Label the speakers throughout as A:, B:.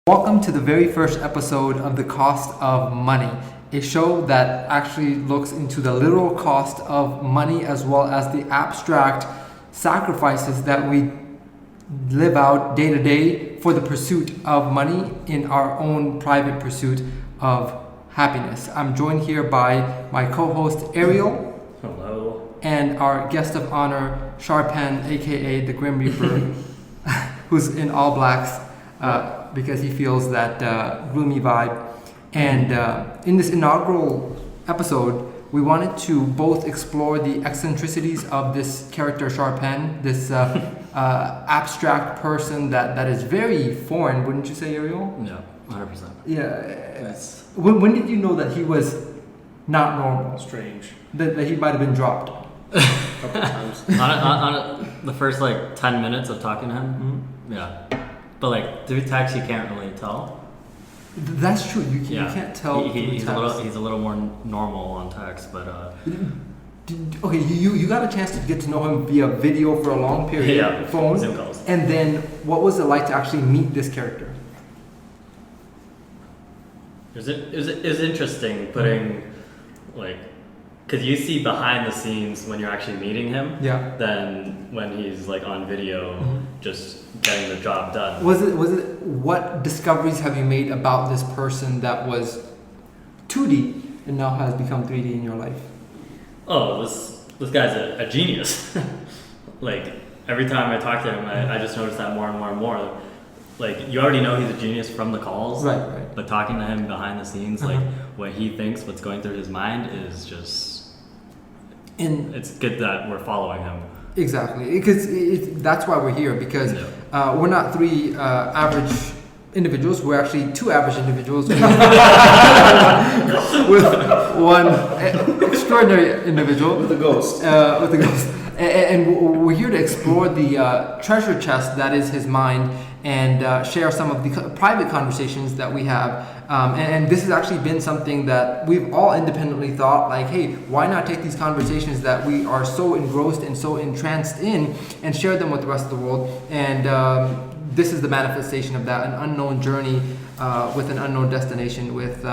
A: Welcome to the very first episode of The Cost of Money, a show that actually looks into the literal cost of money as well as the abstract sacrifices that we live out day to day for the pursuit of money in our own private pursuit of happiness. I'm joined here by my co-host Ariel.
B: Hello.
A: And our guest of honor, Sharpan, aka the Grim Reaper, who's in all blacks because he feels that gloomy vibe. And in this inaugural episode, we wanted to both explore the eccentricities of this character Sharpan, this abstract person that is very foreign, wouldn't you say, Ariel?
B: Yeah, 100%.
A: Yeah. When did you know that he was not normal?
C: Strange.
A: That he might have been dropped?
C: A couple times.
B: on the first 10 minutes of talking to him, yeah. But through text, you can't really tell.
A: That's true. You can't tell.
B: He's a little more normal on text, but.
A: Okay, you got a chance to get to know him via video for a long period.
B: Yeah.
A: Phone.
B: Zoom calls.
A: And then, what was it like to actually meet this character?
B: It was interesting putting because you see behind the scenes when you're actually meeting him.
A: Yeah.
B: Than when he's on video, just getting the job done.
A: Was it? What discoveries have you made about this person that was 2D and now has become 3D in your life?
B: Oh, this guy's a genius. Every time I talk to him, I just notice that more and more and more. You already know he's a genius from the calls.
A: Right.
B: But talking to him behind the scenes, what he thinks, what's going through his mind is just... it's good that we're following him.
A: Exactly. Because that's why we're here. Because we're not three average individuals. We're actually two average individuals with one extraordinary individual.
C: With a ghost.
A: And we're here to explore the treasure chest that is his mind and share some of the private conversations that we have. And this has actually been something that we've all independently thought, hey, why not take these conversations that we are so engrossed and so entranced in and share them with the rest of the world. And this is the manifestation of that, an unknown journey with an unknown destination with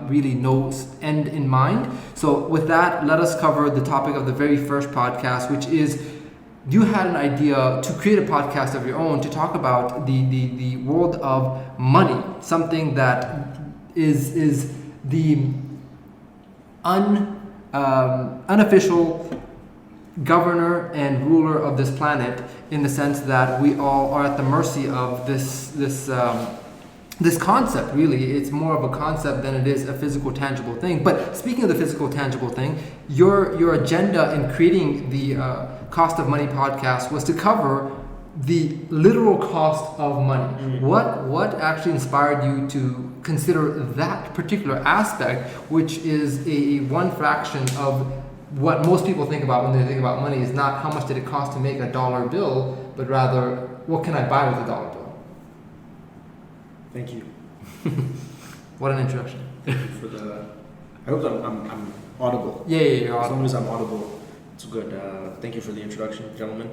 A: really no end in mind. So with that, let us cover the topic of the very first podcast, which is you had an idea to create a podcast of your own to talk about the world of money, something that is the unofficial governor and ruler of this planet, in the sense that we all are at the mercy of this concept. Really, it's more of a concept than it is a physical, tangible thing. But speaking of the physical, tangible thing, your agenda in creating the Cost of Money podcast was to cover the literal cost of money. What actually inspired you to consider that particular aspect, which is a one fraction of what most people think about when they think about money? Is not how much did it cost to make a dollar bill, but rather what can I buy with a dollar bill?
C: Thank you.
A: What an introduction.
C: For the. I hope I'm audible.
A: Yeah, you're
C: As
A: audible.
C: long as I'm audible, it's good. Thank you for the introduction, gentlemen.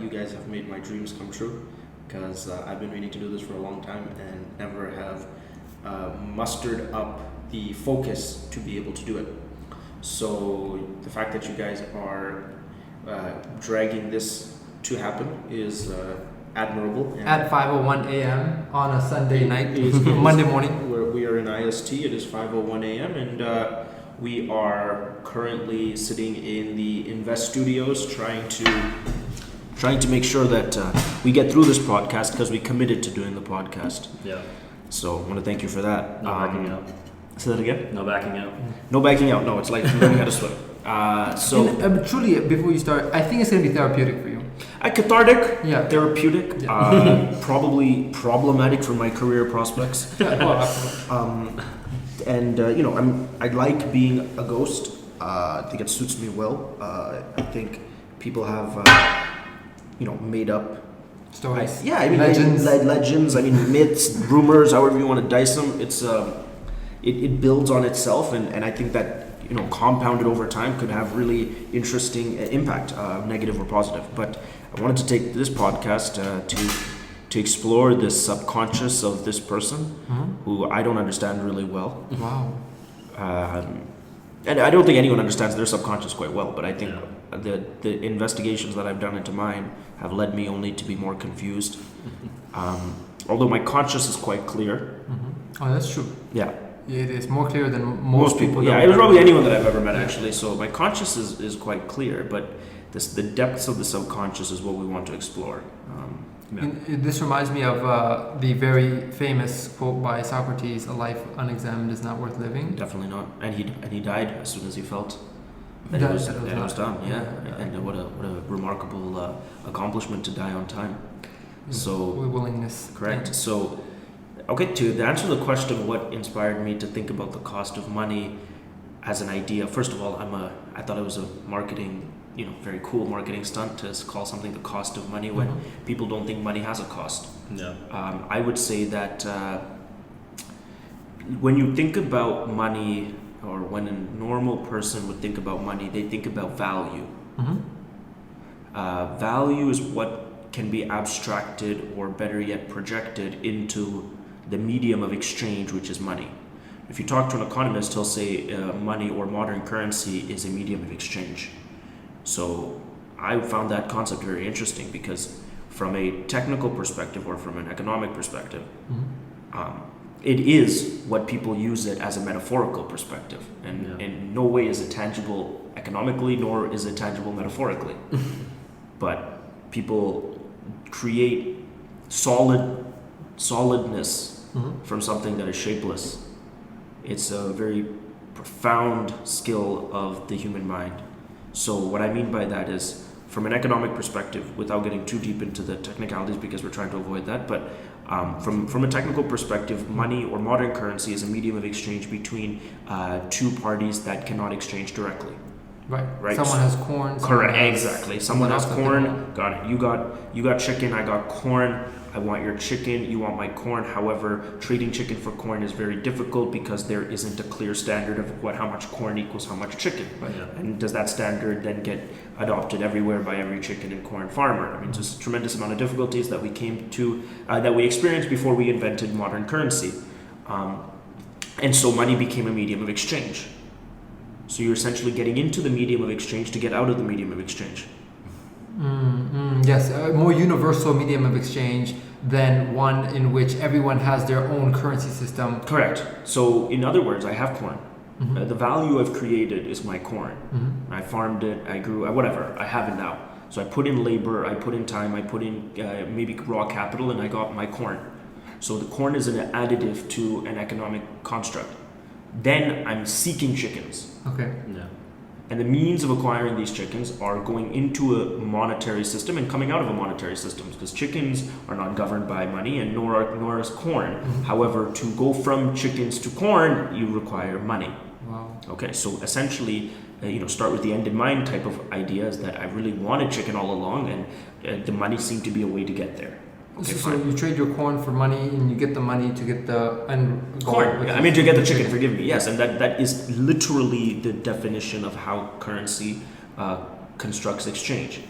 C: You guys have made my dreams come true, because I've been meaning to do this for a long time and never have mustered up the focus to be able to do it. So the fact that you guys are dragging this to happen is admirable. And
A: At 5:01 a.m. on a Sunday night, Monday morning.
C: We are in IST. It is 5:01 a.m. and we are currently sitting in the Invest Studios trying to make sure that we get through this podcast, because we committed to doing the podcast.
B: Yeah.
C: So I want to thank you for that.
B: No backing out.
C: Say that again?
B: No backing out.
C: No backing out. No, it's like learning how to swim.
A: And, truly, before you start, I think it's going to be therapeutic for you.
C: Cathartic,
A: Yeah.
C: therapeutic, probably problematic for my career prospects. And I like being a ghost. I think it suits me well. I think people have made up
A: Stories.
C: legends. Legends. Myths, rumors, however you want to dice them. It's it builds on itself, and I think that compounded over time could have really interesting impact, negative or positive. But I wanted to take this podcast to explore the subconscious of this person who I don't understand really well.
A: Wow.
C: And I don't think anyone understands their subconscious quite well, but I think the investigations that I've done into mine have led me only to be more confused. Although my conscious is quite clear.
A: Oh, that's true.
C: Yeah.
A: It is more clear than most people.
C: Yeah, it was probably anyone that I've ever met actually. So my conscious is quite clear, but the depths of the subconscious is what we want to explore.
A: This reminds me of the very famous quote by Socrates: "A life unexamined is not worth living."
C: Definitely not. And he died as soon as he felt that
A: That
C: it was
A: not-
C: done. Yeah. And what a remarkable accomplishment to die on time. So
A: willingness.
C: correct. So okay, to answer the question, what inspired me to think about the cost of money as an idea? First of all, I thought it was a marketing, very cool marketing stunt to call something the cost of money when people don't think money has a cost.
B: No.
C: I would say that when you think about money, or when a normal person would think about money, they think about value. Value is what can be abstracted, or better yet, projected into the medium of exchange, which is money. If you talk to an economist, he'll say money or modern currency is a medium of exchange. So I found that concept very interesting because from a technical perspective or from an economic perspective, it is what people use it as a metaphorical perspective. And in no way is it tangible economically, nor is it tangible metaphorically. But people create solidness from something that is shapeless. It's a very profound skill of the human mind. So what I mean by that is, from an economic perspective, without getting too deep into the technicalities because we're trying to avoid that, but from a technical perspective, money or modern currency is a medium of exchange between two parties that cannot exchange directly.
A: Right. Someone has corn.
C: Correct. Exactly. Someone has corn. Got it. You got chicken. I got corn. I want your chicken. You want my corn. However, trading chicken for corn is very difficult because there isn't a clear standard of how much corn equals how much chicken.
B: Right. Yeah.
C: And does that standard then get adopted everywhere by every chicken and corn farmer? I mean, just a tremendous amount of difficulties that we came to that we experienced before we invented modern currency, and so money became a medium of exchange. So you're essentially getting into the medium of exchange to get out of the medium of exchange.
A: Yes, a more universal medium of exchange than one in which everyone has their own currency system.
C: Correct. So in other words, I have corn. The value I've created is my corn. I farmed it, I grew, whatever, I have it now. So I put in labor, I put in time, I put in maybe raw capital, and I got my corn. So the corn is an additive to an economic construct. Then I'm seeking chickens.
A: Okay.
B: Yeah.
C: And the means of acquiring these chickens are going into a monetary system and coming out of a monetary system, because chickens are not governed by money, and nor is corn. However, to go from chickens to corn, you require money.
A: Wow.
C: Okay, so essentially, start with the end in mind type of idea is that I really wanted chicken all along, and the money seemed to be a way to get there. Okay,
A: so
C: fine.
A: you trade your corn for money, and you get the money to get the end goal.
C: Corn. Yeah, I mean, to get the chicken, forgive me. Yes, and that is literally the definition of how currency constructs exchange.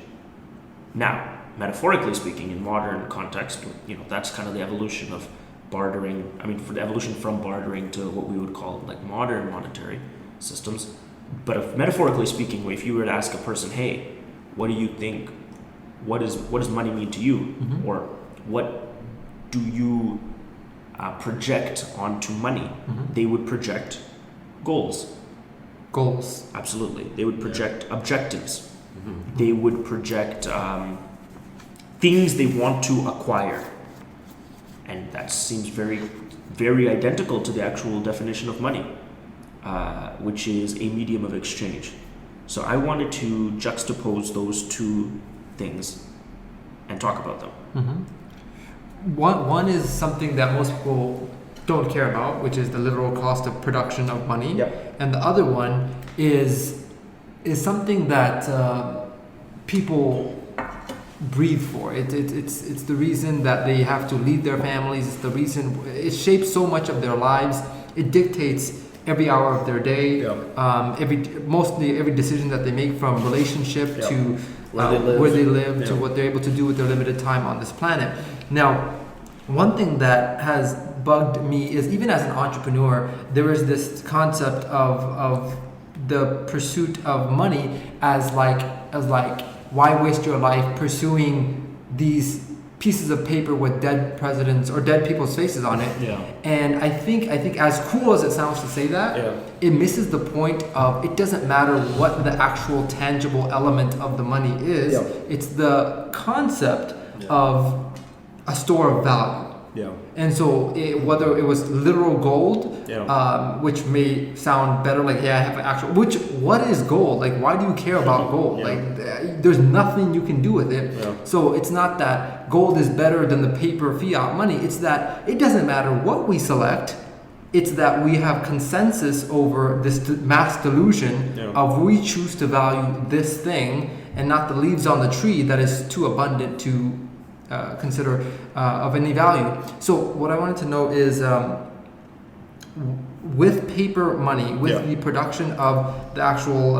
C: Now, metaphorically speaking, in modern context, that's kind of the evolution of bartering. I mean, for the evolution from bartering to what we would call like modern monetary systems. But if, metaphorically speaking, if you were to ask a person, hey, what do you think? What does money mean to you? Or what do you project onto money? They would project goals.
A: Goals.
C: Absolutely. They would project objectives. They would project things they want to acquire. And that seems very, very identical to the actual definition of money, which is a medium of exchange. So I wanted to juxtapose those two things and talk about them.
A: One is something that most people don't care about, which is the literal cost of production of money.
C: Yep.
A: And the other one is something that people breathe for. It's the reason that they have to lead their families. It's the reason it shapes so much of their lives. It dictates every hour of their day. Every decision that they make, from relationship to where they live, to
B: Yeah.
A: what they're able to do with their limited time on this planet. Now, one thing that has bugged me is, even as an entrepreneur, there is this concept of the pursuit of money as like why waste your life pursuing these pieces of paper with dead presidents or dead people's faces on it.
B: Yeah.
A: And I think as cool as it sounds to say that,
C: Yeah.
A: it misses the point of, it doesn't matter what the actual tangible element of the money is.
C: Yeah.
A: It's the concept
B: Yeah.
A: of a store of value.
C: Yeah.
A: And so whether it was literal gold,
C: Yeah.
A: which may sound better, like, yeah, I have an actual, what is gold? Like, why do you care about gold?
C: Yeah.
A: Like, there's nothing you can do with it.
C: Yeah.
A: So it's not that gold is better than the paper fiat money. It's that it doesn't matter what we select. It's that we have consensus over this mass delusion
C: Yeah.
A: of we choose to value this thing and not the leaves on the tree that is too abundant to consider of any value. So what I wanted to know is, with paper money, with
C: Yeah.
A: the production of the actual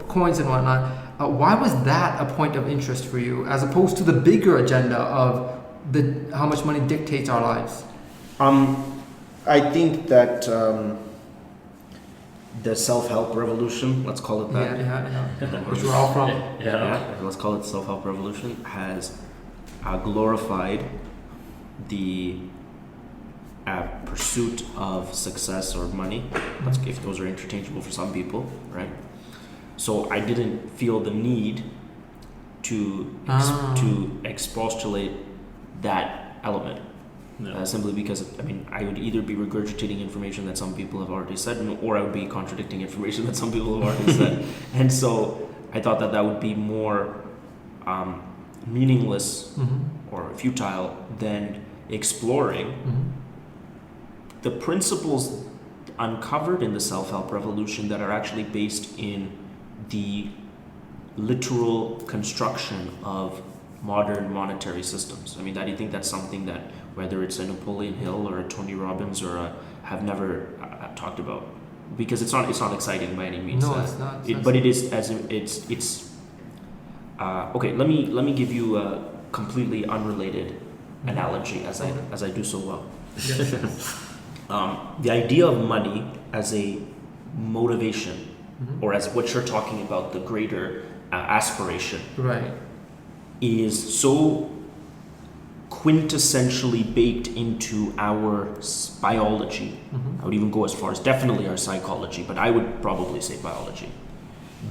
A: coins and whatnot, why was that a point of interest for you, as opposed to the bigger agenda of how much money dictates our lives?
C: I think that the self-help revolution, let's call it that.
A: Yeah. Which we're all from.
B: Yeah.
C: Let's call it self-help revolution, has glorified the pursuit of success or money. If those are interchangeable for some people, right? So I didn't feel the need to expostulate that element.
B: Yeah.
C: Simply because, I mean, I would either be regurgitating information that some people have already said, or I would be contradicting information that some people have already said. And so I thought that would be more meaningless or futile than exploring the principles uncovered in the self-help revolution that are actually based in the literal construction of modern monetary systems. I mean, I think that's something that, whether it's a Napoleon Hill or a Tony Robbins or have never talked about, because it's not exciting by any means.
A: No, it's not.
C: But it is, as it's okay. Let me give you a completely unrelated analogy, as I do so well. The idea of money as a motivation, or as what you're talking about, the greater aspiration,
A: Right.
C: is so quintessentially baked into our biology. I would even go as far as definitely our psychology, but I would probably say biology,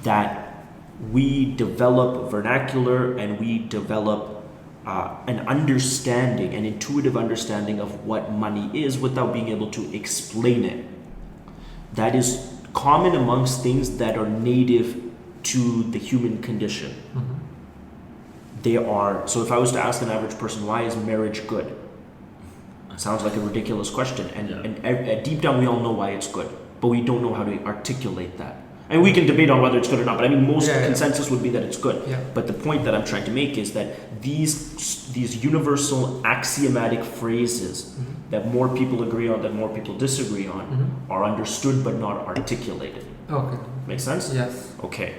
C: that we develop vernacular and we develop an understanding, an intuitive understanding of what money is without being able to explain it. That is common amongst things that are native to the human condition. So if I was to ask an average person, why is marriage good? It sounds like a ridiculous question. And deep down, we all know why it's good, but we don't know how to articulate that. And we can debate on whether it's good or not, but I mean, most consensus would be that it's good.
A: Yeah.
C: But the point that I'm trying to make is that these universal axiomatic phrases that more people agree on, that more people disagree on, are understood but not articulated.
A: Okay.
C: Make sense?
A: Yes.
C: Okay.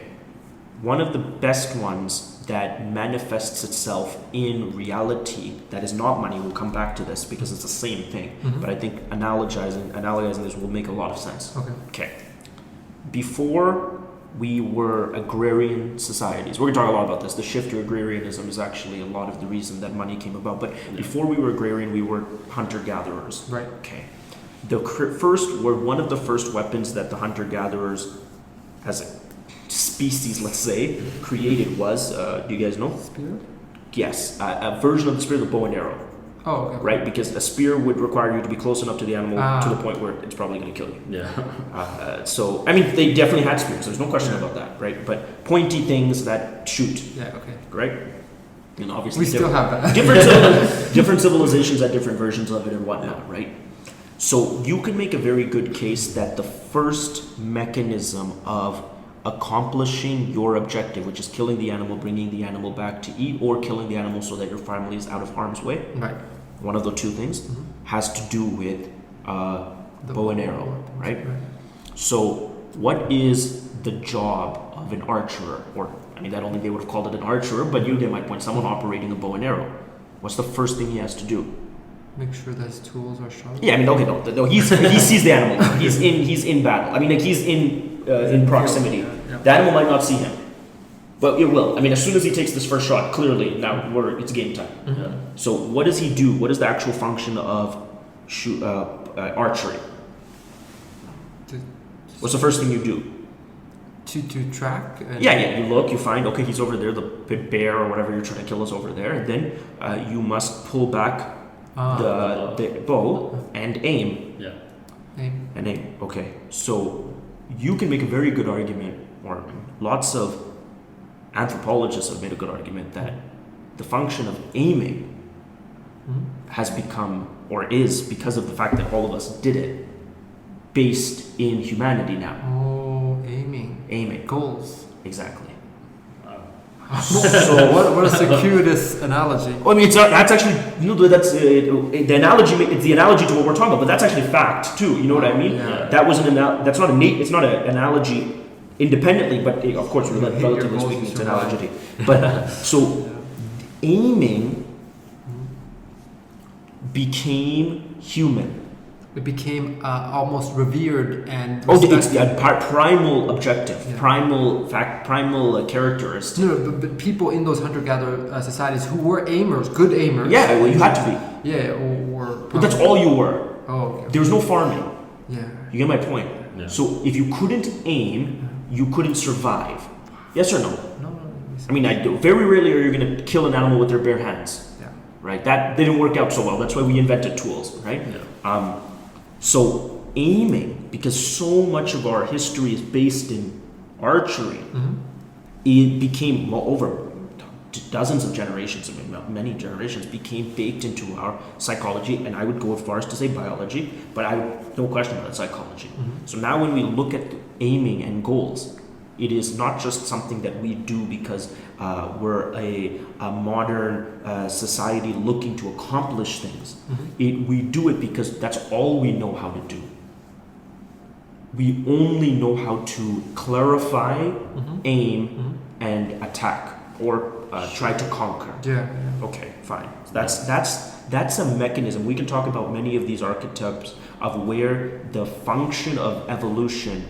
C: One of the best ones that manifests itself in reality that is not money, we'll come back to this because it's the same thing, but I think analogizing this will make a lot of sense. Okay. Before we were agrarian societies, we're going to talk a lot about this. The shift to agrarianism is actually a lot of the reason that money came about. But before we were agrarian, we were hunter-gatherers.
A: Right.
C: Okay. One of the first weapons that the hunter-gatherers, as a species, let's say, created was, do you guys know?
A: Spear?
C: Yes, a version of the spear, the bow and arrow.
A: Oh, okay.
C: Right, because a spear would require you to be close enough to the animal to the point where it's probably going to kill you.
B: Yeah.
C: So, I mean, they definitely had spears. There's no question about that, right? But pointy things that shoot,
A: Yeah, okay.
C: right? And obviously,
A: We still have that.
C: different civilizations had different versions of it and whatnot, right? So you can make a very good case that the first mechanism of accomplishing your objective, which is killing the animal, bringing the animal back to eat, or killing the animal so that your family is out of harm's way,
A: Right.
C: one of the two things, has to do with
A: The
C: bow and arrow, right? So what is
D: the job of an archer, or I mean, that only they would have called it an archer, but you get my point. Someone operating a bow and arrow. What's the first thing he has to do?
A: Make sure that his tools are sharp.
D: Yeah, I mean, okay, no, he sees the animal. He's in battle. I mean, like he's in proximity.
A: Yeah.
D: The animal might not see him, but it will. I mean, as soon as he takes this first shot, clearly now it's game time.
B: Yeah.
D: So what does he do? What is the actual function of archery?
A: To-
D: What's the first thing you do?
A: To track. And
D: Yeah, you look, you find, okay, he's over there, the bear or whatever you're trying to kill is over there, and then you must pull back the bow and aim.
B: Yeah.
A: Aim.
D: And aim. Okay, so you can make a very good argument, or lots of anthropologists have made a good argument that the function of aiming has become, or is, because of the fact that all of us did it, based in humanity now.
A: Oh, aiming.
D: Aiming.
A: Goals.
D: Exactly.
A: So what a circuitous analogy.
D: Well, I mean, that's actually, that's the analogy. It's the analogy to what we're talking about, but that's actually fact too. You know what I mean?
A: Yeah.
D: That was that's not it's not an analogy independently, but of course,
A: You hit your
D: relatively
A: goals
D: speaking,
A: to
D: it's an
A: survive.
D: analogy. But so aiming became human.
A: It became almost revered and
D: Oh, it's
A: respected.
D: the primal objective,
A: Yeah.
D: primal characteristic.
A: No, but people in those hunter-gatherer societies who were aimers, good aimers.
D: Yeah, well, you had to be.
A: Yeah, or
D: But that's all you were.
A: Oh, okay.
D: There was no farming.
A: Yeah.
D: You get my point?
B: Yeah.
D: So if you couldn't aim, you couldn't survive. Yes or no?
A: No.
D: I mean, very rarely are you going to kill an animal with their bare hands,
A: Yeah.
D: right? That didn't work out so well. That's why we invented tools, right?
B: Yeah.
D: So aiming, because so much of our history is based in archery, it became over dozens of generations, I mean, many generations, became baked into our psychology, and I would go as far as to say biology, but no question about psychology. So now when we look at aiming and goals, it is not just something that we do because we're a modern society looking to accomplish things. We do it because that's all we know how to do. We only know how to clarify, aim, and attack, or try to conquer.
A: Yeah.
D: Okay, fine. That's a mechanism. We can talk about many of these archetypes of where the function of evolution,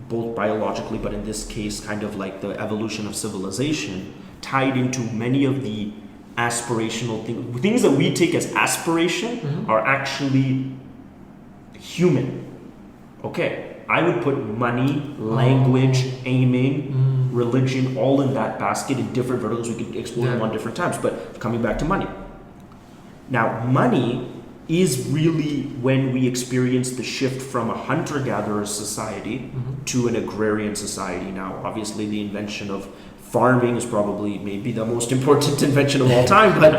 D: both biologically, but in this case, kind of like the evolution of civilization, tied into many of the aspirational things that we take as aspiration are actually human. Okay, I would put money, language, aiming, religion, all in that basket in different verticals. We could explore them on different times, but coming back to money. Now, money is really when we experience the shift from a hunter-gatherer society to an agrarian society. Now, obviously, the invention of farming is probably maybe the most important invention of all time, but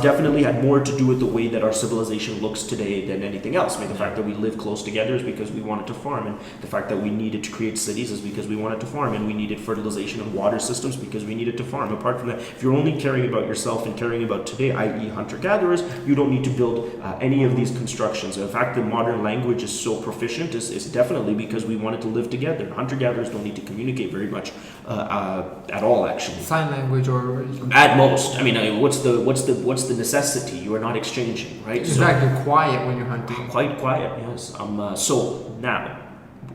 D: definitely had more to do with the way that our civilization looks today than anything else. I mean, the fact that we live close together is because we wanted to farm, and the fact that we needed to create cities is because we wanted to farm, and we needed fertilization and water systems because we needed to farm. Apart from that, if you're only caring about yourself and caring about today, i.e. hunter-gatherers, you don't need to build any of these constructions. In fact, the modern language is so proficient is definitely because we wanted to live together. Hunter-gatherers don't need to communicate very much at all. Actually,
A: Sign language or
D: at most. I mean, what's the necessity? You are not exchanging, right?
A: exactly quiet when you're hunting.
D: Quite quiet, yes. So now,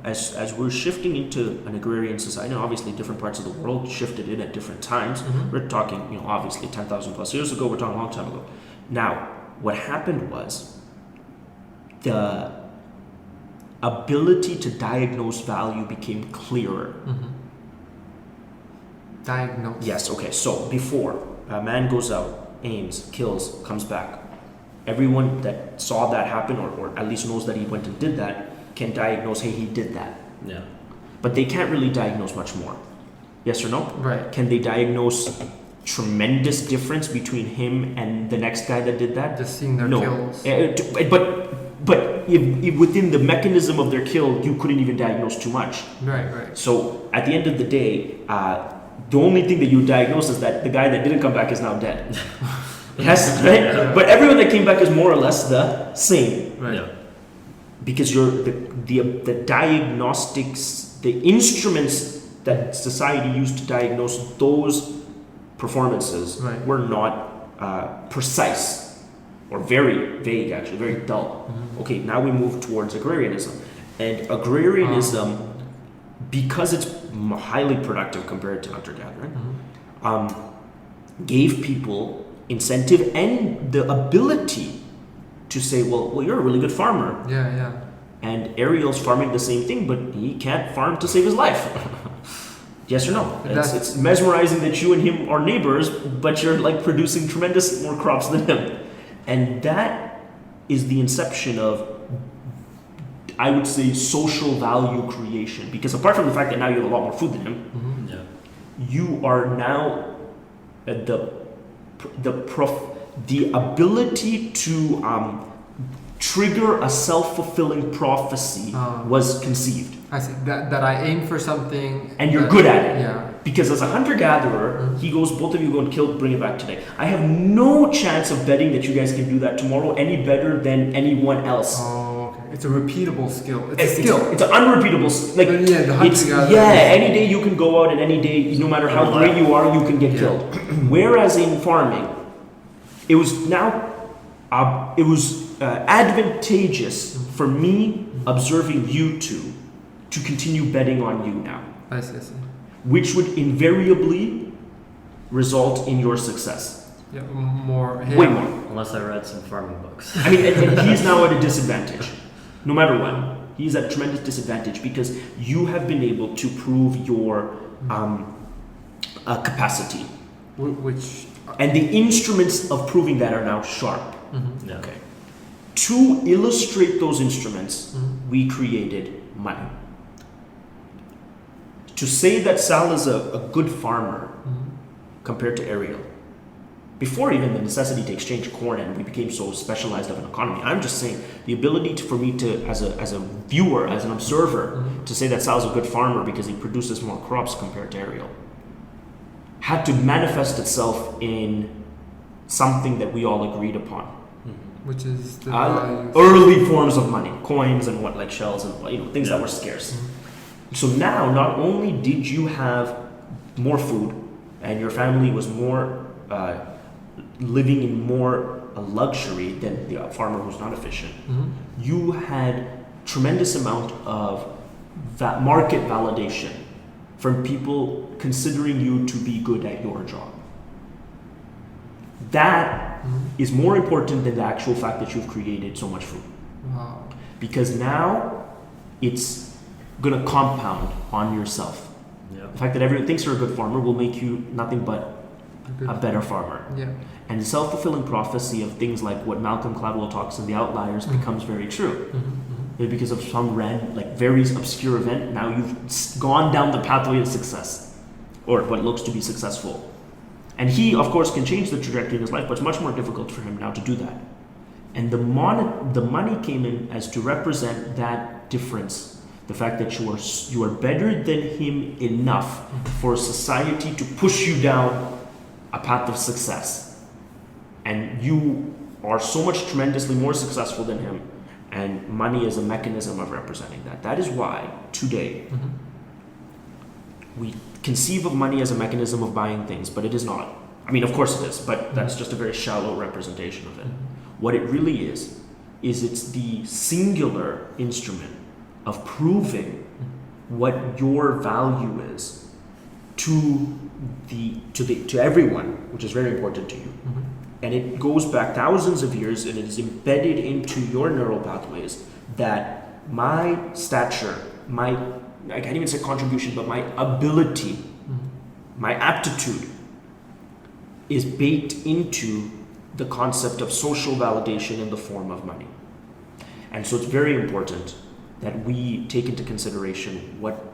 D: as we're shifting into an agrarian society, and obviously different parts of the world shifted in at different times. We're talking, obviously 10,000 plus years ago. We're talking a long time ago. Now, what happened was the ability to diagnose value became clearer.
A: Diagnose.
D: Yes, okay. So before a man goes out, aims, kills, comes back, everyone that saw that happen or at least knows that he went and did that can diagnose, hey, he did that.
B: Yeah.
D: But they can't really diagnose much more. Yes or no?
A: Right.
D: Can they diagnose tremendous difference between him and the next guy that did that?
A: Just seeing their
D: No.
A: kills.
D: But if within the mechanism of their kill, you couldn't even diagnose too much.
A: Right.
D: So at the end of the day, the only thing that you diagnose is that the guy that didn't come back is now dead. Yes, right?
A: Yeah.
D: But everyone that came back is more or less the same.
A: Right.
B: Yeah.
D: Because the diagnostics the instruments that society used to diagnose those performances
A: Right.
D: were not precise or very vague, actually, very dull. Okay, now we move towards agrarianism. And agrarianism, because it's highly productive compared to hunter-gathering, gave people incentive and the ability to say, well, you're a really good farmer.
A: Yeah, yeah.
D: And Ariel's farming the same thing, but he can't farm to save his life. Yes or no? It's mesmerizing that you and him are neighbors, but you're like producing tremendous more crops than him. And that is the inception of, I would say, social value creation. Because apart from the fact that now you have a lot more food than him,
B: Yeah.
D: you are now at the ability to trigger a self-fulfilling prophecy was conceived.
A: I see. That I aim for something.
D: And you're good at it.
A: Yeah.
D: Because as a hunter-gatherer, he goes, both of you go and kill, bring it back today. I have no chance of betting that you guys can do that tomorrow any better than anyone else.
A: Oh, okay. It's a repeatable skill. It's a skill.
D: It's an unrepeatable
A: But yeah, the hunter-gatherer.
D: any day you can go out and any day, no matter how great you are, you can get killed. Whereas in farming, it was advantageous for me observing you two to continue betting on you now,
A: I see.
D: which would invariably result in your success.
A: Yeah, more.
D: Way more.
B: Unless I read some farming books.
D: I mean, and he's now at a disadvantage. No matter what, he's at a tremendous disadvantage because you have been able to prove your capacity.
A: Which.
D: And the instruments of proving that are now sharp.
B: Yeah.
D: Okay. To illustrate those instruments, we created money. To say that Sal is a good farmer compared to Ariel, before even the necessity to exchange corn and we became so specialized of an economy, I'm just saying the ability for me to, as a viewer, as an observer, to say that Sal is a good farmer because he produces more crops compared to Ariel, had to manifest itself in something that we all agreed upon.
A: Which is the value.
D: Early forms of money, coins and what, like shells and things that were scarce. So now, not only did you have more food, and your family was more living in more luxury than the farmer who's not efficient, you had tremendous amount of market validation from people considering you to be good at your job. That is more important than the actual fact that you've created so much food.
A: Wow.
D: Because now it's going to compound on yourself.
B: Yeah.
D: The fact that everyone thinks you're a good farmer will make you nothing but a better farmer.
A: Yeah.
D: And the self-fulfilling prophecy of things like what Malcolm Gladwell talks in The Outliers becomes very true. Because of some very obscure event, now you've gone down the pathway of success, or what looks to be successful. And he, of course, can change the trajectory in his life, but it's much more difficult for him now to do that. And the money came in as to represent that difference. The fact that you are better than him enough for society to push you down a path of success. And you are so much tremendously more successful than him. And money is a mechanism of representing that. That is why today we conceive of money as a mechanism of buying things, but it is not. I mean, of course it is, but that's just a very shallow representation of it. What it really is it's the singular instrument of proving what your value is to everyone, which is very important to you. And it goes back thousands of years, and it is embedded into your neural pathways that my stature, I can't even say contribution, but my ability, my aptitude is baked into the concept of social validation in the form of money. And so it's very important that we take into consideration what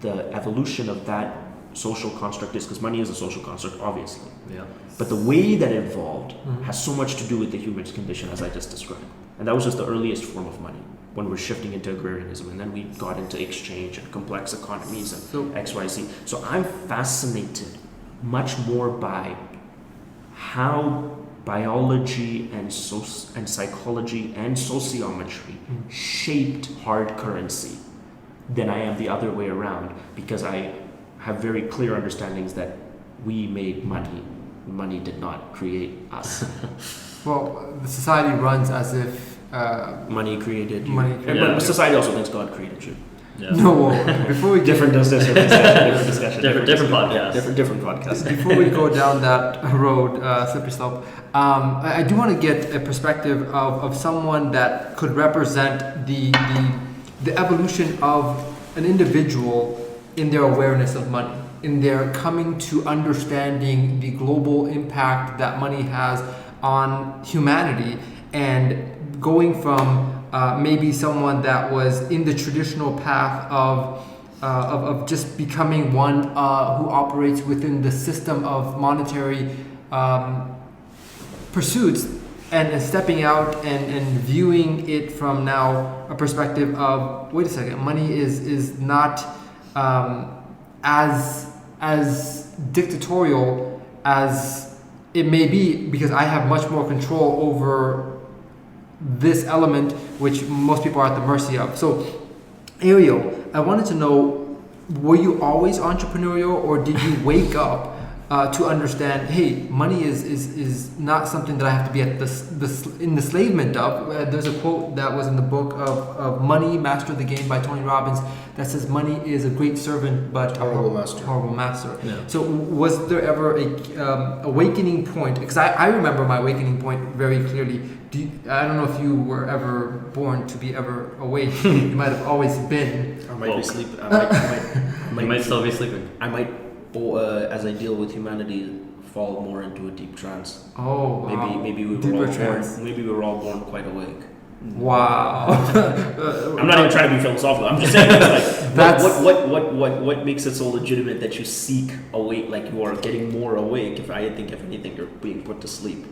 D: the evolution of that social construct is, because money is a social construct, obviously.
B: Yeah.
D: But the way that it evolved has so much to do with the human condition, as I just described. And that was just the earliest form of money, when we're shifting into agrarianism, and then we got into exchange and complex economies and XYZ. So I'm fascinated much more by how biology and psychology and sociometry shaped hard currency than I am the other way around, because I have very clear understandings that we made money. Money did not create us.
A: Well, the society runs as if
D: Money created you.
A: Money
B: created
D: But
B: you.
D: society also thinks God created you.
B: Yeah.
A: no. Before we get
D: Different discussion.
B: Different podcast.
D: Different podcast.
A: Before we go down that road, slippery slope, I do want to get a perspective of someone that could represent the evolution of an individual in their awareness of money, in their coming to understanding the global impact that money has on humanity, and going from maybe someone that was in the traditional path of just becoming one who operates within the system of monetary pursuits, and stepping out and viewing it from now a perspective of, wait a second, money is not as dictatorial as it may be, because I have much more control over this element which most people are at the mercy of. So, Ariel, I wanted to know, were you always entrepreneurial, or did you wake up to understand, hey, money is not something that I have to be at in the enslavement of? There's a quote that was in the book of Money, Master of the Game by Tony Robbins that says, money is a great servant, but
C: Horrible master.
A: Horrible master.
B: Yeah.
A: So was there ever a awakening point? Because I remember my awakening point very clearly. I don't know if you were ever born to be ever awake. You might have always been.
C: I might
B: Woke.
C: be sleeping. I
B: You might still be sleeping.
C: I might, as I deal with humanity, fall more into a deep trance.
A: Oh, wow.
C: Maybe we
A: Deeper
C: were all
A: trance.
C: born. Maybe we were all born quite awake.
A: Wow.
D: I'm not even trying to be philosophical. I'm just saying, it's like,
A: That's-
D: what makes it so legitimate that you seek awake, like you are getting more awake? If I think, if anything, you're being put to sleep.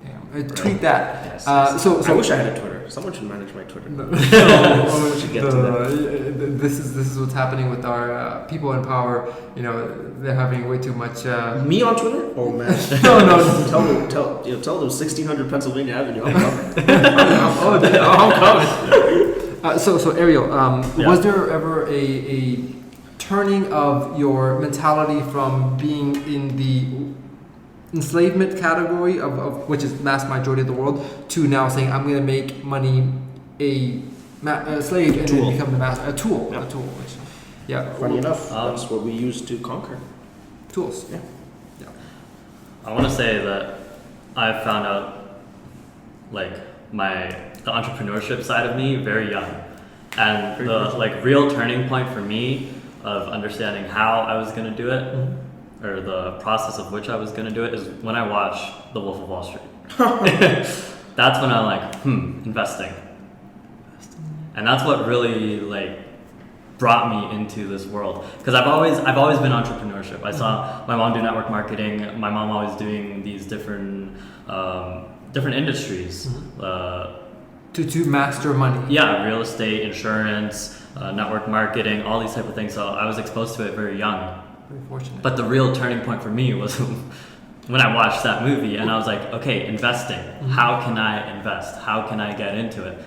A: Yeah, tweet that.
D: Yes.
A: So
C: I wish I had a Twitter. Someone should manage my Twitter.
A: No,
D: should get to
A: this is what's happening with our people in power. You know, they're having way too much.
C: Me on Twitter? Oh man.
A: No.
C: tell them 1600 Pennsylvania Avenue. I'm coming.
A: I'm coming. So Ariel,
B: Yeah.
A: was there ever a turning of your mentality from being in the enslavement category of which is mass majority of the world, to now saying, I'm going to make money a slave and
D: Tool.
A: then become the master, a tool,
D: Yeah.
A: which, yeah,
C: Funny enough,
B: Um,
C: that's what we use to conquer.
A: tools.
C: Yeah.
B: I want to say that I found out like the entrepreneurship side of me very young, and
A: Very
B: the
A: good.
B: like real turning point for me of understanding how I was going to do it, or the process of which I was going to do it, is when I watched The Wolf of Wall Street. That's when I'm like, investing. And that's what really like brought me into this world, because I've always been entrepreneurship. I saw my mom do network marketing. My mom always doing these different industries.
A: To master money.
B: Yeah, real estate, insurance, network marketing, all these type of things. So I was exposed to it very young.
A: Very fortunate.
B: But the real turning point for me was when I watched that movie, and I was like, okay, investing. How can I invest? How can I get into it?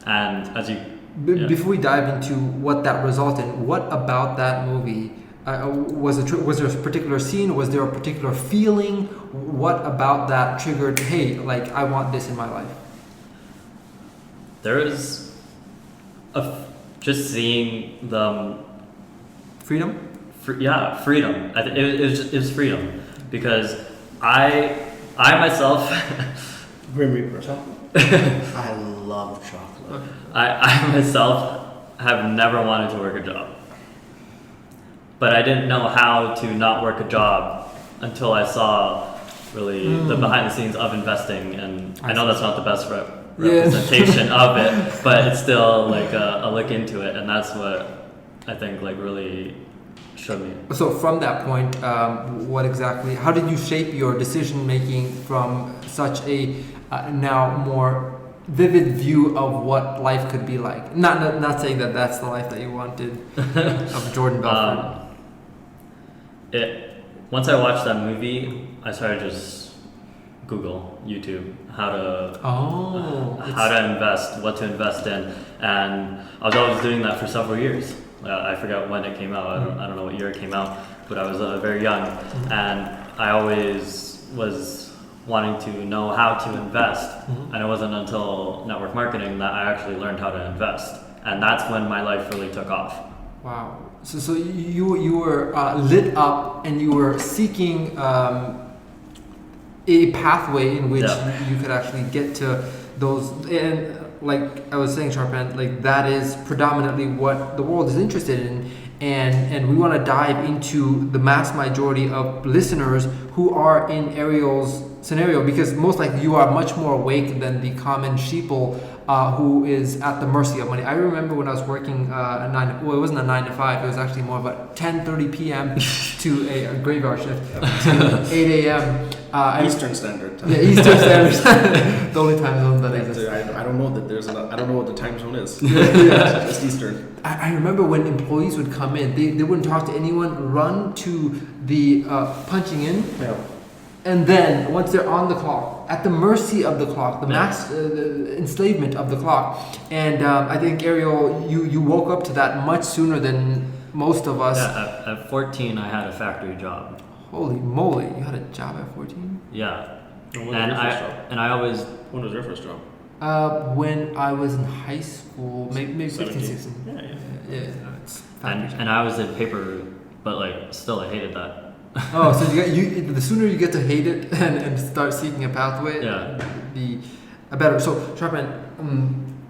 B: And as you yeah.
A: Before we dive into what that resulted in, what about that movie? Was there a particular scene? Was there a particular feeling? What about that triggered, hey, like, I want this in my life?
B: There is just seeing the
A: Freedom?
B: freedom. It was freedom, because I myself
C: Grim Reaper chocolate. I love chocolate.
B: I myself have never wanted to work a job, but I didn't know how to not work a job until I saw really the behind the scenes of investing. And I know that's not the best representation of it, but it's still like a look into it, and that's what I think like really showed me.
A: So from that point, how did you shape your decision making from such a now more vivid view of what life could be like? Not saying that that's the life that you wanted of Jordan Belfort.
B: Once I watched that movie, I started just Google, YouTube, how to invest, what to invest in, and I was always doing that for several years. I forgot when it came out. I don't know what year it came out, but I was very young, and I always was wanting to know how to invest. And it wasn't until network marketing that I actually learned how to invest, and that's when my life really took off.
A: Wow. So you were lit up and you were seeking a pathway in which
B: Yeah.
A: you could actually get to those. And like I was saying, Sharpan, like that is predominantly what the world is interested in. And we want to dive into the mass majority of listeners who are in Ariel's scenario, because most likely you are much more awake than the common sheeple who is at the mercy of money. I remember when I was working it wasn't a 9 to 5, it was actually more of a 10:30 p.m. to a graveyard shift to 8 a.m.
C: Eastern Standard Time.
A: Yeah, Eastern Standard Time. The only time zone that exists.
C: I don't know that there's I don't know what the time zone is.
A: Yeah.
C: Just Eastern.
A: I remember when employees would come in, they wouldn't talk to anyone, run to the punching in,
C: Yeah.
A: and then once they're on the clock, at the mercy of the clock, the
B: Yeah.
A: mass the enslavement of the clock. And I think, Ariel, you woke up to that much sooner than most of us.
B: Yeah, at 14, I had a factory job.
A: Holy moly, you had a job at 14?
B: Yeah,
C: And when
B: and
C: was your first job?
B: I always
C: When was your first job?
A: When I was in high school, maybe 15,
C: 17.
A: 16.
C: Yeah, yeah.
A: Yeah, no, it's factory job.
B: and I was in paper, but like still I hated that.
A: Oh, so the sooner you get to hate it and start seeking a pathway,
B: Yeah.
A: the better. So, Sharpan,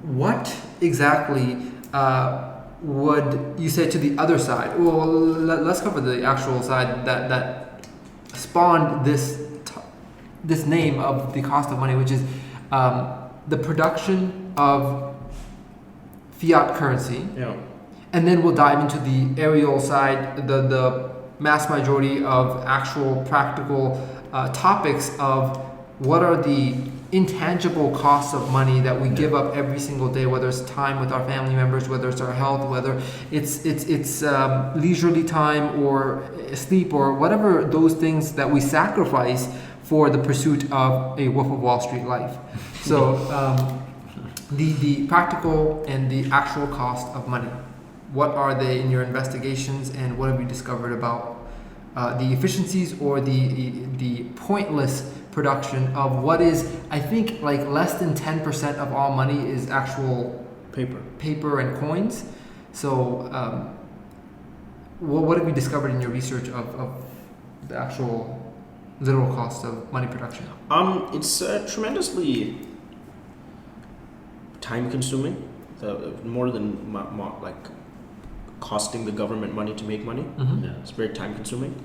A: what exactly would you say to the other side? Well, let's cover the actual side that spawned this name of the cost of money, which is the production of fiat currency.
C: Yeah.
A: And then we'll dive into the Ariel side, the mass majority of actual practical topics of what are the intangible costs of money that we give up every single day, whether it's time with our family members, whether it's our health, whether it's leisurely time or sleep or whatever those things that we sacrifice for the pursuit of a Wolf of Wall Street life. So the practical and the actual cost of money. What are they in your investigations, and what have you discovered about the efficiencies or the pointless production of what is, I think, like less than 10% of all money is actual paper and coins. So what have you discovered in your research of the actual literal cost of money production?
C: It's tremendously time consuming, more than like costing the government money to make money.
B: Yeah.
C: It's very time consuming.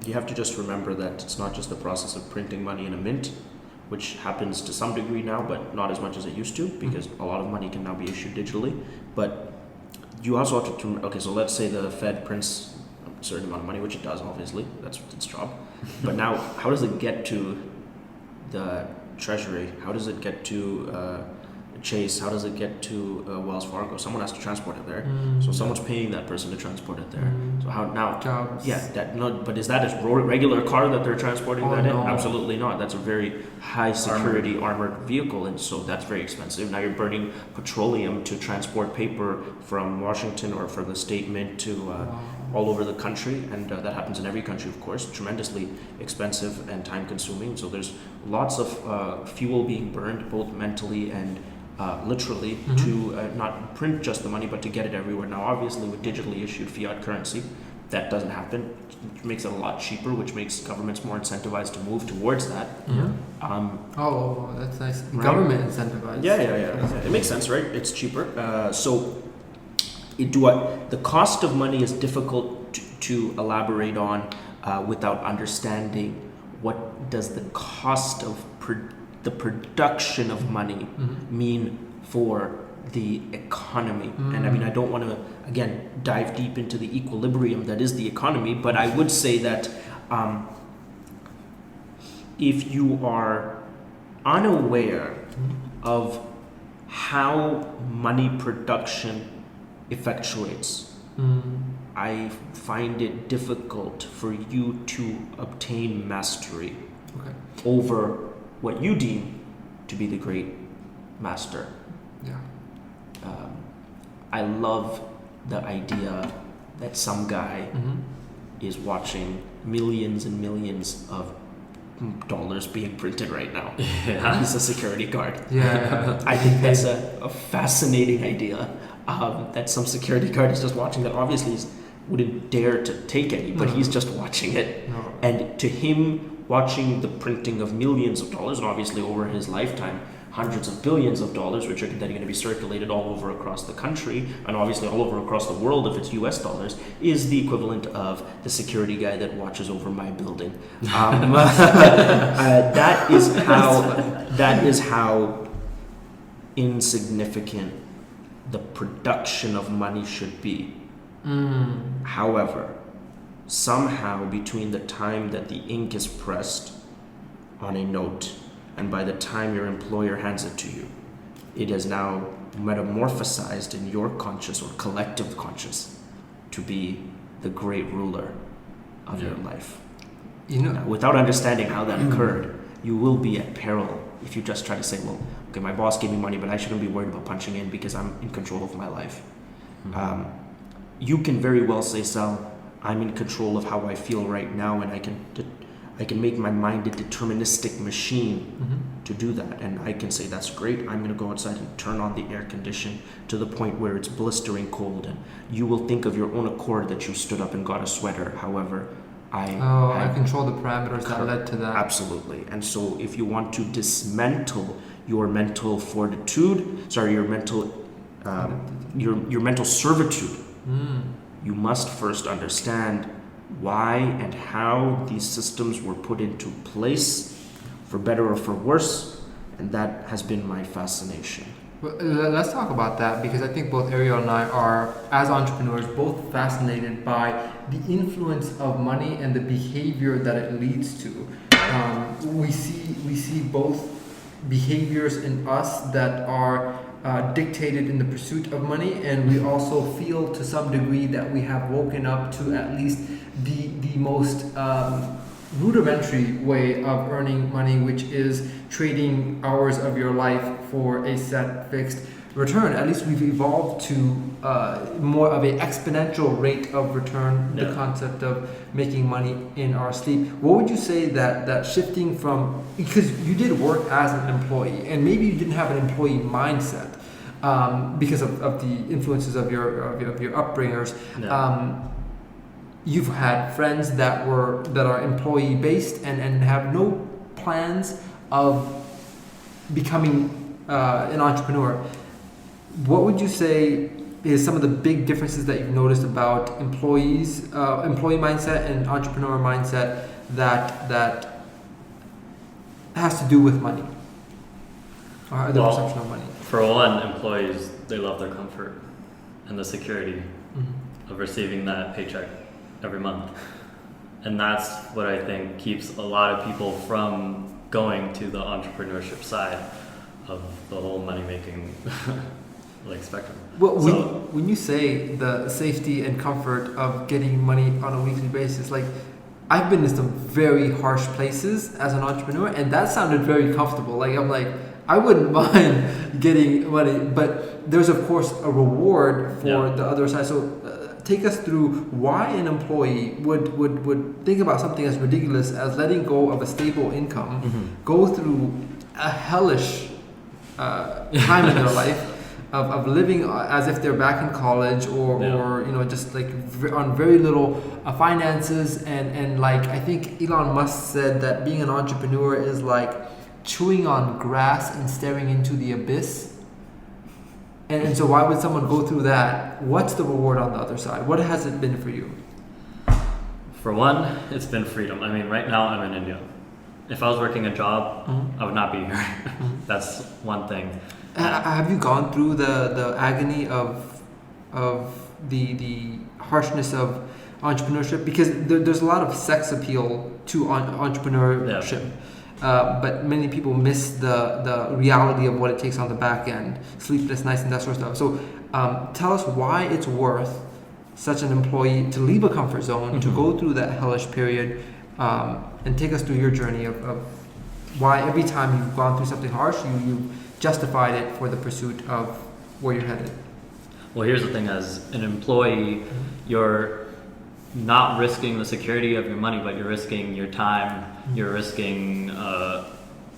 C: You have to just remember that it's not just the process of printing money in a mint, which happens to some degree now, but not as much as it used to, because a lot of money can now be issued digitally. But you also have to, okay, so let's say the Fed prints a certain amount of money, which it does, obviously, that's its job. But now, how does it get to the Treasury? How does it get to Chase? How does it get to Wells Fargo? Someone has to transport it there. So someone's paying that person to transport it there. So how now?
A: Jobs.
C: Yeah, but is that a regular car that they're transporting
A: Oh,
C: that in?
A: no.
C: Absolutely not. That's a very high security armored vehicle, and so that's very expensive. Now you're burning petroleum to transport paper from Washington or from the state mint to all over the country, and that happens in every country, of course. Tremendously expensive and time consuming. So there's lots of fuel being burned, both mentally and literally, to not print just the money, but to get it everywhere. Now, obviously, with digitally issued fiat currency, that doesn't happen. It makes it a lot cheaper, which makes governments more incentivized to move towards that.
A: Oh, that's nice.
C: Right.
A: Government incentivized.
C: Yeah. It makes sense, right? It's cheaper. The cost of money is difficult to elaborate on without understanding what does the cost of the production of money mean for the economy. And I mean, I don't want to, again, dive deep into the equilibrium that is the economy, but I would say that if you are unaware of how money production effectuates, I find it difficult for you to obtain mastery over what you deem to be the great master.
A: Yeah.
C: I love
D: the idea that some guy is watching millions and millions of dollars being printed right now.
B: Yeah.
D: He's a security guard.
A: Yeah.
D: I think that's a fascinating idea, that some security guard is just watching that. Obviously, he wouldn't dare to take any, but he's just watching it.
A: No.
D: And to him, watching the printing of millions of dollars, and obviously over his lifetime, hundreds of billions of dollars, which are then going to be circulated all over across the country, and obviously all over across the world if it's US dollars, is the equivalent of the security guy that watches over my building. That is how insignificant the production of money should be. However, somehow between the time that the ink is pressed on a note and by the time your employer hands it to you, it is now metamorphosized in your conscious or collective conscious to be the great ruler of your life.
A: You know,
D: Now, without understanding how that occurred, you will be at peril if you just try to say, well, okay, my boss gave me money, but I shouldn't be worried about punching in because I'm in control of my life. You can very well say, Sal, I'm in control of how I feel right now, and I can make my mind a deterministic machine to do that. And I can say, that's great. I'm going to go outside and turn on the air condition to the point where it's blistering cold. And you will think of your own accord that you stood up and got a sweater. However,
A: I control the parameters that led to that.
D: Absolutely. And so if you want to dismantle your mental fortitude, your mental servitude, you must first understand why and how these systems were put into place, for better or for worse, and that has been my fascination.
A: Well, let's talk about that, because I think both Ariel and I are, as entrepreneurs, both fascinated by the influence of money and the behavior that it leads to. We see both behaviors in us that are dictated in the pursuit of money, and we also feel to some degree that we have woken up to at least the most rudimentary way of earning money, which is trading hours of your life for a set fixed return. At least we've evolved to more of an exponential rate of return, the concept of making money in our sleep. What would you say that shifting from, because you did work as an employee and maybe you didn't have an employee mindset because of the influences of your upbringers. You've had friends that are employee based and have no plans of becoming an entrepreneur. What would you say is some of the big differences that you've noticed about employee mindset and entrepreneur mindset that has to do with money or the perception of money?
B: For one, employees, they love their comfort and the security of receiving that paycheck every month. And that's what I think keeps a lot of people from going to the entrepreneurship side of the whole money-making spectrum.
A: Well, when you say the safety and comfort of getting money on a weekly basis, I've been in some very harsh places as an entrepreneur, and that sounded very comfortable. I wouldn't mind getting money, but there's of course a reward for the other side. So take us through why an employee would think about something as ridiculous as letting go of a stable income, go through a hellish time in their life of living as if they're back in college or just on very little finances and I think Elon Musk said that being an entrepreneur is like chewing on grass and staring into the abyss. And so why would someone go through that? What's the reward on the other side? What has it been for you?
B: For one, it's been freedom. I mean, right now I'm in India. If I was working a job, I would not be here. That's one thing.
A: Have you gone through the agony of the harshness of entrepreneurship? Because there's a lot of sex appeal to entrepreneurship. But many people miss the reality of what it takes on the back end, sleepless nights and that sort of stuff. So tell us why it's worth such an employee to leave a comfort zone, to go through that hellish period, and take us through your journey of why every time you've gone through something harsh, you've justified it for the pursuit of where you're headed.
B: Well, here's the thing: as an employee, you're not risking the security of your money, but you're risking your time. You're risking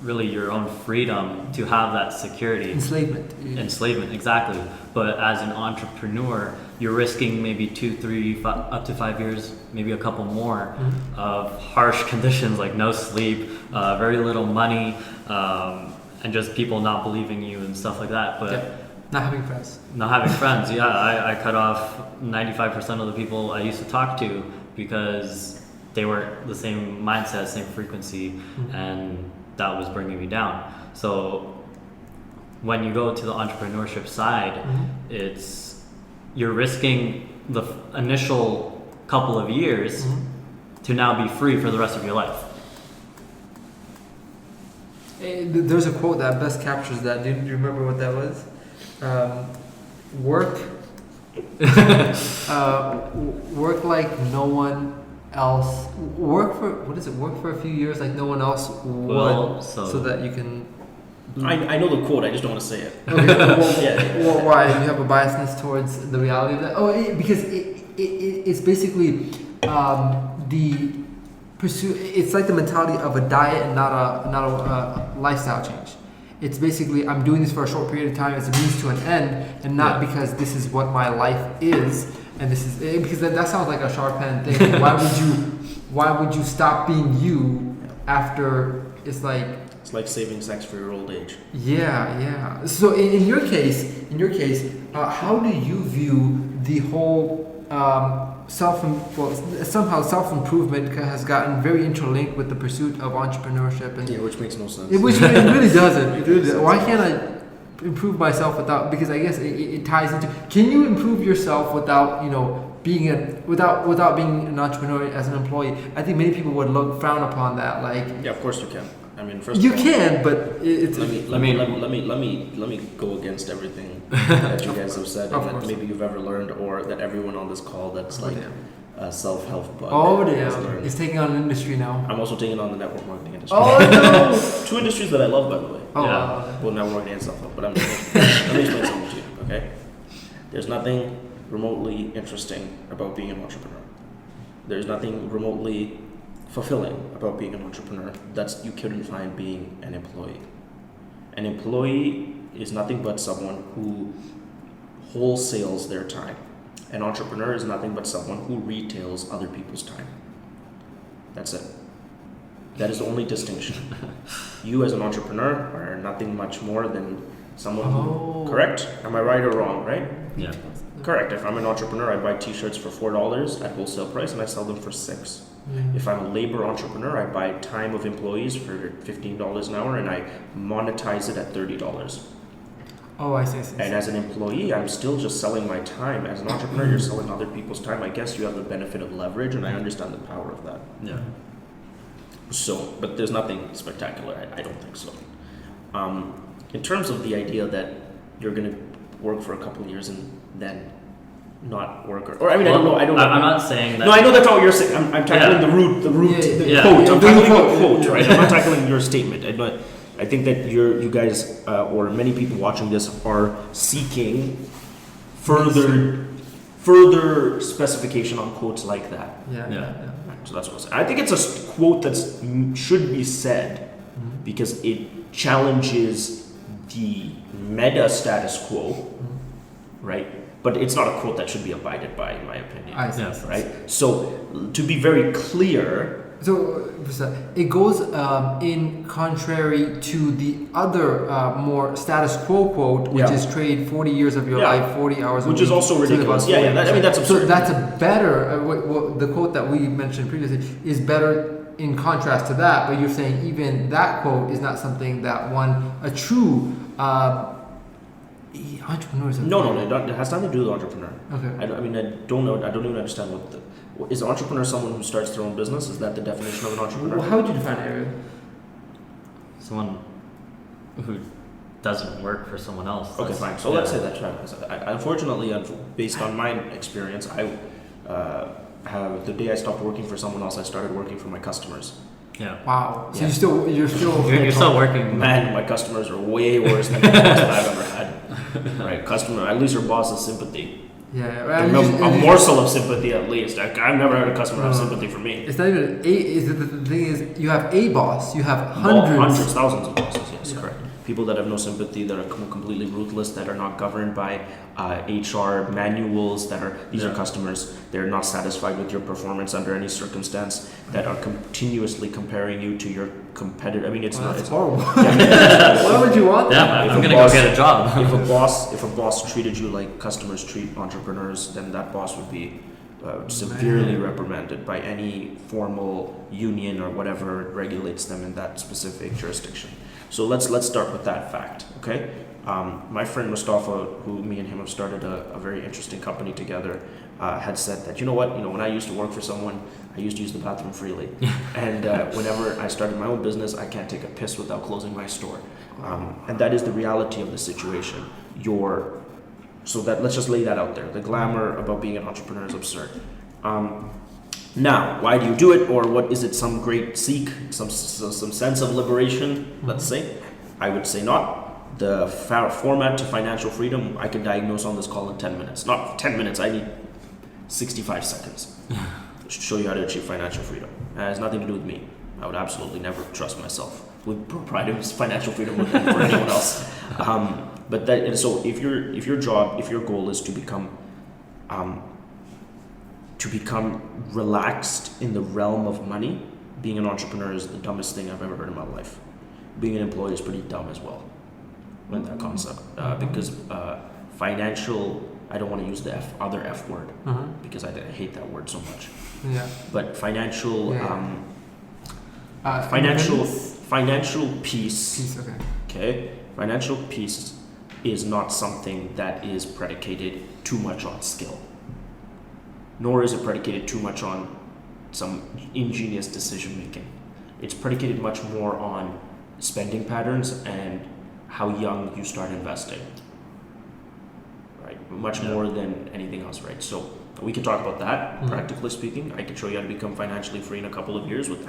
B: really your own freedom to have that security. Enslavement, exactly. But as an entrepreneur, you're risking maybe 2, 3, up to 5 years, maybe a couple more of harsh conditions like no sleep, very little money, and just people not believing you and stuff like that. But
A: not having friends.
B: Not having friends, yeah. I cut off 95% of the people I used to talk to because they weren't the same mindset, same frequency, and that was bringing me down. So when you go to the entrepreneurship side, you're risking the initial couple of years to now be free for the rest of your life.
A: There's a quote that best captures that. Do you remember what that was? Work like no one else. Work for a few years like no one else would,
B: Well,
A: so that you can.
C: I know the quote. I just don't want to say it.
A: Okay, well, why? You have a biasness towards the reality of that? Because it's basically the pursuit. It's like the mentality of a diet and not a lifestyle change. It's basically, I'm doing this for a short period of time as a means to an end, and not because this is what my life is, and this is because that sounds like a Shark Tank thing. Why would you stop being you after it's like?
C: It's like saving sex for your old age.
A: Yeah. So in your case, how do you view the whole somehow self-improvement has gotten very interlinked with the pursuit of entrepreneurship, and
C: which makes no sense.
A: Which it really doesn't. Why can't I improve myself because I guess it ties into. Can you improve yourself without being without being an entrepreneur as an employee? I think many people would frown upon that. Like,
C: yeah, of course you can. I mean, first
A: you
C: of all,
A: can, but it's.
C: Let me go against everything that you guys have said, and that maybe you've ever learned, or that everyone on this call that's a self-help bug.
A: Oh damn! It's taking on an industry now.
C: I'm also taking on the network marketing industry.
A: Oh no!
C: 2 industries that I love, by the way.
A: Oh,
B: yeah.
C: Well, networking and self-help. But let me explain something to you. Okay, there's nothing remotely interesting about being an entrepreneur. There's nothing remotely fulfilling about being an entrepreneur that you couldn't find being an employee. An employee is nothing but someone who wholesales their time. An entrepreneur is nothing but someone who retails other people's time. That's it. That is the only distinction. You as an entrepreneur are nothing much more than someone who, correct? Am I right or wrong, right?
B: Yeah.
C: Correct. If I'm an entrepreneur, I buy t-shirts for $4 at wholesale price and I sell them for $6. If I'm a labor entrepreneur, I buy time of employees for $15 an hour and I monetize it at $30.
A: Oh, I see.
C: And as an employee, I'm still just selling my time. As an entrepreneur, you're selling other people's time. I guess you have the benefit of leverage, and I understand the power of that.
B: Yeah.
C: So, but there's nothing spectacular. I don't think so. In terms of the idea that you're going to work for a couple of years and then not work, or I mean, I don't know.
B: I'm not saying that.
C: No, I know that's all you're saying. I'm tackling the root, the quote. I'm tackling the quote, right? I'm not tackling your statement. I think that you guys, or many people watching this, are seeking further specification on quotes like that.
A: Yeah.
C: So that's what I'm saying. I think it's a quote that should be said because it challenges the meta status quo, right? But it's not a quote that should be abided by, in my opinion.
A: I see.
C: Right? So, to be very clear.
A: So, it goes in contrary to the other more status quo quote, which is trade 40 years of your life, 40 hours a week.
C: Which is also ridiculous. That's absurd.
A: So, that's a better, the quote that we mentioned previously is better in contrast to that, but you're saying even that quote is not something that a true entrepreneurs.
C: No, it has nothing to do with entrepreneur.
A: Okay.
C: I don't know. I don't even understand is an entrepreneur someone who starts their own business? Is that the definition of an entrepreneur?
A: Well, how would you define it, Ariel?
B: Someone who doesn't work for someone else.
C: Okay, fine. So let's say that. Unfortunately, based on my experience, I have the day I stopped working for someone else, I started working for my customers.
B: Yeah.
A: Wow. So
C: Yeah.
A: you're still
B: You're still working.
C: Man, my customers are way worse than the ones that I've ever had.
D: right? Customer, at least your boss has sympathy.
A: Yeah,
D: A morsel of sympathy at least. I've never had a customer have sympathy for me.
A: It's not even the thing is, you have a boss, you have hundreds.
D: Thousands of bosses. Yes,
A: Yeah.
D: correct. People that have no sympathy, that are completely ruthless, that are not governed by HR manuals. These are customers. They're not satisfied with your performance under any circumstance. That are continuously comparing you to your competitor. I mean, it's not.
A: That's
D: It's
A: horrible.
D: yeah.
A: Why would you want that?
B: Yeah,
D: If
B: I'm
D: a
B: gonna
D: boss-
B: go get a job.
D: If a boss treated you like customers treat entrepreneurs, then that boss would be severely reprimanded by any formal union or whatever regulates them in that specific jurisdiction. So let's start with that fact, okay? My friend Mustafa, who me and him have started a very interesting company together, had said that, you know what, when I used to work for someone, I used to use the bathroom freely. And whenever I started my own business, I can't take a piss without closing my store. And that is the reality of the situation. So that let's just lay that out there. The glamour about being an entrepreneur is absurd. Now, why do you do it, or what is it? Some great seek, some sense of liberation? Let's say. I would say not. The format to financial freedom, I can diagnose on this call in 10 minutes. Not 10 minutes. I need 65 seconds to show you how to achieve financial freedom. It has nothing to do with me. I would absolutely never trust myself with providing financial freedom for anyone else. But that, and so if your goal is to become relaxed in the realm of money, being an entrepreneur is the dumbest thing I've ever heard in my life. Being an employee is pretty dumb as well, with that concept, because financial. I don't want to use the other F word because I hate that word so much.
A: Yeah.
D: But financial,
A: Yeah.
D: financial peace.
A: Peace, okay.
D: Okay, financial peace is not something that is predicated too much on skill, nor is it predicated too much on some ingenious decision making. It's predicated much more on spending patterns and how young you start investing. Right, much more than anything else. Right, so we can talk about that. Practically speaking, I can show you how to become financially free in a couple of years with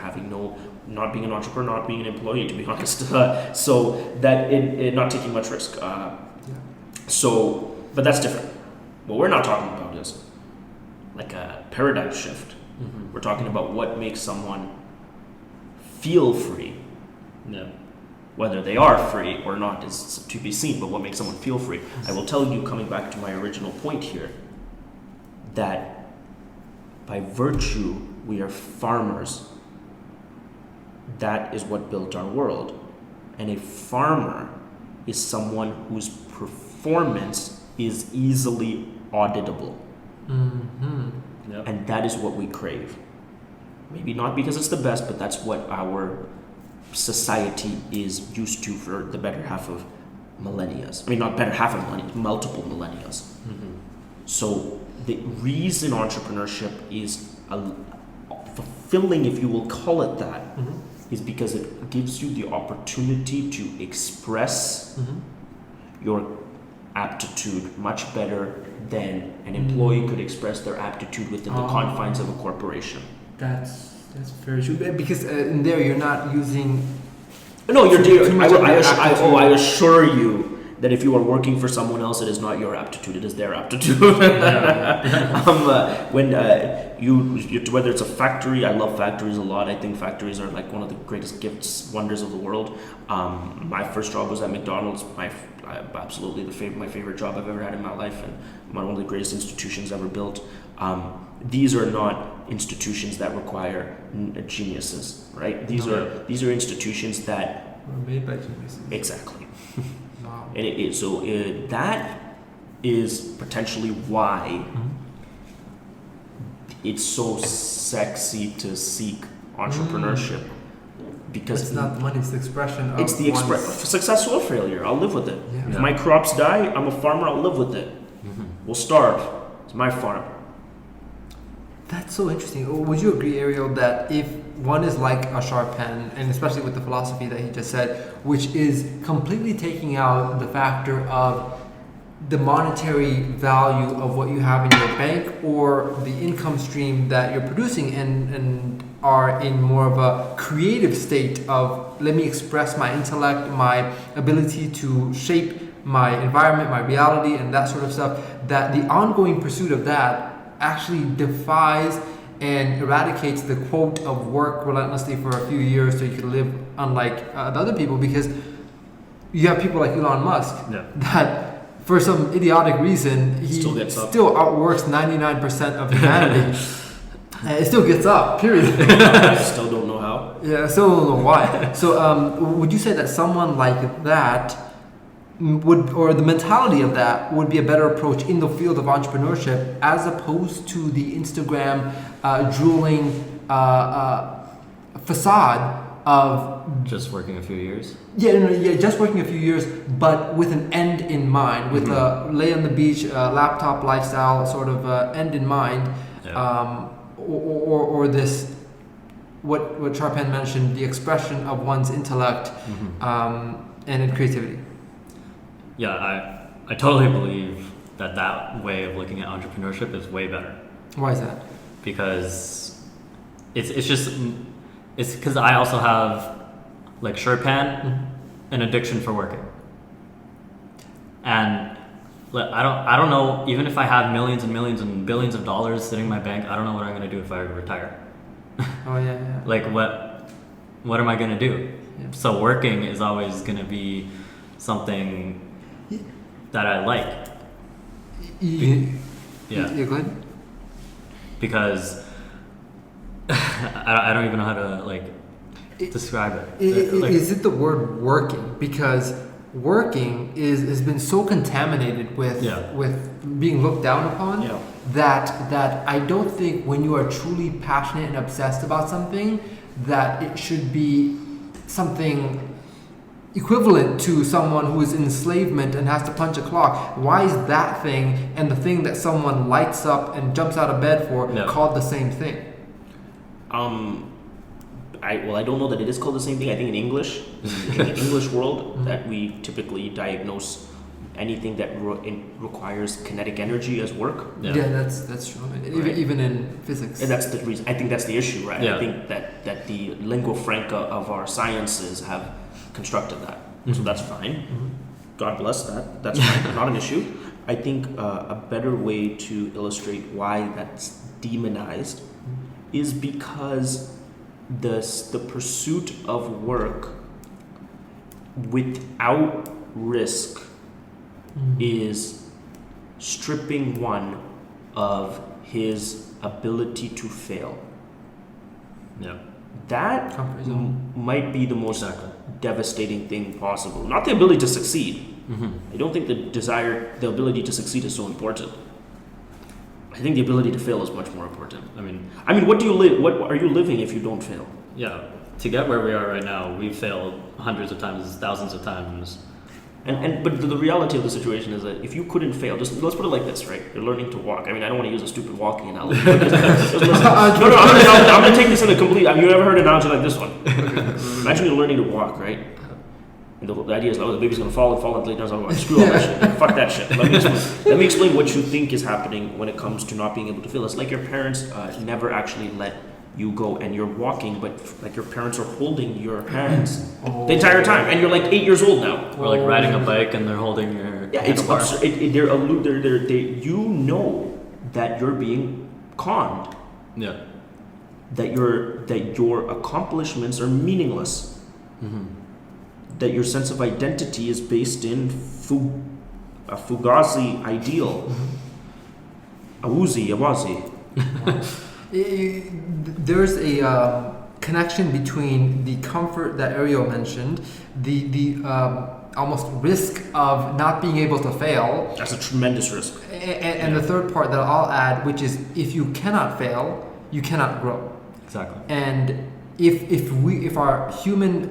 D: not being an entrepreneur, not being an employee, to be honest. So that it not taking much risk. So, but that's different. What we're not talking about is like a paradigm shift. We're talking about what makes someone feel free.
B: Yeah.
D: Whether they are free or not is to be seen, but what makes someone feel free. I will tell you, coming back to my original point here, that by virtue we are farmers. That is what built our world. And a farmer is someone whose performance is easily auditable.
B: Yep.
D: And that is what we crave. Maybe not because it's the best, but that's what our society is used to for the better half of millennia. I mean, not better half of millennia, multiple millennia. So the reason entrepreneurship is fulfilling, if you will call it that, is because it gives you the opportunity to express your aptitude much better than an employee could express their aptitude within the confines of a corporation.
A: That's very true. Because in there you're not using.
D: No, you're dear.
A: Too much of your aptitude.
D: I assure you that if you are working for someone else, it is not your aptitude; it is their aptitude. When whether it's a factory, I love factories a lot. I think factories are like one of the greatest wonders of the world. My first job was at McDonald's. Absolutely my favorite job I've ever had in my life, and one of the greatest institutions ever built. These are not institutions that require geniuses, right? These are institutions that
A: Were made by geniuses.
D: exactly.
A: Wow.
D: And that is potentially why it's so sexy to seek entrepreneurship, because
A: It's not the money, it's the expression of
D: it's the success or failure. I'll live with it.
A: Yeah.
D: If my crops die, I'm a farmer. I'll live with it. We'll starve. It's my farm.
A: That's so interesting. Would you agree, Ariel, that if one is like a sharp pen, and especially with the philosophy that he just said, which is completely taking out the factor of the monetary value of what you have in your bank or the income stream that you're producing, and are in more of a creative state of let me express my intellect, my ability to shape my environment, my reality, and that sort of stuff, that the ongoing pursuit of that actually defies and eradicates the quote of work relentlessly for a few years so you can live unlike the other people, because you have people like Elon Musk
B: Yeah.
A: that for some idiotic reason he
D: Still gets up.
A: still outworks 99% of humanity. And it still gets up, period.
D: I still don't know how.
A: Yeah, I still don't know why. So, would you say that someone like that would, or the mentality of that, would be a better approach in the field of entrepreneurship as opposed to the Instagram drooling facade of
B: Just working a few years.
A: just working a few years, but with an end in mind, with a lay on the beach, laptop lifestyle sort of end in mind.
B: Yeah.
A: Or this, what Sharpan mentioned, the expression of one's intellect and creativity.
B: Yeah, I totally believe that way of looking at entrepreneurship is way better,
A: Why is that?
B: because it's because I also have, like Sherpan, an addiction for working, and I don't know, even if I have millions and millions and billions of dollars sitting in my bank, I don't know what I'm gonna do if I retire.
A: Oh yeah.
B: Like what am I gonna do?
A: Yeah.
B: So working is always gonna be something that I like. Yeah,
A: Go ahead.
B: because I don't even know how to describe it.
A: Is it the word working? Because working has been so contaminated with
B: Yeah.
A: with being looked down upon
D: Yeah.
A: that I don't think when you are truly passionate and obsessed about something, that it should be something equivalent to someone who is in enslavement and has to punch a clock. Why is that thing and the thing that someone lights up and jumps out of bed for
B: Yeah.
A: called the same thing?
D: I don't know that it is called the same thing. I think in English, in the English world, that we typically diagnose anything that requires kinetic energy as work.
A: Yeah, that's true.
D: Right.
A: Even in physics.
D: And that's the reason. I think that's the issue, right?
B: Yeah.
D: I think that the lingua franca of our sciences have constructed that. So that's fine. God bless that. That's fine. Not an issue. I think a better way to illustrate why that's demonized is because the pursuit of work without risk is stripping one of his ability to fail.
B: Yeah.
D: That
A: Comfort zone.
D: might be the most
B: Exactly.
D: devastating thing possible. Not the ability to succeed.
B: Mm-hmm.
D: I don't think the ability to succeed is so important. I think the ability to fail is much more important.
B: I mean,
D: What do you live? What are you living if you don't fail?
B: yeah. To get where we are right now, we've failed hundreds of times, thousands of times.
D: But the reality of the situation is that if you couldn't fail, just let's put it like this, right? You're learning to walk. I mean, I don't want to use a stupid walking analogy. But I'm going to take this in a complete. Have you ever heard an analogy like this one? Imagine you're learning to walk, right? And the idea is, the baby's going to fall and lay down. Screw all that shit. Fuck that shit. Let me explain what you think is happening when it comes to not being able to feel. It's like your parents never actually let you go and you're walking, but like your parents are holding your hands the entire time, and you're like 8 years old now.
B: We're like riding a bike and they're holding your
D: Yeah, it's
B: handlebar.
D: absurd. You know that you're being conned,
B: Yeah.
D: that your accomplishments are meaningless, that your sense of identity is based in a Fugazi ideal. Awazi.
A: There's a connection between the comfort that Ariel mentioned, the almost risk of not being able to fail,
D: That's a tremendous risk.
A: and the third part that I'll add, which is if you cannot fail, you cannot grow.
B: Exactly.
A: And if our human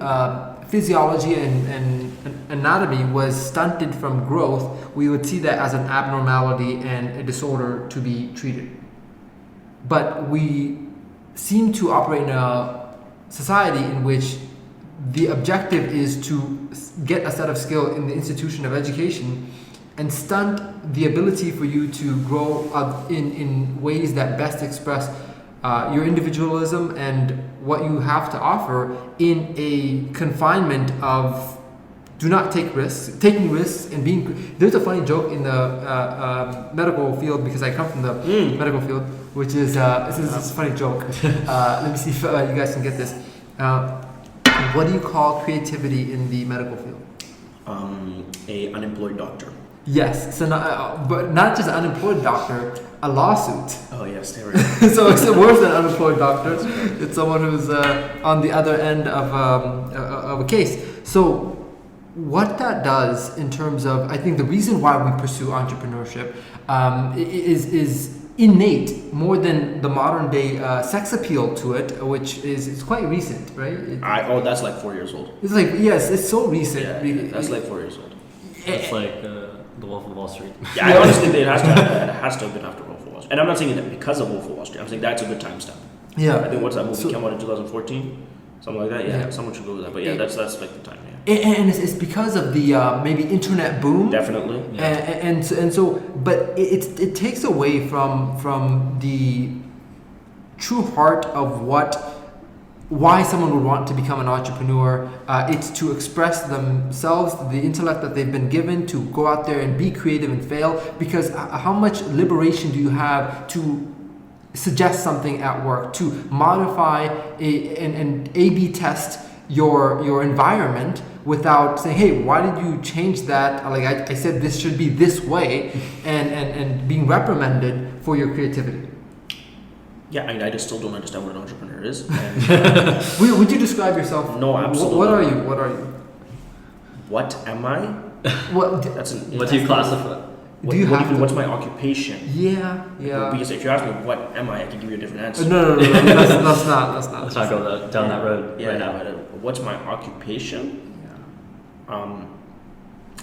A: physiology and anatomy was stunted from growth, we would see that as an abnormality and a disorder to be treated. But we seem to operate in a society in which the objective is to get a set of skill in the institution of education and stunt the ability for you to grow in ways that best express your individualism and what you have to offer in a confinement of do not take risks. Taking risks and being there's a funny joke in the medical field because I come from the medical field, which is this is a funny joke. Let me see if you guys can get this. What do you call creativity in the medical field?
D: A unemployed doctor.
A: Yes, so but not just an unemployed doctor, a lawsuit.
D: Oh yes, there we go.
A: So it's worse than an unemployed doctor. It's someone who's on the other end of a case. So what that does in terms of, I think the reason why we pursue entrepreneurship is innate more than the modern day sex appeal to it, which is quite recent, right?
D: That's like 4 years old.
A: It's like, yes, it's so recent.
D: Yeah, that's like 4 years old.
B: It's like the Wolf of Wall Street.
D: Yeah, I honestly think it has to have been after Wolf of Wall Street. And I'm not saying that because of Wolf of Wall Street. I'm saying that's a good timestamp.
A: Yeah.
D: I think what's that movie came out in 2014? Something like that? Yeah, someone should go with that. But yeah, that's like the time, yeah.
A: And it's because of the maybe internet boom.
D: Definitely.
B: Yeah.
A: And so, but it takes away from the true heart of why someone would want to become an entrepreneur. It's to express themselves, the intellect that they've been given, to go out there and be creative and fail. Because how much liberation do you have to suggest something at work, to modify and A/B test your environment without saying, hey, why did you change that? Like I said, this should be this way, and being reprimanded for your creativity.
D: Yeah, I mean, I just still don't understand what an entrepreneur is. And
A: Would you describe yourself?
D: No, absolutely.
A: What are you? What are you?
D: what am I?
A: What?
D: That's an
B: What do you classify?
D: what's my occupation?
A: Yeah.
D: Because if you ask me what am I can give you a different answer.
A: No. Let's not.
B: Let's not go down that road
D: Yeah,
B: right now.
D: but, what's my occupation?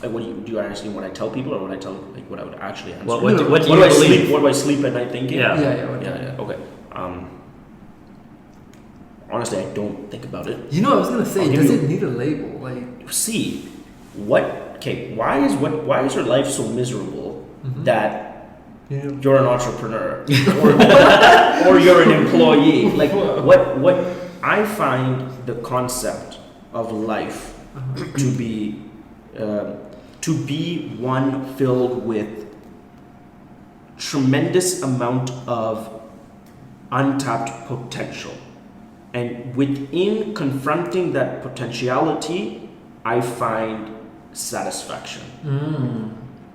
D: Like what do you actually when I tell people, or what I would actually answer?
B: What do you
D: do I
B: believe?
D: sleep? What do I sleep at night thinking?
B: Yeah.
A: Yeah.
D: Okay. Honestly, I don't think about it.
A: You know, I was gonna say,
D: I'll give
A: does
D: you-
A: it need a label? Like,
D: See, why is your life so miserable that you're an entrepreneur or you're an employee? Like what I find the concept of life to be one filled with tremendous amount of untapped potential, and within confronting that potentiality, I find satisfaction.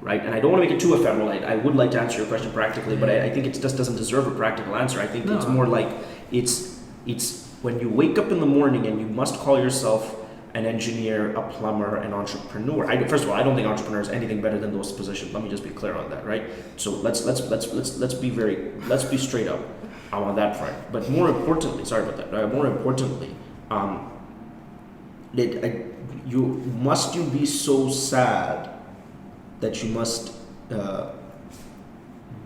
D: Right? And I don't want to make it too ephemeral. I would like to answer your question practically, but I think it just doesn't deserve a practical answer. I think it's more like it's when you wake up in the morning and you must call yourself an engineer, a plumber, an entrepreneur. First of all, I don't think entrepreneur is anything better than those positions. Let me just be clear on that, right? So let's be straight up on that front. But more importantly, sorry about that. More importantly, you be so sad that you must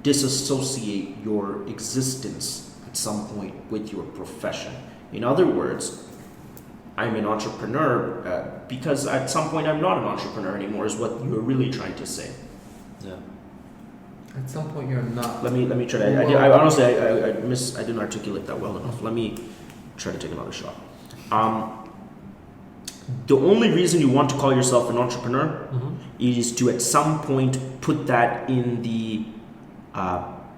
D: disassociate your existence at some point with your profession. In other words, I'm an entrepreneur because at some point I'm not an entrepreneur anymore, is what you're really trying to say.
B: Yeah.
A: at some point, you're not.
D: Let me try to. I honestly I didn't articulate that well enough. Let me try to take another shot. The only reason you want to call yourself an entrepreneur is to at some point put that in the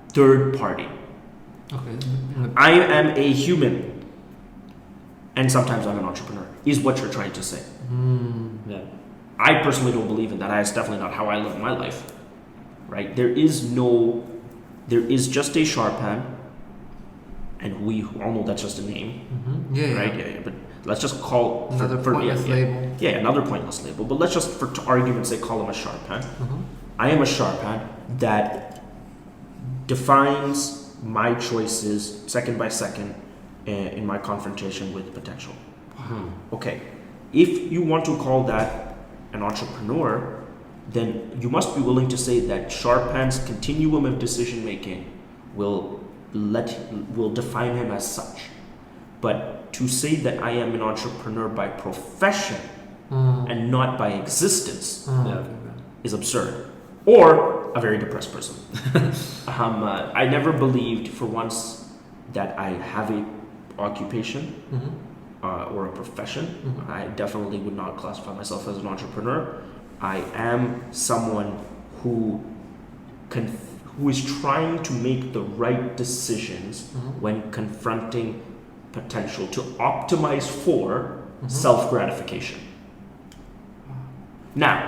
D: third party.
A: Okay.
D: I am a human, and sometimes I'm an entrepreneur, is what you're trying to say.
B: Yeah.
D: I personally don't believe in that. That's definitely not how I live my life. Right? There is just a Sharpan, and we all know that's just a name.
A: Yeah.
D: Right? Yeah. But let's just call
A: Another pointless label.
D: Yeah, another pointless label. But let's just, for argument's sake, call him a Sharpan. I am a Sharpan that defines my choices second by second in my confrontation with potential. Okay, if you want to call that an entrepreneur, then you must be willing to say that Sharpan's continuum of decision making will define him as such. But to say that I am an entrepreneur by profession and not by existence is absurd. Or a very depressed person. I never believed for once that I have a occupation. or a profession.
A: Mhm.
D: I definitely would not classify myself as an entrepreneur. I am someone who is trying to make the right decisions
A: Mhm.
D: when confronting potential to optimize for
A: Mhm.
D: self-gratification. Now,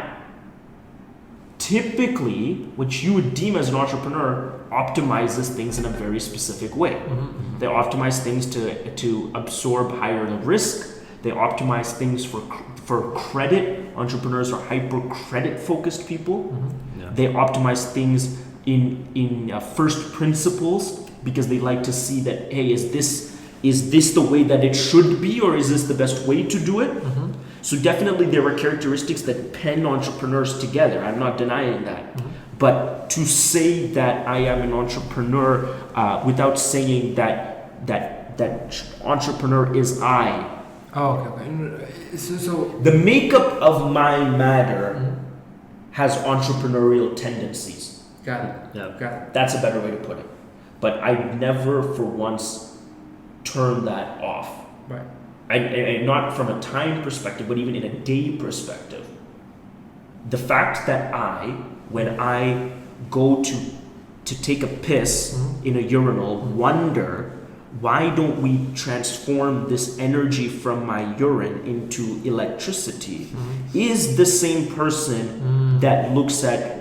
D: typically, what you would deem as an entrepreneur optimizes things in a very specific way.
A: Mhm.
D: They optimize things to absorb higher risk. They optimize things for credit. Entrepreneurs are hyper credit focused people.
A: Mhm.
B: Yeah.
D: They optimize things in first principles because they like to see that, hey, is this the way that it should be, or is this the best way to do it?
A: Mhm.
D: So definitely there are characteristics that pen entrepreneurs together. I'm not denying that.
A: Mhm.
D: But to say that I am an entrepreneur without saying that entrepreneur is I.
A: Oh, okay. So
D: The makeup of my matter
A: Mhm.
D: has entrepreneurial tendencies.
A: got it.
B: Yeah.
A: Got it.
D: That's a better way to put it. But I never for once turn that off.
A: Right.
D: And not from a time perspective, but even in a day perspective. The fact that when I go to take a piss
A: Mhm.
D: in a urinal, wonder why don't we transform this energy from my urine into electricity,
A: Mhm.
D: is the same person
A: Mm.
D: that looks at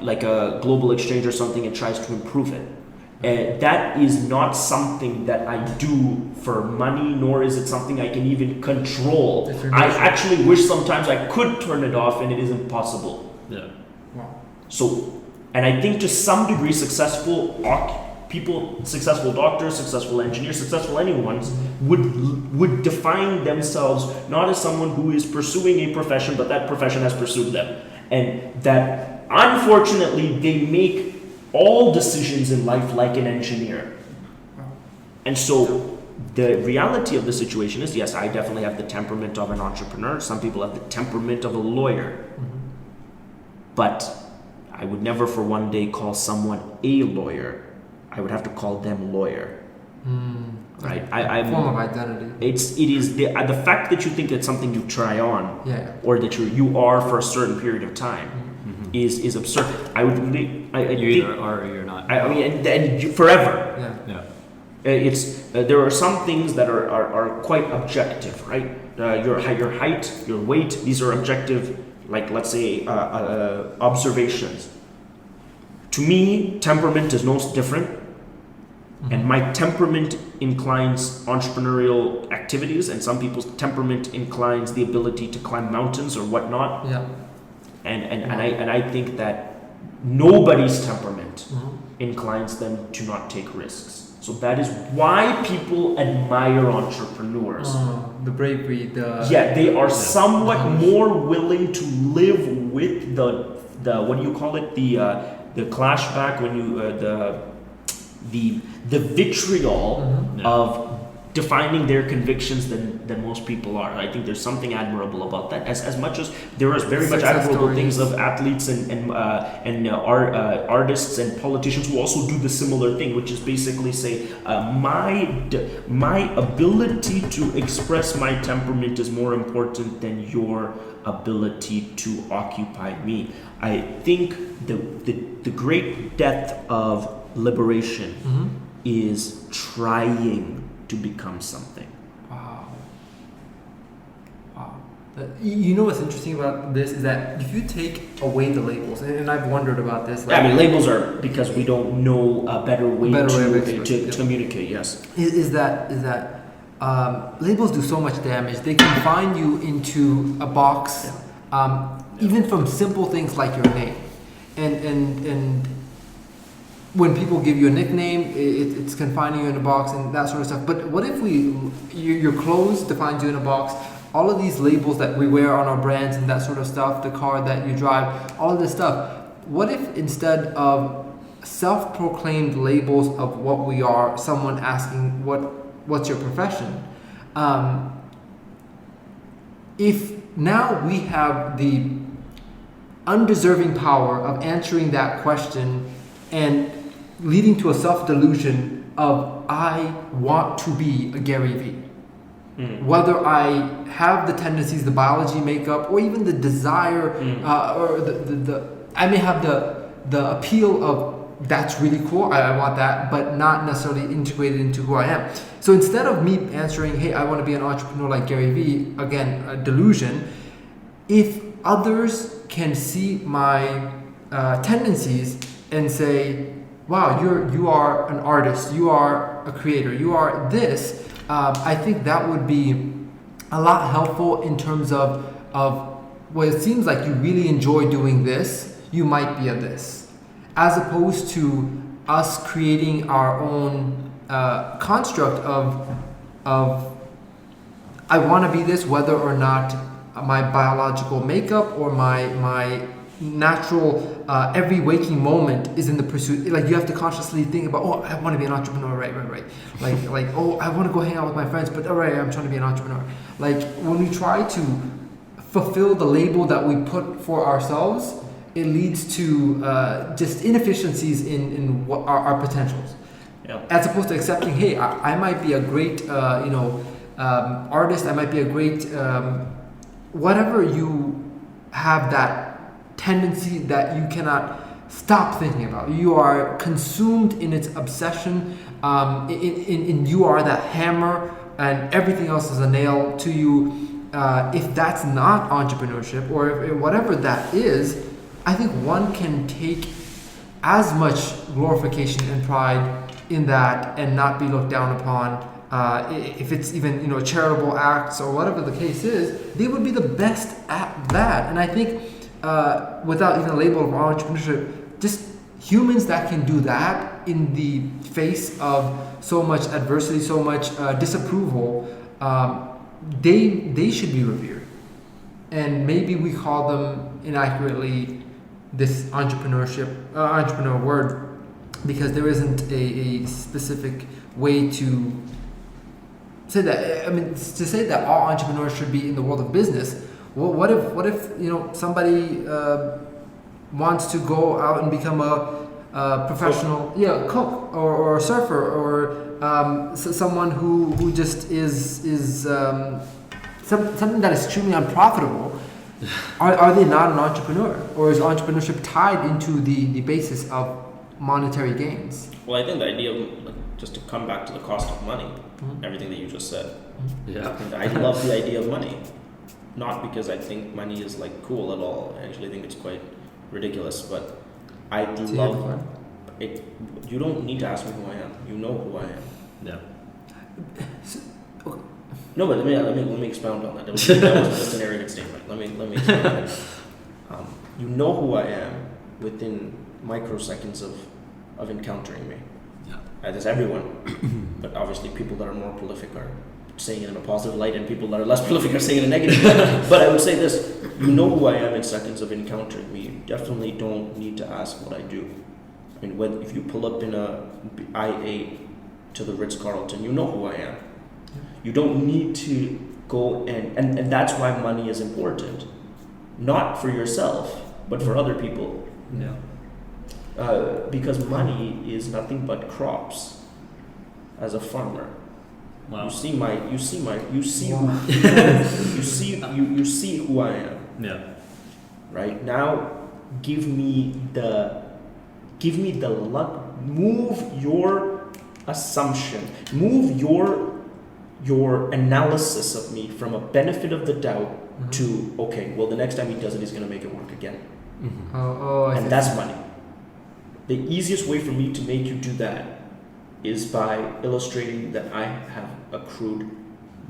D: like a global exchange or something and tries to improve it. That is not something that I do for money, nor is it something I can even control.
A: It's your
D: I
A: nature.
D: actually wish sometimes I could turn it off, and it is impossible.
B: Yeah.
A: Wow.
D: So, and I think to some degree, successful doctors, successful engineers, successful anyone would define themselves not as someone who is pursuing a profession, but that profession has pursued them, and that unfortunately they make all decisions in life like an engineer.
A: Wow.
D: And so the reality of the situation is, yes, I definitely have the temperament of an entrepreneur. Some people have the temperament of a lawyer.
A: Mhm.
D: But I would never for one day call someone a lawyer. I would have to call them lawyer.
A: Mm.
D: Right?
A: Form of identity.
D: It is the fact that you think it's something you try on
A: Yeah.
D: or that you are for a certain period of time is absurd. I would really, I
B: You
D: think,
B: either are or you're not.
D: I mean, and forever.
A: Yeah.
B: Yeah.
D: It's there are some things that are quite objective, right? Your height, your weight, these are objective, like let's say observations. To me, temperament is no different, and my temperament inclines entrepreneurial activities, and some people's temperament inclines the ability to climb mountains or whatnot.
A: Yeah.
D: And I think that nobody's temperament
A: Mhm.
D: inclines them to not take risks. So that is why people admire entrepreneurs.
A: The bravery,
D: Yeah, they are somewhat more willing to live with the what do you call it, the clashback when you the vitriol
A: Mhm.
B: Yeah.
D: of defining their convictions than most people are. I think there's something admirable about that. As much as there are very much
A: Success
D: admirable
A: stories.
D: things of athletes and artists and politicians who also do the similar thing, which is basically say my ability to express my temperament is more important than your ability to occupy me. I think the great death of liberation
A: Mhm.
D: is trying to become something.
A: Wow. Wow. You know what's interesting about this is that if you take away the labels, and I've wondered about this.
D: I mean, labels are because we don't know a better way,
A: Better way of
D: to
A: expressing,
D: communicate. Yes.
A: Is that labels do so much damage. They confine you into a box, even from simple things like your name, and when people give you a nickname, it's confining you in a box and that sort of stuff. But what if your clothes defines you in a box? All of these labels that we wear on our brands and that sort of stuff, the car that you drive, all of this stuff. What if instead of self-proclaimed labels of what we are, someone asking what's your profession? If now we have the undeserving power of answering that question and leading to a self-delusion of I want to be a Gary Vee. whether I have the tendencies, the biology makeup, or even the desire, or the I may have the appeal of that's really cool, I want that, but not necessarily integrated into who I am. So instead of me answering, hey, I want to be an entrepreneur like Gary Vee, again, a delusion, if others can see my tendencies and say, wow, you are an artist, you are a creator, you are this, I think that would be a lot helpful in terms of well, it seems like you really enjoy doing this, you might be a this, as opposed to us creating our own construct of I want to be this, whether or not my biological makeup or my natural every waking moment is in the pursuit. Like you have to consciously think about, oh, I want to be an entrepreneur, right. Like oh, I want to go hang out with my friends, but all right, I'm trying to be an entrepreneur. Like when we try to fulfill the label that we put for ourselves, it leads to just inefficiencies in what our potentials.
D: Yeah.
A: As opposed to accepting, hey, I might be a great artist, I might be a great whatever you have that tendency that you cannot stop thinking about. You are consumed in its obsession. In you are that hammer, and everything else is a nail to you. If that's not entrepreneurship, or if whatever that is, I think one can take as much glorification and pride in that and not be looked down upon. If it's even charitable acts or whatever the case is, they would be the best at that. And I think without even a label of entrepreneurship, just humans that can do that in the face of so much adversity, so much disapproval, they should be revered. And maybe we call them inaccurately this entrepreneur word, because there isn't a specific way to say that. I mean, to say that all entrepreneurs should be in the world of business. Well, what if somebody wants to go out and become a professional cook or a surfer, or someone who just is something that is extremely unprofitable? Are they not an entrepreneur, or is entrepreneurship tied into the basis of monetary gains?
D: Well, I think the idea of, just to come back to the cost of money, everything that you just said.
B: Yeah.
D: I love the idea of money, not because I think money is cool at all. I actually think it's quite ridiculous, but I love it. You don't need to ask me who I am. You know who I am.
B: Yeah.
D: No, but let me expound on that. That wasn't just an arrogant statement. Let me expound on that. You know who I am within microseconds of encountering me.
B: Yeah.
D: That's everyone, but obviously people that are more prolific are saying it in a positive light, and people that are less prolific are saying it in a negative light. But I would say this: you know who I am in seconds of encountering me. You definitely don't need to ask what I do. I mean, if you pull up in a I-8 to the Ritz-Carlton, you know who I am. You don't need to go and that's why money is important, not for yourself, but for other people.
B: Yeah.
D: Because money is nothing but crops. As a farmer,
B: Wow.
D: you see who I am.
B: Yeah.
D: Right now, give me the luck. Move your assumption. Move your analysis of me from a benefit of the doubt to, okay, well, the next time he does it, he's going to make it work again.
A: I
D: And
A: see.
D: that's money. The easiest way for me to make you do that is by illustrating that I have accrued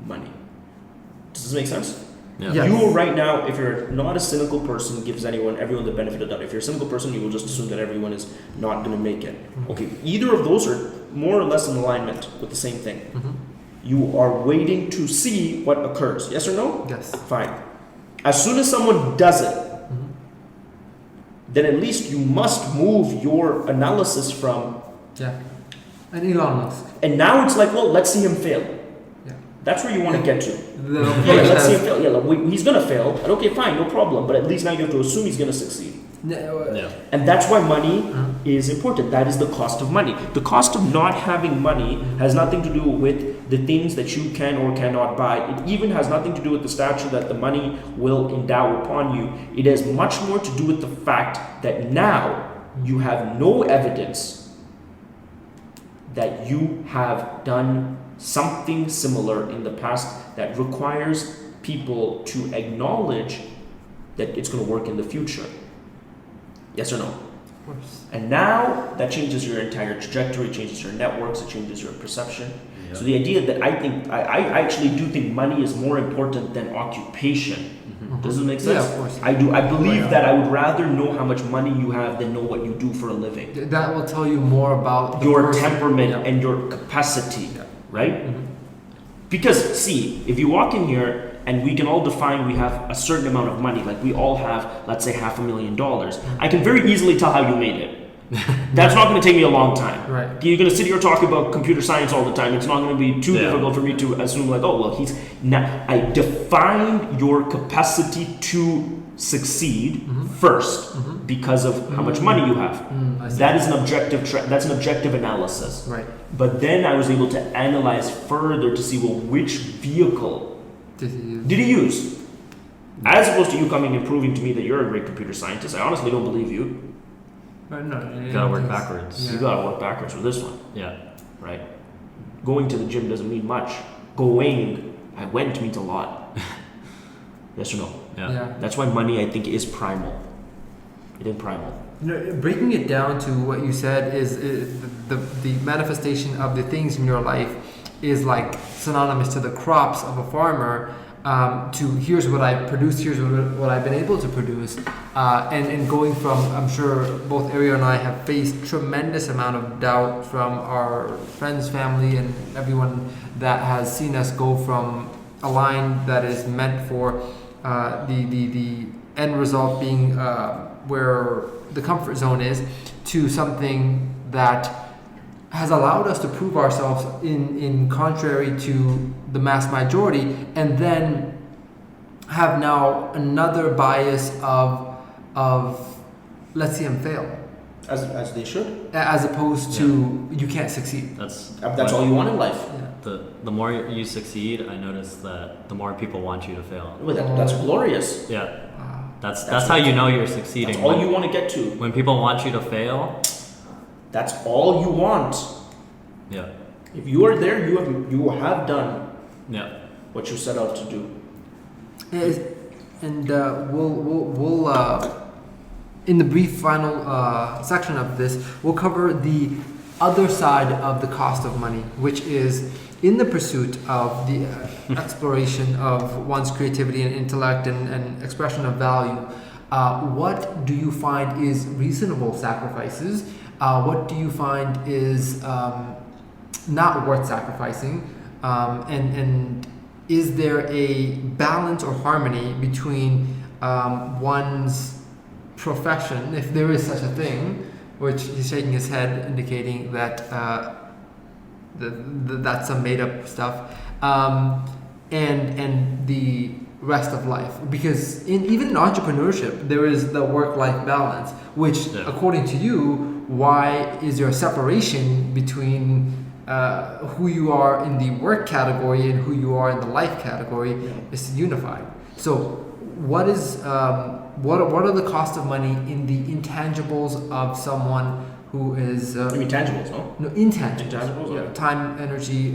D: money. Does this make sense?
B: Yeah.
A: Yes.
D: You right now, if you're not a cynical person, gives everyone the benefit of the doubt. If you're a cynical person, you will just assume that everyone is not going to make it. Okay, either of those are more or less in alignment with the same thing. You are waiting to see what occurs. Yes or no?
A: Yes.
D: Fine. As soon as someone does it, then at least you must move your analysis from,
A: Yeah. And Elon Musk.
D: and now it's like, well, let's see him fail.
A: Yeah.
D: That's where you want to get to.
A: The
D: Yeah,
A: approach
D: let's see him
A: has-
D: fail. Yeah, he's going to fail. And okay, fine, no problem. But at least now you have to assume he's going to succeed.
B: Yeah.
D: And that's why money
A: Mhm.
D: is important. That is the cost of money. The cost of not having money has nothing to do with the things that you can or cannot buy. It even has nothing to do with the stature that the money will endow upon you. It has much more to do with the fact that now you have no evidence that you have done something similar in the past that requires people to acknowledge that it's going to work in the future. Yes or no?
A: Of course.
D: And now that changes your entire trajectory, changes your networks, it changes your perception.
B: Yeah.
D: So the idea that I actually do think money is more important than occupation.
B: Mhm.
D: Does it make
A: Yeah,
D: sense?
A: of course.
D: I believe
A: Yeah.
D: that I would rather know how much money you have than know what you do for a living.
A: That will tell you more about the
D: Your
A: person.
D: temperament
A: Yeah.
D: and your capacity,
A: Yeah.
D: right?
A: Mhm.
D: Because see, if you walk in here and we can all define we have a certain amount of money, like we all have, let's say $500,000, I can very easily tell how you made it. That's not going to take me a long time.
A: Right.
D: You're going to sit here talking about computer science all the time. It's not going to be too
B: Yeah.
D: difficult for me to assume like, oh well, he's now. I define your capacity to succeed
A: Mhm.
D: first
A: Mhm.
D: because of how much money you have.
A: I see.
D: That is an objective. That's an objective analysis.
A: Right.
D: But then I was able to analyze further to see, well, which vehicle did he use? As opposed to you coming and proving to me that you're a great computer scientist, I honestly don't believe you.
A: Right, no,
B: You gotta work backwards.
A: Yeah.
D: You gotta work backwards with this one,
B: Yeah.
D: right? Going to the gym doesn't mean much. I went means a lot. Yes or no?
B: Yeah.
A: Yeah.
D: That's why money, I think, is primal. It is primal.
A: You know, breaking it down to what you said is the manifestation of the things in your life is like synonymous to the crops of a farmer. To here's what I produce, here's what I've been able to produce, and going from, I'm sure both Ariel and I have faced tremendous amount of doubt from our friends, family, and everyone that has seen us go from a line that is meant for the end result being where the comfort zone is, to something that has allowed us to prove ourselves in contrary to the mass majority, and then have now another bias of let's see him fail,
C: As they should.
A: as opposed to you can't succeed.
C: That's all you want in life.
A: Yeah.
B: The more you succeed, I notice that the more people want you to fail.
D: Well, that's glorious.
B: Yeah.
A: Wow.
B: That's how you know you're succeeding.
D: That's all
B: when,
D: you want to get to.
B: when people want you to fail.
D: That's all you want.
B: Yeah.
D: If you are there, you have done
B: Yeah.
D: what you set out to do.
A: And we'll in the brief final section of this, we'll cover the other side of the cost of money, which is in the pursuit of the exploration of one's creativity and intellect and expression of value. What do you find is reasonable sacrifices? What do you find is not worth sacrificing? And is there a balance or harmony between one's profession, if there is such a thing, which he's shaking his head, indicating that that's some made-up stuff, and the rest of life? Because even in entrepreneurship, there is the work-life balance, which, according to you, why is there a separation between who you are in the work category and who you are in the life category? Is unified. So what is what are the cost of money in the intangibles of someone who is
D: I mean, tangibles, no?
A: no, intangibles,
D: Intangibles,
A: yeah,
D: okay.
A: time, energy,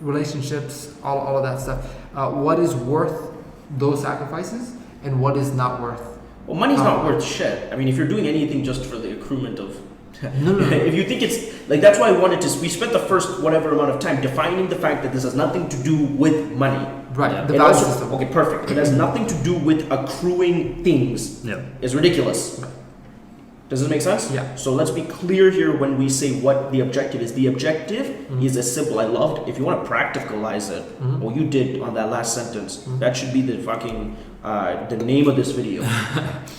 A: relationships, all of that stuff. What is worth those sacrifices and what is not worth?
D: Well, money's not worth shit. I mean, if you're doing anything just for the accruement of...
A: No.
D: If you think it's... Like, that's why I wanted to... We spent the first whatever amount of time defining the fact that this has nothing to do with money.
A: Right,
B: Yeah.
A: the
D: It
A: value
D: also-
A: system.
D: Okay, perfect. It has nothing to do with accruing things.
B: Yeah.
D: It's ridiculous. Does this make sense?
A: Yeah.
D: So let's be clear here when we say what the objective is. The objective is as simple. I loved. If you want to practicalize it, well, you did on that last sentence. That should be the fucking the name of this video.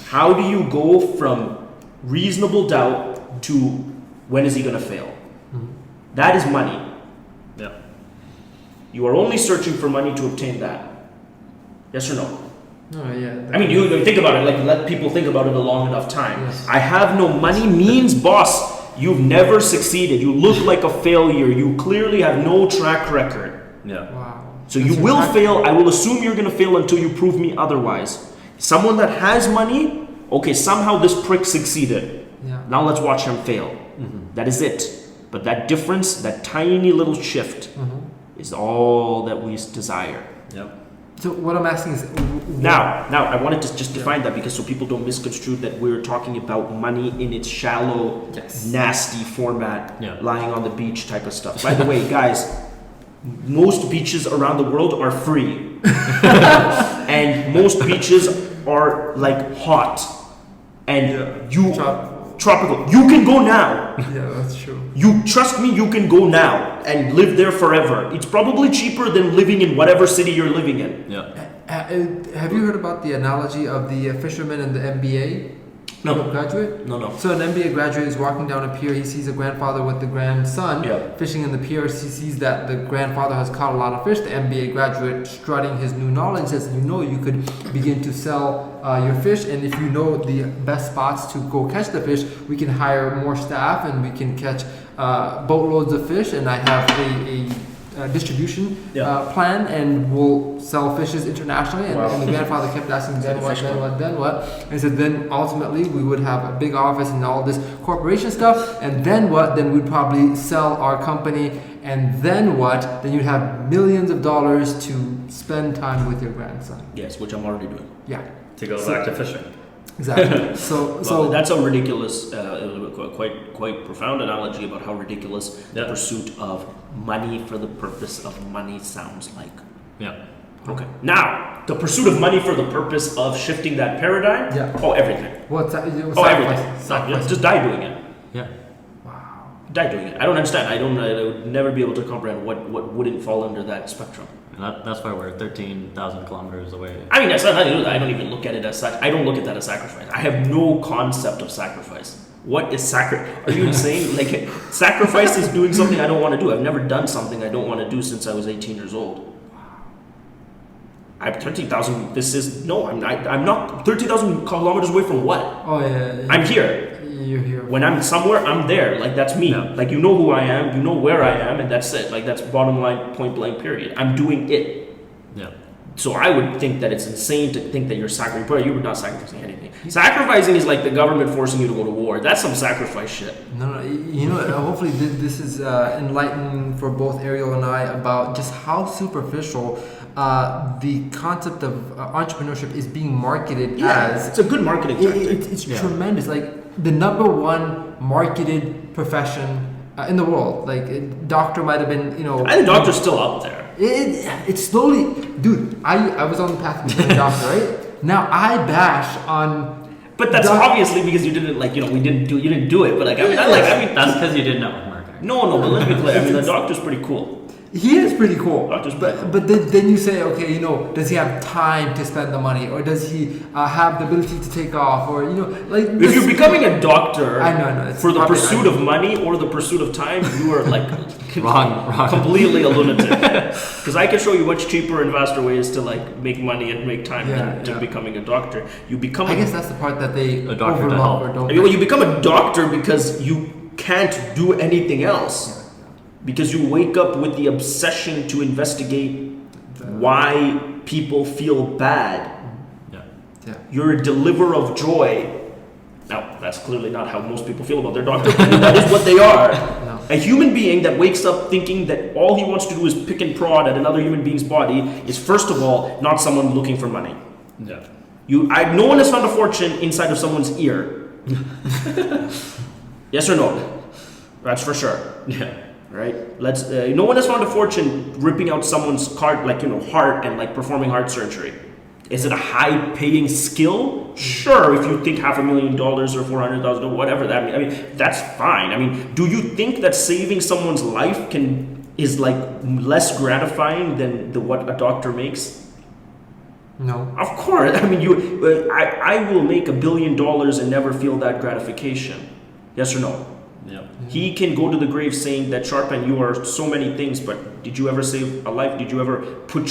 D: How do you go from reasonable doubt to when is he gonna fail? That is money.
B: Yeah.
D: You are only searching for money to obtain that. Yes or no?
A: Oh yeah.
D: I mean, you think about it, like let people think about it a long enough time.
A: Yes.
D: I have no money means, boss, you've never succeeded. You look like a failure. You clearly have no track record.
B: Yeah.
A: Wow.
D: So
A: That's
D: you
A: your
D: will
A: track-
D: fail. I will assume you're going to fail until you prove me otherwise. Someone that has money, okay, somehow this prick succeeded.
A: Yeah.
D: Now let's watch him fail. That is it. But that difference, that tiny little shift, is all that we desire.
B: Yep.
A: So what I'm asking is
D: Now, I wanted to just define that because so people don't misconstrue that we're talking about money in its shallow,
A: Yes.
D: nasty format,
B: Yeah.
D: lying on the beach type of stuff. By the way, guys, most beaches around the world are free, and most beaches are like hot, and tropical. You can go now.
A: Yeah, that's true.
D: You trust me, you can go now and live there forever. It's probably cheaper than living in whatever city you're living in.
B: Yeah.
A: Have you heard about the analogy of the fisherman and the MBA
D: No.
A: graduate?
D: No.
A: So an MBA graduate is walking down a pier. He sees a grandfather with the grandson
D: Yeah.
A: fishing in the pier. He sees that the grandfather has caught a lot of fish. The MBA graduate, strutting his new knowledge, says, you could begin to sell your fish, and if you know the best spots to go catch the fish, we can hire more staff and we can catch boatloads of fish. And I have a distribution
D: Yeah.
A: plan, and we'll sell fishes internationally. And,
D: Wow.
A: and the grandfather kept asking, then what,
D: fish
A: then
D: club.
A: what, then what? And he said, then ultimately we would have a big office and all this corporation stuff. And then what? Then we'd probably sell our company. And then what? Then you'd have millions of dollars to spend time with your grandson.
D: Yes, which I'm already doing.
A: Yeah,
B: To go
A: So-
B: back to fishing.
A: exactly. So
D: Well, that's a ridiculous, quite profound analogy about how ridiculous the
B: Yeah.
D: pursuit of money for the purpose of money sounds like.
B: Yeah.
D: Okay. Now, the pursuit of money for the purpose of shifting that paradigm.
A: Yeah.
D: Oh, everything.
A: what's that?
D: Oh, everything.
A: Sacrifice.
D: Just die doing it.
B: Yeah.
A: Wow.
D: Die doing it. I don't understand. I would never be able to comprehend what wouldn't fall under that spectrum.
B: And that's why we're 13,000 kilometers away.
D: I mean, that's not, I don't even look at it as such. I don't look at that as sacrifice. I have no concept of sacrifice. What is sacrifice? Are you insane? Like, sacrifice is doing something I don't want to do. I've never done something I don't want to do since I was 18 years old. I'm 13,000. I'm not 13,000 kilometers away from what?
A: Oh yeah.
D: I'm here.
A: You're here.
D: When I'm somewhere, I'm there. Like, that's me.
B: Yeah.
D: Like, you know who I am, you know where I am, and that's it. Like, that's bottom line, point blank, period. I'm doing it.
B: Yeah.
D: So I would think that it's insane to think that you're sacrificing. You're not sacrificing anything. Sacrificing is like the government forcing you to go to war. That's some sacrifice shit.
A: No, you know, hopefully this is enlightening for both Ariel and I about just how superficial the concept of entrepreneurship is being marketed as.
D: it's a good marketing tactic.
A: It's
B: Yeah.
A: tremendous. Like the number one marketed profession in the world. Like doctor might have been,
D: I think doctor's still up there.
A: It's slowly, dude. I was on the path to becoming a doctor, right? Now I bash on.
D: But that's
A: doc-
D: obviously because you didn't you didn't do it. But like, I mean,
B: That's because you did network marketing.
D: no, but let's be clear. I mean, the doctor's pretty cool.
A: He is pretty cool.
D: Doctor's pretty cool.
A: But then you say, okay, does he have time to spend the money, or does he have the ability to take off, or like?
D: If you're becoming a doctor
A: I know, it's
D: for the
A: probably-
D: pursuit of money or the pursuit of time, you are like
B: Wrong.
D: completely a lunatic. Because I can show you much cheaper and faster ways to like make money and make time
A: Yeah,
D: than to
A: yeah.
D: becoming a doctor. You become
A: I guess that's the part that they
B: A doctor to
A: overlook
B: help.
A: or don't.
D: well, you become a doctor because you can't do anything else. Because you wake up with the obsession to investigate why people feel bad.
B: Yeah.
A: Yeah.
D: You're a deliverer of joy. Now, that's clearly not how most people feel about their doctor, but that is what they are.
A: No.
D: A human being that wakes up thinking that all he wants to do is pick and prod at another human being's body is, first of all, not someone looking for money.
B: Yeah.
D: No one has found a fortune inside of someone's ear. Yes or no? That's for sure.
B: Yeah.
D: Right? No one has found a fortune ripping out someone's heart and like performing heart surgery. Is it a high-paying skill? Sure, if you think $500,000 or $400,000, whatever that means. I mean, that's fine. I mean, do you think that saving someone's life is like less gratifying than what a doctor makes?
A: No.
D: Of course. I mean, I will make $1 billion and never feel that gratification. Yes or no?
B: Yeah.
D: He can go to the grave saying that Sharpan, you are so many things, but Did you ever save a life? Did you ever put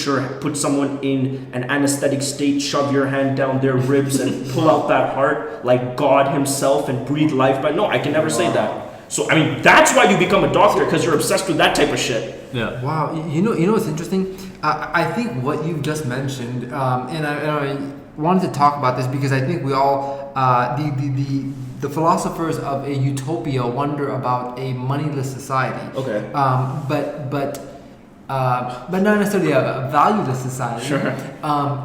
D: someone in an anesthetic state, shove your hand down their ribs and pull out that heart like God himself and breathe life? But no, I can never say that. So I mean, that's why you become a doctor, because you're obsessed with that type of shit.
B: Yeah.
A: Wow, you know what's interesting? I think what you've just mentioned, and I wanted to talk about this because I think we all, the philosophers of a utopia wonder about a moneyless society.
D: Okay.
A: But not necessarily a valueless society.
D: Sure.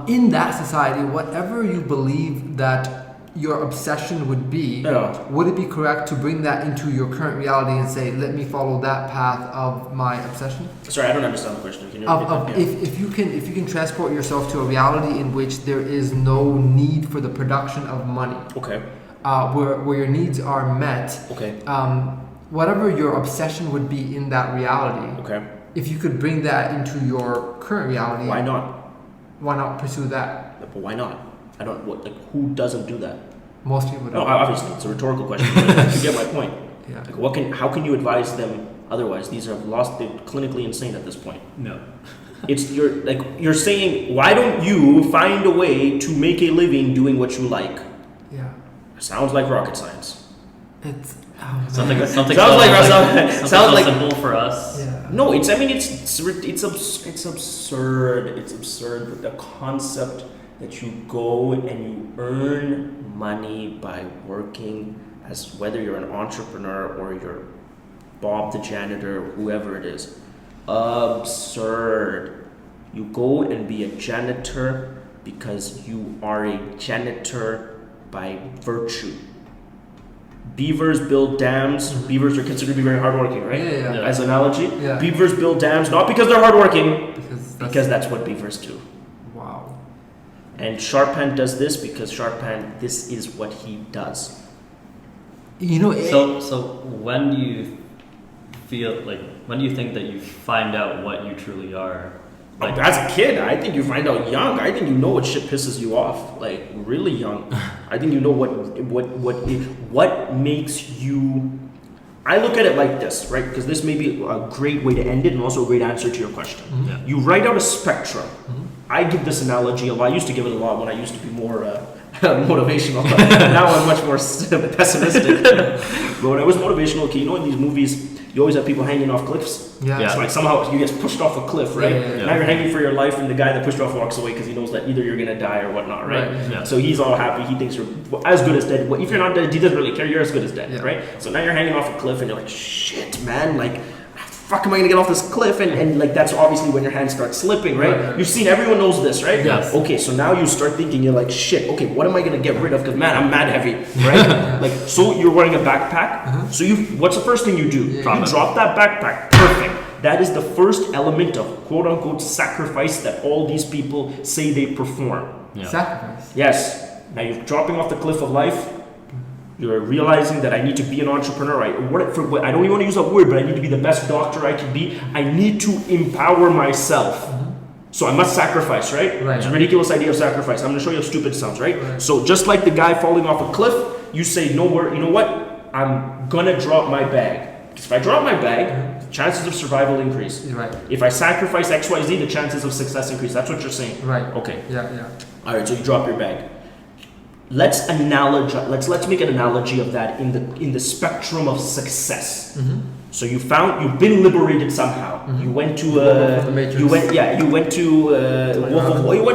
A: In that society, whatever you believe that your obsession would be,
D: Yeah.
A: would it be correct to bring that into your current reality and say, let me follow that path of my obsession?
D: Sorry, I don't understand the question. Can you repeat that? Yeah.
A: If you can transport yourself to a reality in which there is no need for the production of money,
D: Okay.
A: where your needs are met,
D: Okay.
A: whatever your obsession would be in that reality,
D: Okay.
A: if you could bring that into your current reality,
D: Why not?
A: why not pursue that?
D: But why not? I don't. What? Like, who doesn't do that?
A: Most people
D: No,
A: don't.
D: obviously it's a rhetorical question. But you get my point.
A: Yeah.
D: Like, how can you advise them otherwise? These are they're clinically insane at this point.
B: No.
D: You're saying, why don't you find a way to make a living doing what you like?
A: Yeah.
D: Sounds like rocket science.
A: It's
B: Something
D: Sounds
B: so
D: like-
B: simple for us.
A: Yeah.
D: No, it's absurd. It's absurd. The concept that you go and you earn money by working, as whether you're an entrepreneur or you're Bob the janitor, whoever it is. Absurd. You go and be a janitor because you are a janitor by virtue. Beavers build dams. Beavers are considered to be very hardworking, right?
A: Yeah.
D: As an analogy.
A: Yeah.
D: Beavers build dams not because they're hardworking,
A: Because
D: that's what beavers do.
A: wow.
D: And Sharpan does this because Sharpan, this is what he does.
A: You know,
B: So when do you feel like, when do you think that you find out what you truly are?
D: Like, as a kid, I think you find out young. I think you know what shit pisses you off, like really young. I think you know what makes you. I look at it like this, right? Because this may be a great way to end it, and also a great answer to your question.
B: Yeah.
D: You write out a spectrum. I give this analogy a lot. I used to give it a lot when I used to be more motivational. Now I'm much more pessimistic. But when I was motivational, okay, you know, in these movies, you always have people hanging off cliffs.
A: Yeah.
D: It's like somehow you get pushed off a cliff, right?
A: Yeah.
D: Now you're hanging for your life, and the guy that pushed you off walks away because he knows that either you're gonna die or whatnot, right?
A: Right.
B: Yeah.
D: So he's all happy. He thinks you're as good as dead. Well, if you're not dead, he doesn't really care. You're as good as dead,
A: Yeah.
D: right? So now you're hanging off a cliff, and you're like, shit, man, like. Fuck, am I gonna get off this cliff? And like that's obviously when your hands start slipping, right?
A: Right.
D: You've seen, everyone knows this, right?
B: Yes.
D: Okay, so now you start thinking, you're like, shit, okay, what am I gonna get rid of? Because man, I'm mad heavy, right? Like, so you're wearing a backpack. So what's the first thing you do?
A: Yeah.
D: You drop that backpack. Perfect. That is the first element of quote unquote sacrifice that all these people say they perform.
B: Yeah.
A: Sacrifice.
D: Yes. Now you're dropping off the cliff of life. You're realizing that I need to be an entrepreneur. I don't even want to use that word, but I need to be the best doctor I can be. I need to empower myself. So I must sacrifice, right?
A: Right.
D: It's a ridiculous idea of sacrifice. I'm going to show you how stupid it sounds, right?
A: Right.
D: So just like the guy falling off a cliff, you say, no, you know what? I'm going to drop my bag. Because if I drop my bag, the chances of survival increase.
A: Right.
D: If I sacrifice XYZ, the chances of success increase. That's what you're saying.
A: Right.
D: Okay.
A: Yeah.
D: All right, so you drop your bag. Let's make an analogy of that in the spectrum of success. So you've been liberated somehow. You went to
A: Wolf of the Matrix.
D: you went to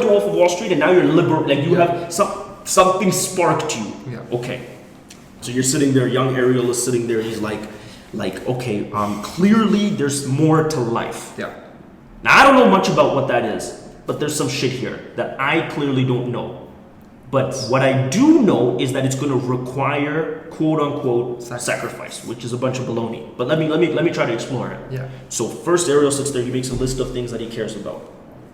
D: Wolf of Wall Street, and now you're liberated. Like you have something sparked you.
A: Yeah.
D: Okay, so you're sitting there. Young Ariel is sitting there. He's like okay, clearly there's more to life.
A: Yeah.
D: Now I don't know much about what that is, but there's some shit here that I clearly don't know. But what I do know is that it's going to require quote unquote sacrifice, which is a bunch of baloney. But let me try to explore it.
A: Yeah.
D: So first, Ariel sits there. He makes a list of things that he cares about,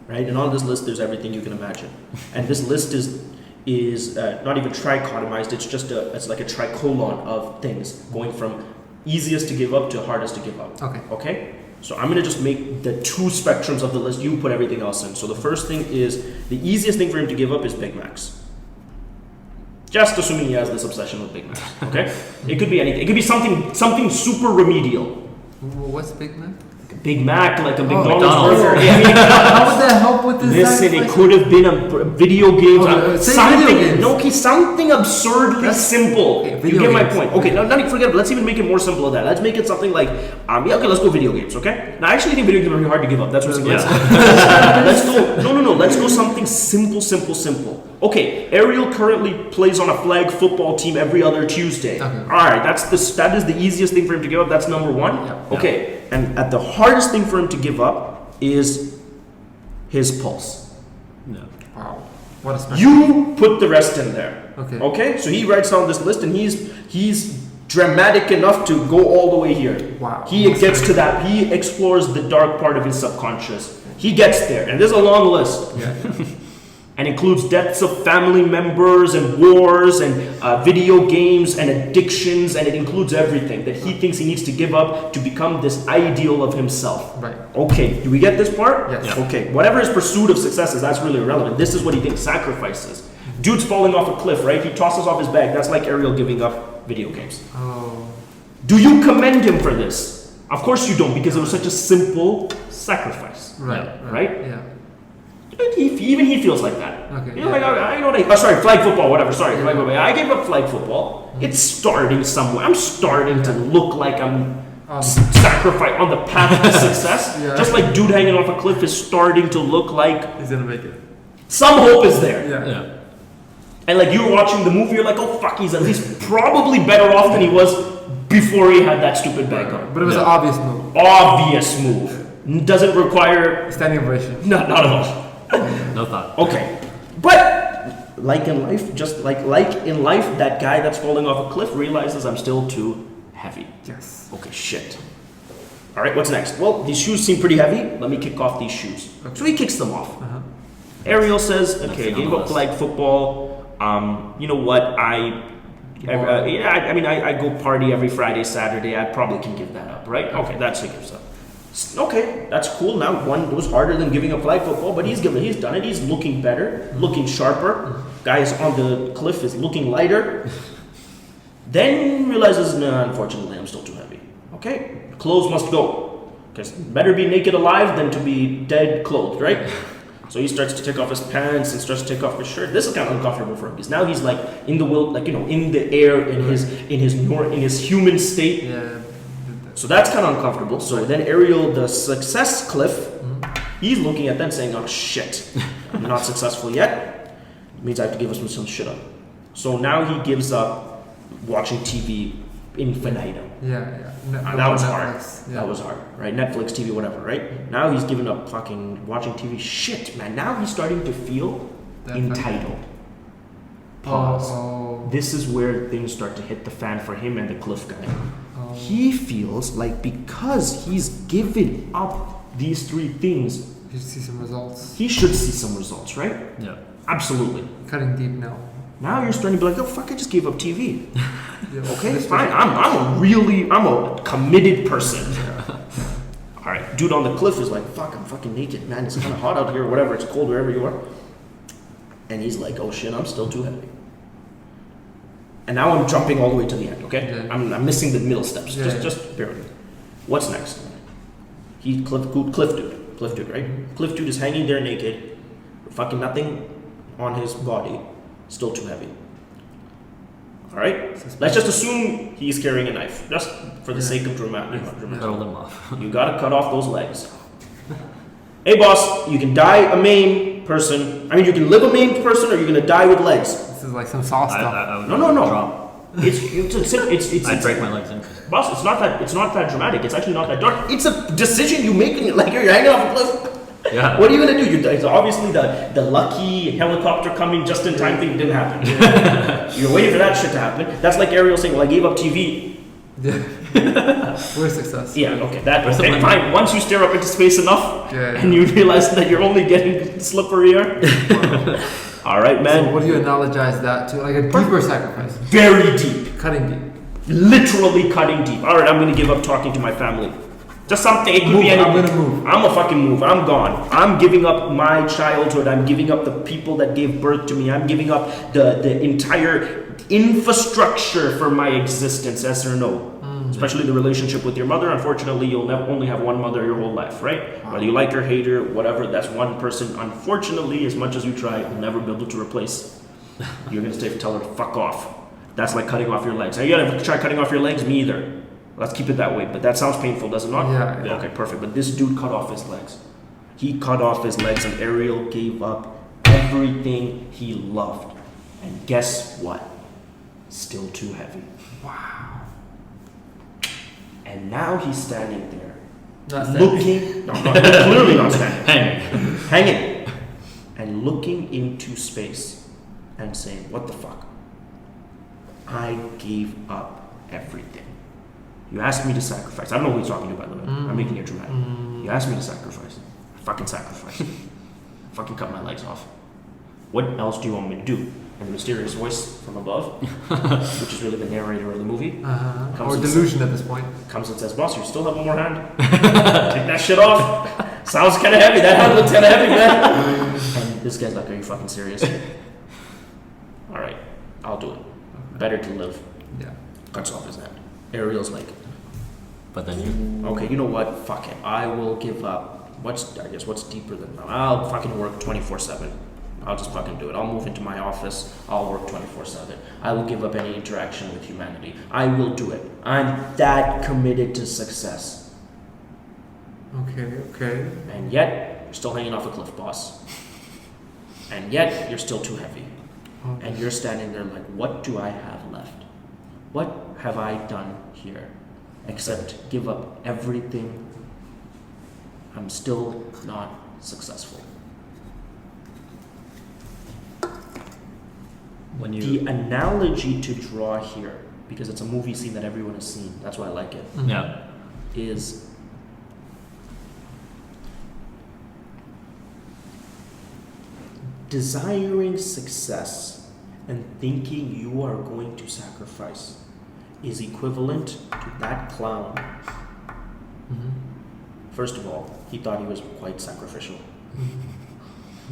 D: right? And on this list, there's everything you can imagine. And this list is not even trichotomized. It's like a tricolon of things going from easiest to give up to hardest to give up.
A: Okay.
D: Okay. So I'm gonna just make the two spectrums of the list. You put everything else in. So the first thing is the easiest thing for him to give up is Big Macs. Just assuming he has this obsession with Big Macs, okay? It could be anything. It could be something super remedial.
A: What's Big Mac?
D: Like a Big Mac, like a McDonald's
B: McDonald's.
D: burger. I mean,
A: How would that help with this?
D: listen, it
A: sacrifice?
D: could have been a video game.
A: Say
D: Something,
A: video games.
D: no, okay, something absurdly
A: That's-
D: simple.
A: okay,
D: You
A: video
D: get my
A: games.
D: point. Okay, now not even forget it. Let's even make it more simple than that. Let's make it something like, yeah, okay, let's go video games, okay? Now, I actually think video games are really hard to give up. That's what's let's go. No. Let's go something simple. Okay, Ariel currently plays on a flag football team every other Tuesday.
A: Okay.
D: All right, that is the easiest thing for him to give up. That's number one.
A: Yeah.
D: Okay, and the hardest thing for him to give up is his pulse.
B: No.
A: Wow. What a special.
D: You put the rest in there.
A: Okay.
D: Okay, so he writes down this list, and he's dramatic enough to go all the way here.
A: Wow.
D: He gets to that. He explores the dark part of his subconscious. He gets there, and there's a long list.
A: Yeah.
D: And includes deaths of family members and wars and video games and addictions, and it includes everything that he thinks he needs to give up to become this ideal of himself.
A: Right.
D: Okay, do we get this part?
A: Yes.
B: Yeah.
D: Okay, whatever his pursuit of success is, that's really irrelevant. This is what he thinks sacrifice is. Dude's falling off a cliff, right? He tosses off his bag. That's like Ariel giving up video games.
A: Oh.
D: Do you commend him for this? Of course you don't, because it was such a simple sacrifice.
A: Right.
D: Right?
A: Yeah.
D: Even he feels like that.
A: Okay,
D: He's
A: yeah.
D: like, I know that. Oh, sorry, flag football, whatever. Sorry, flag football. I gave up flag football. It's starting somewhere. I'm starting to look like I'm sacrifice on the path to success.
A: Yeah.
D: Just like dude hanging off a cliff is starting to look like
A: He's gonna make it.
D: some hope is there.
A: Yeah.
B: Yeah.
D: And like you're watching the movie, you're like, oh fuck, he's at least probably better off than he was before he had that stupid bag on.
A: But it was an
B: Yeah.
A: obvious move.
D: Obvious move. Doesn't require
A: Standing ovation.
D: not at all.
B: No thought.
D: Okay, but like in life, just like in life, that guy that's falling off a cliff realizes I'm still too heavy.
A: Yes.
D: Okay, shit. All right, what's next? Well, these shoes seem pretty heavy. Let me kick off these shoes. So he kicks them off.
A: Uh-huh.
D: Ariel says, "Okay,
B: Nothing on
D: gave
B: the
D: up
B: list.
D: flag football. You know what? I go party every Friday, Saturday. I probably can give that up, right? Okay, that's like yourself. Okay, that's cool. Now one was harder than giving up flag football, but he's done it. He's looking better, looking sharper. Guys on the cliff is looking lighter. Then realizes, nah, unfortunately, I'm still too heavy. Okay, clothes must go. Because better be naked alive than to be dead clothed, right? So he starts to take off his pants and starts to take off his shirt. This is kind of uncomfortable for him because now he's like in the wild, like in the air, in his human state.
A: Yeah.
D: So that's kind of uncomfortable. So then Ariel, the success cliff, he's looking at that saying, "Oh shit, I'm not successful yet. It means I have to give some shit up." So now he gives up watching TV infinitum.
A: Yeah.
D: That was hard.
A: Yeah.
D: That was hard, right? Netflix, TV, whatever, right? Now he's given up fucking watching TV. Shit, man. Now he's starting to feel
A: Definitely.
D: entitled. Pause.
A: Oh.
D: This is where things start to hit the fan for him and the cliff guy.
A: Oh.
D: He feels like because he's given up these three things,
A: You see some results.
D: he should see some results, right?
B: Yeah.
D: Absolutely.
A: Cutting deep now.
D: Now you're starting to be like, oh fuck, I just gave up TV.
A: Yeah.
D: Okay, fine. I'm a committed person. All right, dude on the cliff is like, fuck, I'm fucking naked, man. It's kind of hot out here, or whatever. It's cold wherever you are. And he's like, oh shit, I'm still too heavy. And now I'm jumping all the way to the end. Okay,
A: Yeah.
D: I'm missing the middle steps.
A: Yeah,
D: Just bear with me. What's next? Cliff dude, right? Cliff dude is hanging there naked, fucking nothing on his body, still too heavy. All right, let's just assume he's carrying a knife, just for the sake of dramatic.
B: Cut them off.
D: You gotta cut off those legs. Hey boss, you can die a maimed person. I mean, you can live a maimed person, or you're gonna die with legs.
A: This is like some soft stuff.
B: I would
D: No.
B: drop.
D: It's
B: I'd break my legs in.
D: boss. It's not that dramatic. It's actually not that dark. It's a decision you make, like you're hanging off a cliff.
B: Yeah.
D: What are you gonna do? It's obviously the lucky helicopter coming just in time thing didn't happen. You're waiting for that shit to happen. That's like Ariel saying, "Well, I gave up TV."
A: Yeah. We're success.
D: Yeah, okay, that
B: Where's the
D: okay,
B: money?
D: fine. Once you stare up into space enough,
A: Yeah.
D: and you realize that you're only getting slipperier. All right, man.
A: So what do you analogize that to? Like a deeper sacrifice.
D: Very deep,
A: Cutting deep.
D: literally cutting deep. All right, I'm gonna give up talking to my family. Just something. It could
A: Move,
D: be
A: I'm
D: anything.
A: gonna move.
D: I'm a fucking move. I'm gone. I'm giving up my childhood. I'm giving up the people that gave birth to me. I'm giving up the entire infrastructure for my existence. Yes or no? especially the relationship with your mother. Unfortunately, you'll never only have one mother your whole life, right? Whether you like her, hate her, whatever, that's one person. Unfortunately, as much as you try, you'll never be able to replace. You're gonna stay tell her to fuck off. That's like cutting off your legs. Are you gonna try cutting off your legs? Me either. Let's keep it that way. But that sounds painful, does it not?
A: Yeah.
D: Okay, perfect. But this dude cut off his legs. He cut off his legs, and Ariel gave up everything he loved. And guess what? Still too heavy.
A: Wow.
D: And now he's standing there,
A: Not standing.
D: looking. No, clearly not standing.
B: Hang.
D: Hanging. And looking into space and saying, "What the fuck? I gave up everything. You asked me to sacrifice." I don't know who he's talking to, by the way. I'm making it dramatic. You asked me to sacrifice. I fucking sacrificed. Fucking cut my legs off. What else do you want me to do? And the mysterious voice from above, which is really the narrator of the movie,
A: Or delusion at this point.
D: comes and says, "Boss, you still have one more hand? Take that shit off. Sounds kind of heavy. That hand looks kind of heavy, man." And this guy's like, "Are you fucking serious?" "All right, I'll do it. Better to live."
A: Yeah.
D: Cuts off his hand. Ariel's like,
B: But then you.
D: "Okay, you know what? Fuck it. I will give up. What's deeper than that? I'll fucking work 24/7. I'll just fucking do it. I'll move into my office. I'll work 24/7. I will give up any interaction with humanity. I will do it. I'm that committed to success."
A: Okay.
D: And yet, you're still hanging off a cliff, boss. And yet, you're still too heavy. And you're standing there like, what do I have left? What have I done here? Except give up everything. I'm still not successful.
B: When you.
D: The analogy to draw here, because it's a movie scene that everyone has seen, that's why I like it,
B: Yeah.
D: is desiring success and thinking you are going to sacrifice is equivalent to that clown. First of all, he thought he was quite sacrificial.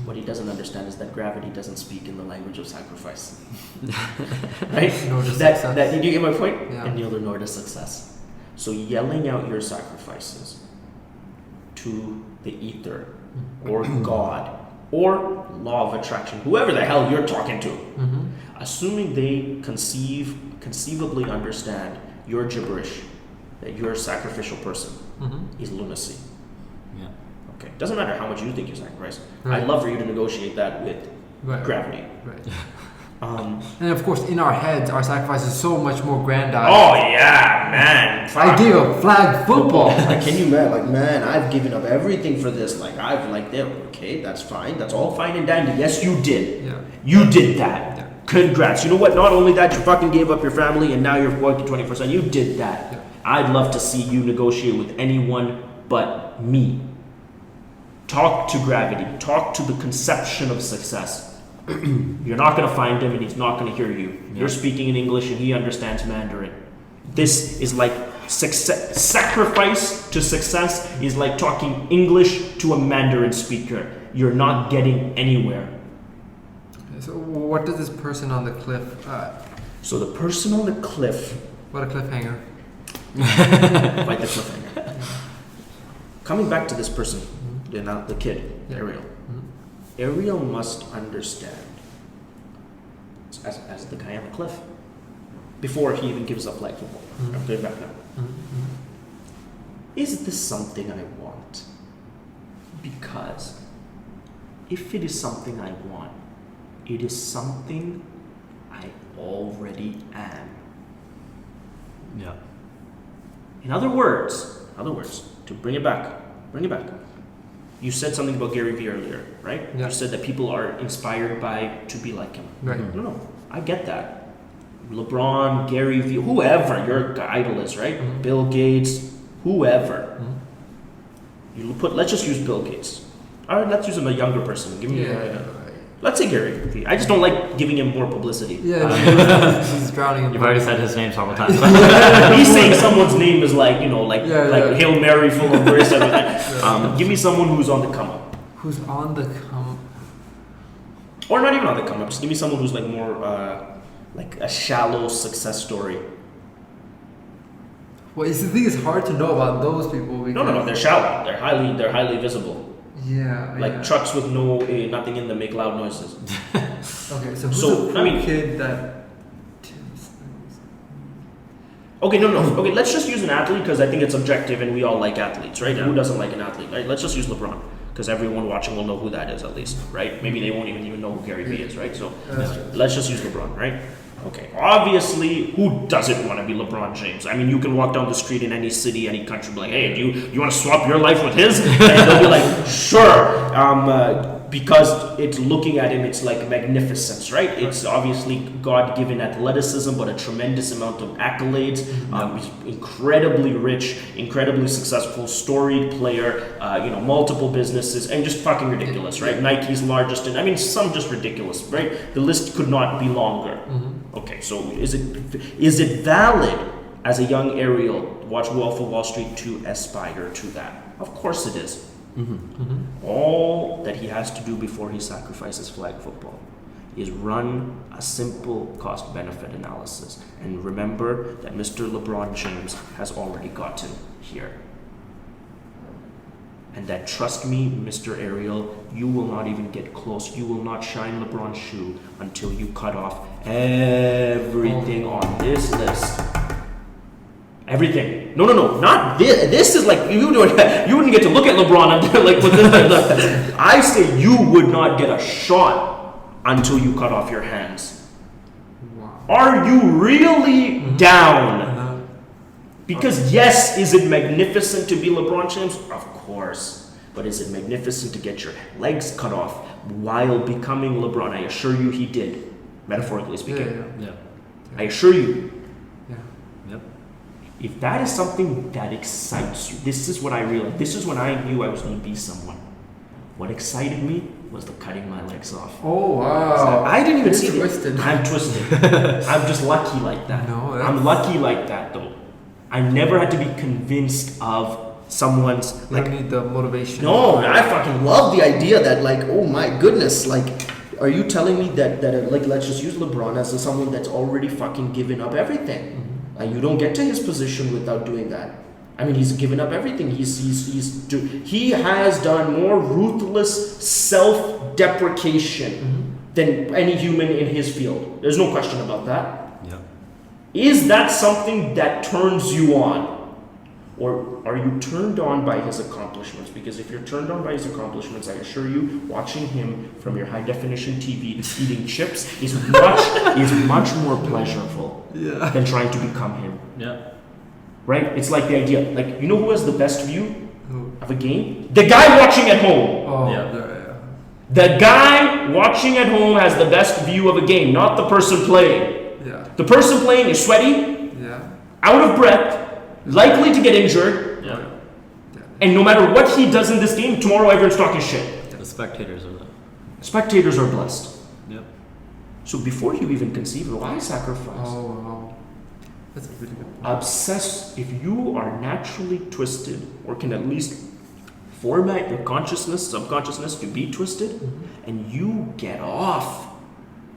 D: What he doesn't understand is that gravity doesn't speak in the language of sacrifice. Right?
A: Nor does
D: That,
A: success.
D: did you get my point?
A: Yeah.
D: And neither nor does success. So yelling out your sacrifices to the ether or God or law of attraction, whoever the hell you're talking to, assuming they conceivably understand your gibberish, that you're a sacrificial person, is lunacy.
B: Yeah.
D: Okay. Doesn't matter how much you think you sacrifice.
A: Right.
D: I'd love for you to negotiate that with
A: Right.
D: gravity.
A: Right.
D: Um,
A: And of course, in our heads, our sacrifice is so much more grandiose.
D: oh yeah, man.
A: I gave up flag football.
C: Like, can you imagine? Like, man, I've given up everything for this. Like, I've like, yeah, okay, that's fine. That's all
D: All fine and dandy. Yes, you did.
A: Yeah.
D: You did that.
A: Yeah.
D: Congrats. You know what? Not only that, you fucking gave up your family and now you're working 24/7. You did that.
A: Yeah.
D: I'd love to see you negotiate with anyone but me. Talk to gravity. Talk to the conception of success. You're not going to find him and he's not going to hear you. You're speaking in English and he understands Mandarin. This is like success. Sacrifice to success is like talking English to a Mandarin speaker. You're not getting anywhere.
A: So what does this person on the cliff?
D: So the person on the cliff,
A: What a cliffhanger!
D: quite the cliffhanger. Coming back to this person, the kid,
A: Yeah.
D: Ariel. Ariel must understand, as the guy on the cliff, before he even gives up flag football. I'm going back now. Is this something I want? Because if it is something I want, it is something I already am.
B: Yeah.
D: In other words, to bring it back. You said something about Gary Vee earlier, right?
A: Yeah.
D: You said that people are inspired by to be like him.
A: Right.
D: No, I get that. LeBron, Gary Vee, whoever your idol is, right? Bill Gates, whoever. Let's just use Bill Gates. All right, let's use a younger person. Give me let's say Gary Vee. I just don't like giving him more publicity.
A: Yeah, he's drowning in
B: You've already said his name several times.
D: Me saying someone's name is like,
A: Yeah.
D: Hail Mary full of grace. Everything. Give me someone who's on the come up.
A: Who's on the come?
D: Or not even on the come up. Just give me someone who's like more like a shallow success story.
A: Well, it's the thing is hard to know about those people because
D: No. They're shallow. They're highly visible.
A: yeah,
D: Like
A: yeah.
D: trucks with nothing in them make loud noises.
A: Okay, so who's
D: So,
A: the
D: I mean-
A: kid that?
D: Okay, no. Okay, let's just use an athlete because I think it's objective and we all like athletes, right?
B: Yeah.
D: Who doesn't like an athlete, right? Let's just use LeBron because everyone watching will know who that is at least, right? Maybe they won't even know who Gary Vee is, right? So
A: That's true.
D: let's just use LeBron, right? Okay, obviously, who doesn't want to be LeBron James? I mean, you can walk down the street in any city, any country, be like, hey, do you want to swap your life with his? And they'll be like, sure. Because it's looking at him, it's like magnificence, right? It's obviously God-given athleticism, but a tremendous amount of accolades. He's incredibly rich, incredibly successful, storied player. Multiple businesses, and just fucking ridiculous, right? Nike's largest, and I mean, some just ridiculous, right? The list could not be longer. Okay, so is it valid as a young Ariel to watch Wolf of Wall Street to aspire to that? Of course it is. All that he has to do before he sacrifices flag football is run a simple cost-benefit analysis and remember that Mr. LeBron James has already got to here. And that, trust me, Mr. Ariel, you will not even get close. You will not shine LeBron's shoe until you cut off everything on this list. Everything. No, not this. This is like you wouldn't get to look at LeBron until like with this. I say you would not get a shot until you cut off your hands.
A: Wow.
D: Are you really down? Because yes, is it magnificent to be LeBron James? Of course. But is it magnificent to get your legs cut off while becoming LeBron? I assure you he did, metaphorically speaking.
B: Yeah.
D: I assure you.
B: Yep.
D: If that is something that excites you, this is what I realized. This is when I knew I was going to be someone. What excited me was the cutting my legs off.
A: Oh wow!
D: I didn't even
A: You're
D: see
A: twisted.
D: it. I'm twisted. I'm just lucky like that.
A: No, that's-
D: I'm lucky like that though. I never had to be convinced of someone's
A: You don't need the motivation.
D: No, I fucking love the idea that like, oh my goodness, like, are you telling me that like, let's just use LeBron as someone that's already fucking given up everything? You don't get to his position without doing that. I mean, he's given up everything. He has done more ruthless self-deprecation than any human in his field. There's no question about that.
B: Yep.
D: Is that something that turns you on? Or are you turned on by his accomplishments? Because if you're turned on by his accomplishments, I assure you, watching him from your high-definition TV eating chips is much more pleasurable than trying to become him.
B: Yeah.
D: Right? It's like the idea. Like, you know who has the best view
A: Who?
D: of a game? The guy watching at home.
A: Oh,
B: Yeah.
D: The guy watching at home has the best view of a game, not the person playing.
A: yeah,
D: The person playing is sweaty,
A: yeah.
D: out of breath, likely to get injured,
B: Yeah.
D: and no matter what he does in this game, tomorrow everyone's talking shit.
B: The spectators are
D: Spectators are blessed.
B: Yep.
D: So before you even conceive, why sacrifice?
A: Oh wow, that's a really good point.
D: Obsess. If you are naturally twisted, or can at least format your consciousness, subconsciousness to be twisted, and you get off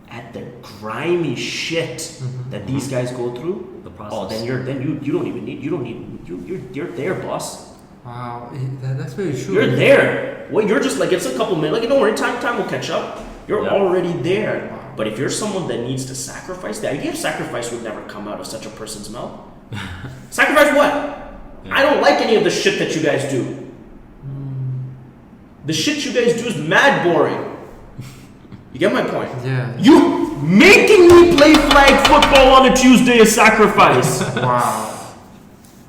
D: at the grimy shit that these guys go through,
B: The process.
D: oh, then you don't even need you're there, boss.
A: Wow, that's very true.
D: You're there. Well, you're just like, it's a couple minutes. Like, don't worry, time will catch up. You're
B: Yeah.
D: already there. But if you're someone that needs to sacrifice, the idea of sacrifice would never come out of such a person's mouth. Sacrifice what?
B: Yeah.
D: I don't like any of the shit that you guys do. The shit you guys do is mad boring. You get my point?
A: Yeah.
D: You making me play flag football on a Tuesday is sacrifice.
A: Wow.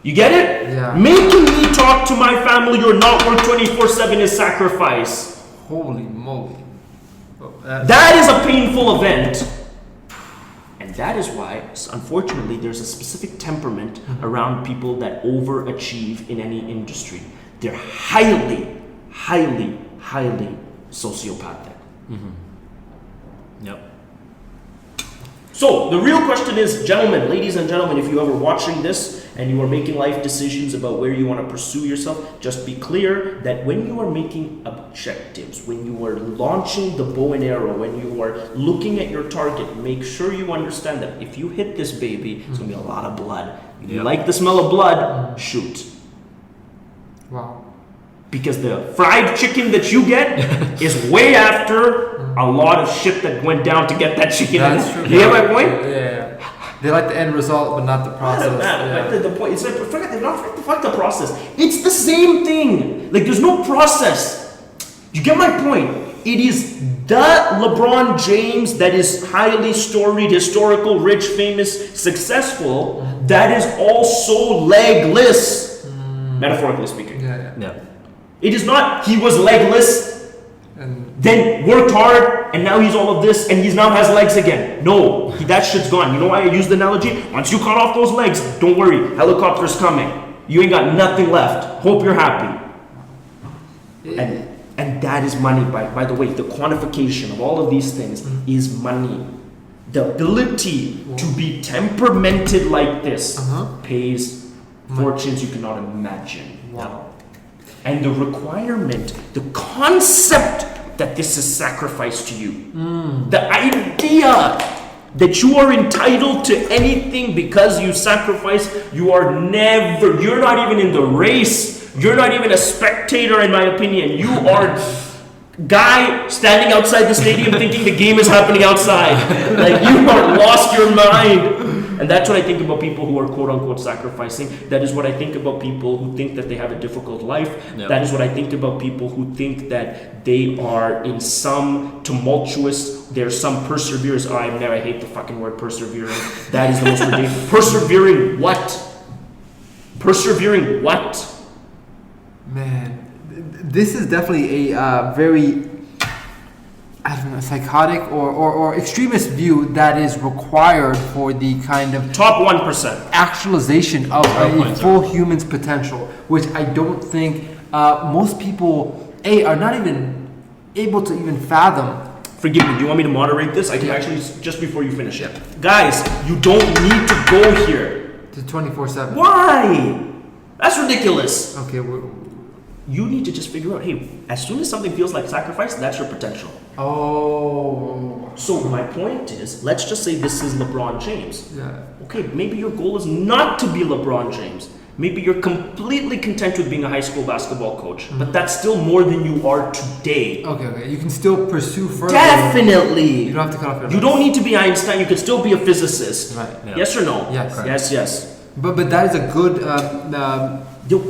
D: You get it?
A: Yeah.
D: Making me talk to my family or not work 24/7 is sacrifice.
A: Holy moly. Oh,
D: That is a painful event. And that is why, unfortunately, there's a specific temperament around people that overachieve in any industry. They're highly sociopathic.
B: Yep.
D: So the real question is, gentlemen, ladies and gentlemen, if you ever watching this and you are making life decisions about where you want to pursue yourself, just be clear that when you are making objectives, when you are launching the bow and arrow, when you are looking at your target, make sure you understand that if you hit this baby, it's going to be a lot of blood. If you like the smell of blood, shoot.
A: Wow.
D: Because the fried chicken that you get is way after a lot of shit that went down to get that chicken.
A: That's true.
D: You get my point?
A: Yeah. They like the end result, but not the process.
D: Like the point. It's like fuck the process. It's the same thing. Like there's no process. You get my point? It is the LeBron James that is highly storied, historical, rich, famous, successful. That is also legless, metaphorically speaking.
B: Yeah.
D: It is not he was legless,
A: And
D: then worked hard, and now he's all of this, and he now has legs again. No, that shit's gone. You know why I use the analogy? Once you cut off those legs, don't worry, helicopter's coming. You ain't got nothing left. Hope you're happy. And that is money, by the way. The quantification of all of these things is money. The ability to be temperamented like this pays fortunes you cannot imagine.
A: wow.
D: And the requirement, the concept that this is sacrifice to you, the idea that you are entitled to anything because you sacrifice, you're not even in the race, you're not even a spectator in my opinion, you are guy standing outside the stadium thinking the game is happening outside. Like you are lost your mind. And that's what I think about people who are quote unquote sacrificing. That is what I think about people who think that they have a difficult life.
B: Yep.
D: That is what I think about people who think that they are in some tumultuous, there's some perseverance. I hate the fucking word persevering. That is the most ridiculous. Persevering what? Persevering what?
A: Man, this is definitely a very, I don't know, psychotic or extremist view that is required for the kind of
D: Top 1%.
A: actualization of a
B: 0.0.
A: full human's potential, which I don't think most people are not even able to even fathom.
D: Forgive me, do you want me to moderate this? I can actually, just before you finish it. Guys, you don't need to go here.
A: To 24/7.
D: Why? That's ridiculous.
A: Okay,
D: You need to just figure out, hey, as soon as something feels like sacrifice, that's your potential.
A: oh,
D: So my point is, let's just say this is LeBron James.
A: yeah.
D: Okay, maybe your goal is not to be LeBron James. Maybe you're completely content with being a high school basketball coach, but that's still more than you are today.
A: Okay, you can still pursue further.
D: Definitely.
A: You don't have to cut off your
D: You don't need to be Einstein. You can still be a physicist.
A: Right.
B: Yeah.
D: Yes or no?
A: Yes.
D: Yes.
A: But that is a good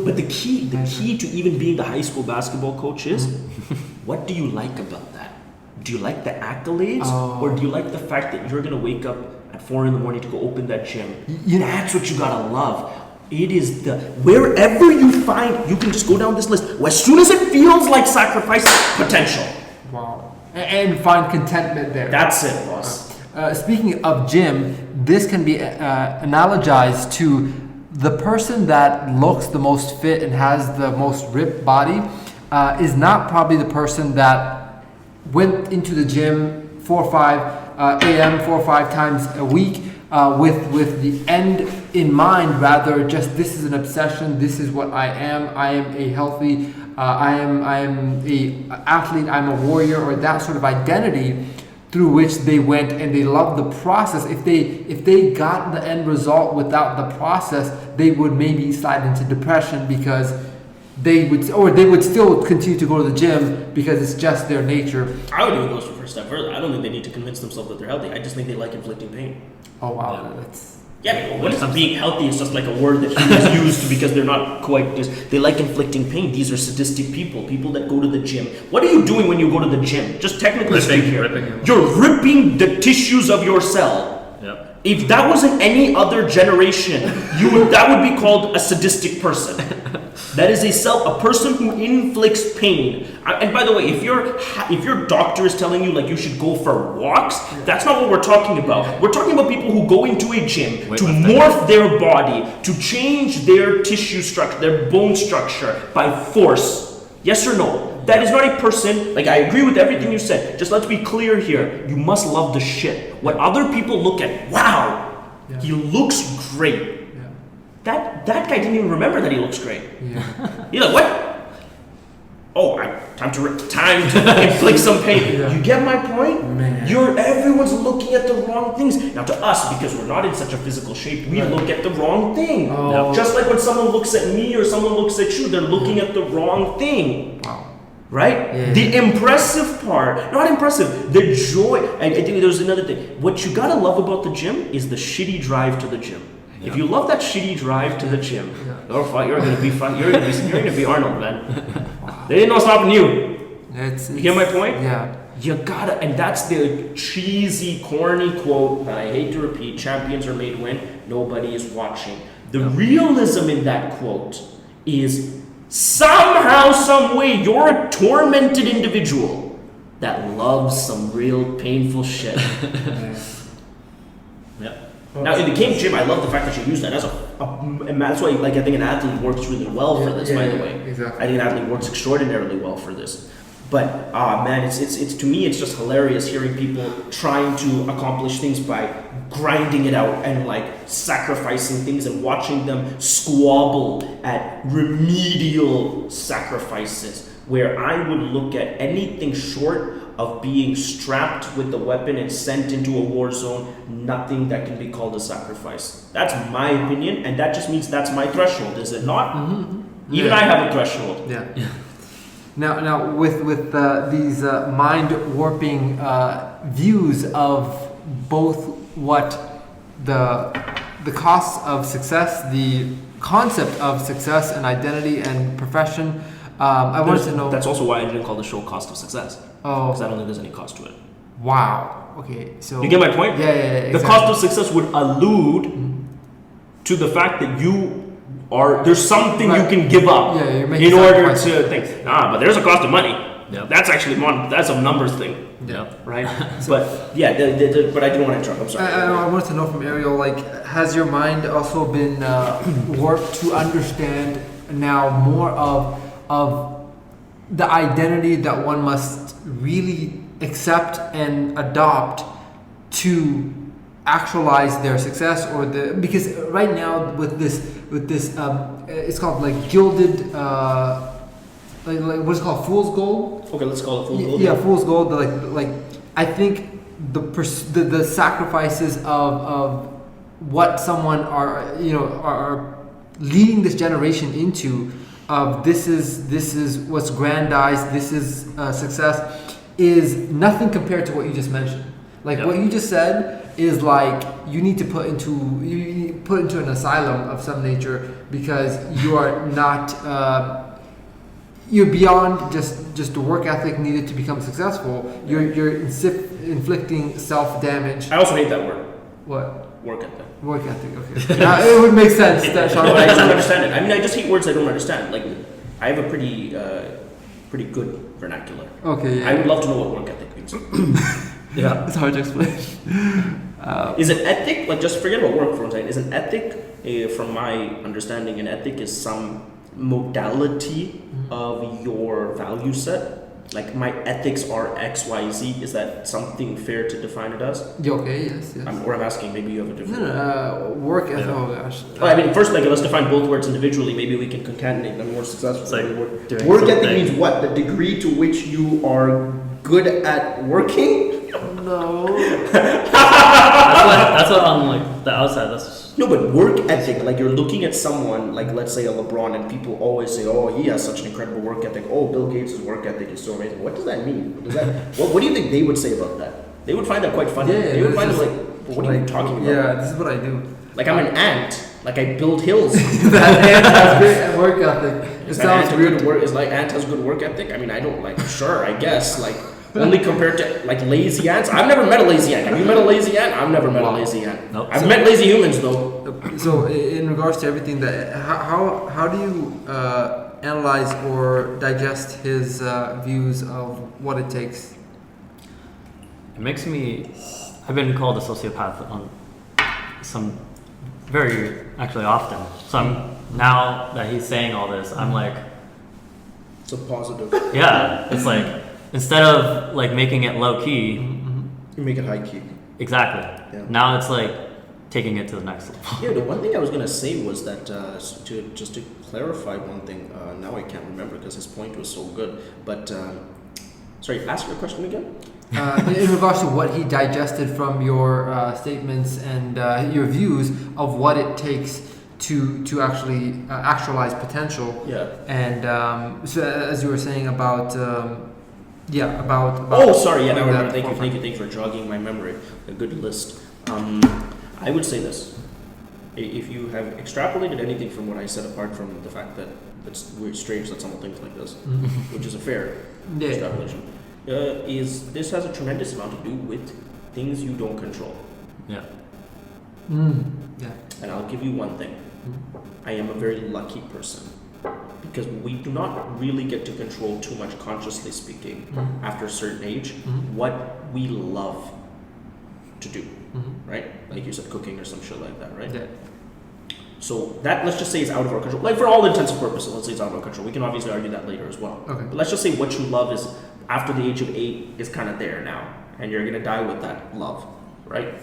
D: But the key to even being the high school basketball coach is, what do you like about that? Do you like the accolades, or do you like the fact that you're gonna wake up at 4 a.m. to go open that gym? That's what you gotta love. It is wherever you find, you can just go down this list. As soon as it feels like sacrifice, potential.
A: wow, and find contentment there.
D: That's it, boss.
A: Speaking of gym, this can be analogized to the person that looks the most fit and has the most ripped body is not probably the person that went into the gym 4 or 5 a.m. 4 or 5 times a week with the end in mind. Rather, just this is an obsession. This is what I am. I am a healthy. I am a athlete. I'm a warrior, or that sort of identity through which they went, and they love the process. If they got the end result without the process, they would maybe slide into depression because they would still continue to go to the gym because it's just their nature.
D: I would even go a first step further. I don't think they need to convince themselves that they're healthy. I just think they like inflicting pain.
A: Oh wow,
B: Yeah.
A: that's
D: Yeah, what is being healthy? Is just like a word that humans use because they're not quite just. They like inflicting pain. These are sadistic people that go to the gym. What are you doing when you go to the gym? Just technically speaking,
B: ripping.
D: you're ripping the tissues of your cell.
B: Yep.
D: If that wasn't any other generation, that would be called a sadistic person. That is a person who inflicts pain. And by the way, if your doctor is telling you like you should go for walks, that's not what we're talking about. We're talking about people who go into a gym to morph their body, to change their tissue structure, their bone structure by force. Yes or no? That is not a person. Like, I agree with everything you said. Just let's be clear here. You must love the shit. What other people look at, wow,
A: Yeah.
D: he looks great.
A: Yeah.
D: That guy didn't even remember that he looks great.
A: Yeah.
D: You're like, what? Oh, time to inflict some pain.
A: Yeah.
D: You get my point?
A: Man.
D: Everyone's looking at the wrong things. Now, to us, because we're not in such a physical shape, we
A: Right.
D: look at the wrong thing.
A: Oh.
D: Just like when someone looks at me or someone looks at you, they're looking at the wrong thing.
A: Wow.
D: Right?
A: Yeah.
D: The impressive part, not impressive, the joy. I think there's another thing. What you gotta love about the gym is the shitty drive to the gym. If you love that shitty drive to the gym, you're gonna be fine. You're gonna be Arnold, man. They didn't know stopping you. You get my point?
A: Yeah.
D: You gotta, and that's the cheesy, corny quote that I hate to repeat: champions are made when nobody is watching. The realism in that quote is somehow, some way, you're a tormented individual that loves some real painful shit.
B: Yeah.
D: Now, in the King Gym, I love the fact that you use that as and that's why, like, I think an athlete works really well for this. By the way,
A: Exactly.
D: I think an athlete works extraordinarily well for this. But man, it's to me, it's just hilarious hearing people trying to accomplish things by grinding it out and like sacrificing things and watching them squabble at remedial sacrifices. Where I would look at anything short of being strapped with the weapon and sent into a war zone, nothing that can be called a sacrifice. That's my opinion, and that just means that's my threshold, is it not?
A: Mm-hmm.
D: Even
A: Yeah.
D: I have a threshold.
A: Yeah. Now with these mind warping views of both what the costs of success, the concept of success and identity and profession. I wanted to know.
D: That's also why I didn't call the show Cost of Success,
A: Oh,
D: because I don't think there's any cost to it.
A: wow. Okay, so
D: You get my point?
A: Yeah,
D: The
A: exactly.
D: cost of success would allude to the fact that there's something you
A: Right.
D: can give up
A: Yeah, you're making
D: in order
A: sacrifices.
D: to think. But there's a cost of money.
B: Yep.
D: That's actually that's a numbers thing,
B: Yep.
D: right? But yeah, but I didn't want to interrupt. I'm sorry.
A: I wanted to know from Ariel, like, has your mind also been warped to understand now more of the identity that one must really accept and adopt to actualize their success, or because right now with this it's called like gilded like what's it called, fool's gold.
D: Okay, let's call it full.
A: Yeah, fool's gold. Like I think the sacrifices of what someone are leading this generation into, of this is what's grandized, this is success, is nothing compared to what you just mentioned. Like
B: Yep.
A: what you just said is like you need to put into an asylum of some nature, because you are not you're beyond just the work ethic needed to become successful. You're inflicting self damage.
D: I also hate that word,
A: What?
D: work ethic.
A: Work ethic. Okay. Now, it would make sense that Sean.
D: I just don't understand it. I mean, I just hate words I don't understand. Like, I have a pretty good vernacular.
A: Okay. Yeah.
D: I would love to know what work ethic means.
B: Yeah.
A: It's hard to explain.
D: Is an ethic, like, just forget about work for a second, is an ethic, from my understanding, an ethic is some modality of your value set? Like, my ethics are X, Y, Z. Is that something fair to define it as?
A: Yeah, okay. Yes.
D: Or I'm asking, maybe you have a
A: No,
D: different.
A: work ethic.
B: Yeah.
A: Oh gosh.
D: Well, I mean, first, like, let's define both words individually. Maybe we can concatenate them more successfully.
B: It's like doing
C: Work ethic
B: something.
C: means what? The degree to which you are good at working?
A: No.
B: That's what on like the outside. That's
C: No, but work ethic, like you're looking at someone, like let's say a LeBron, and people always say, oh, he has such an incredible work ethic. Oh, Bill Gates' work ethic is so amazing. What does that mean? What do you think they would say about that? They would find that quite funny.
A: Yeah,
C: They would
A: this
C: find it
A: is
C: like, what are you talking about?
A: Yeah, this is what I do.
C: Like I'm an ant. Like I build hills.
A: That ant has great work ethic. It
C: Is that
A: sounds
C: ant a
A: weird.
C: good work? Is like ant has good work ethic? I mean, I don't like. Sure, I guess like. Only compared to like lazy ants. I've never met a lazy ant. Have you met a lazy ant? I've never met a lazy ant.
B: Nope.
C: I've met lazy humans though.
A: So, in regards to everything that, how do you analyze or digest his views of what it takes?
B: it makes me. I've been called a sociopath on some actually often. So I'm now that he's saying all this, I'm like,
C: It's a positive.
B: Yeah, it's like instead of like making it low key,
C: You make it high key.
B: exactly.
C: Yeah.
B: Now it's like taking it to the next level.
C: Yeah, the one thing I was gonna say was that to clarify one thing. Now I can't remember because his point was so good. But sorry, ask your question again.
A: In regards to what he digested from your statements and your views of what it takes to actually actualize potential,
C: Yeah.
A: and so as you were saying about about
C: Oh, sorry. Yeah, now I
A: putting
C: remember.
A: that
C: Thank you.
A: forefront.
C: Thank you for jogging my memory. A good list. I would say this: if you have extrapolated anything from what I said, apart from the fact that it's weird, strange that someone thinks like this, which is a fair
A: Yeah.
C: extrapolation, is this has a tremendous amount to do with things you don't control.
B: Yeah.
A: Yeah.
C: And I'll give you one thing: I am a very lucky person. Because we do not really get to control too much, consciously speaking, after a certain age, what we love to do, right? Like you said, cooking or some shit like that, right?
A: Yeah.
C: So that, let's just say, is out of our control. Like for all intents and purposes, let's say it's out of our control. We can obviously argue that later as well.
A: Okay.
C: But let's just say what you love is, after the age of 8, is kind of there now. And you're going to die with that love, right?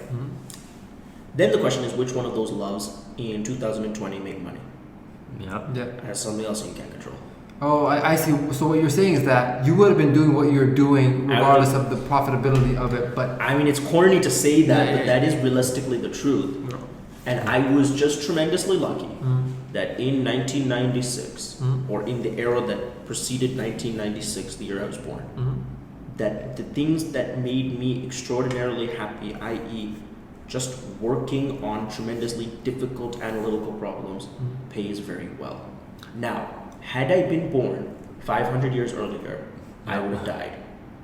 C: Then the question is, which one of those loves in 2020 make money?
B: Yep.
A: Yeah.
C: That's something else you can't control.
A: Oh, I see. So what you're saying is that you would have been doing what you're doing regardless of the profitability of it, but
C: I mean, it's corny to say that,
A: Yeah,
C: but
A: yeah.
C: that is realistically the truth. And I was just tremendously lucky that in 1996, or in the era that preceded 1996, the year I was born, that the things that made me extraordinarily happy, i.e., just working on tremendously difficult analytical problems, pays very well. Now, had I been born 500 years earlier, I would have died.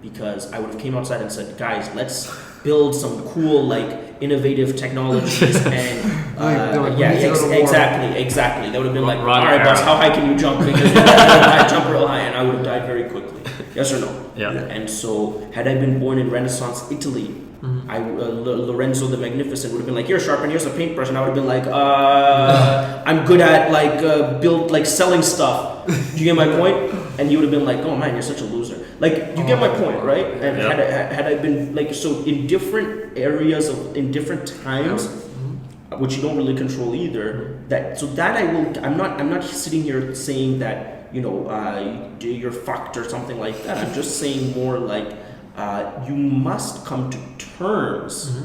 C: Because I would have came outside and said, guys, let's build some cool, like, innovative technologies and exactly. They would have been like, all
B: Wrong
C: right, boss,
B: era.
C: how high can you jump? Because I jump real high, and I would have died very quickly. Yes or no?
B: Yeah.
C: And so, had I been born in Renaissance Italy, Lorenzo the Magnificent would have been like, here, Sharpen, here's a paintbrush, and I would have been like, I'm good at selling stuff. Do you get my point? And you would have been like, oh man, you're such a loser. Like, you get my point, right? And had I been like, so in different areas in different times, which you don't really control either. I'm not sitting here saying that you're fucked or something like that. I'm just saying more like you must come to terms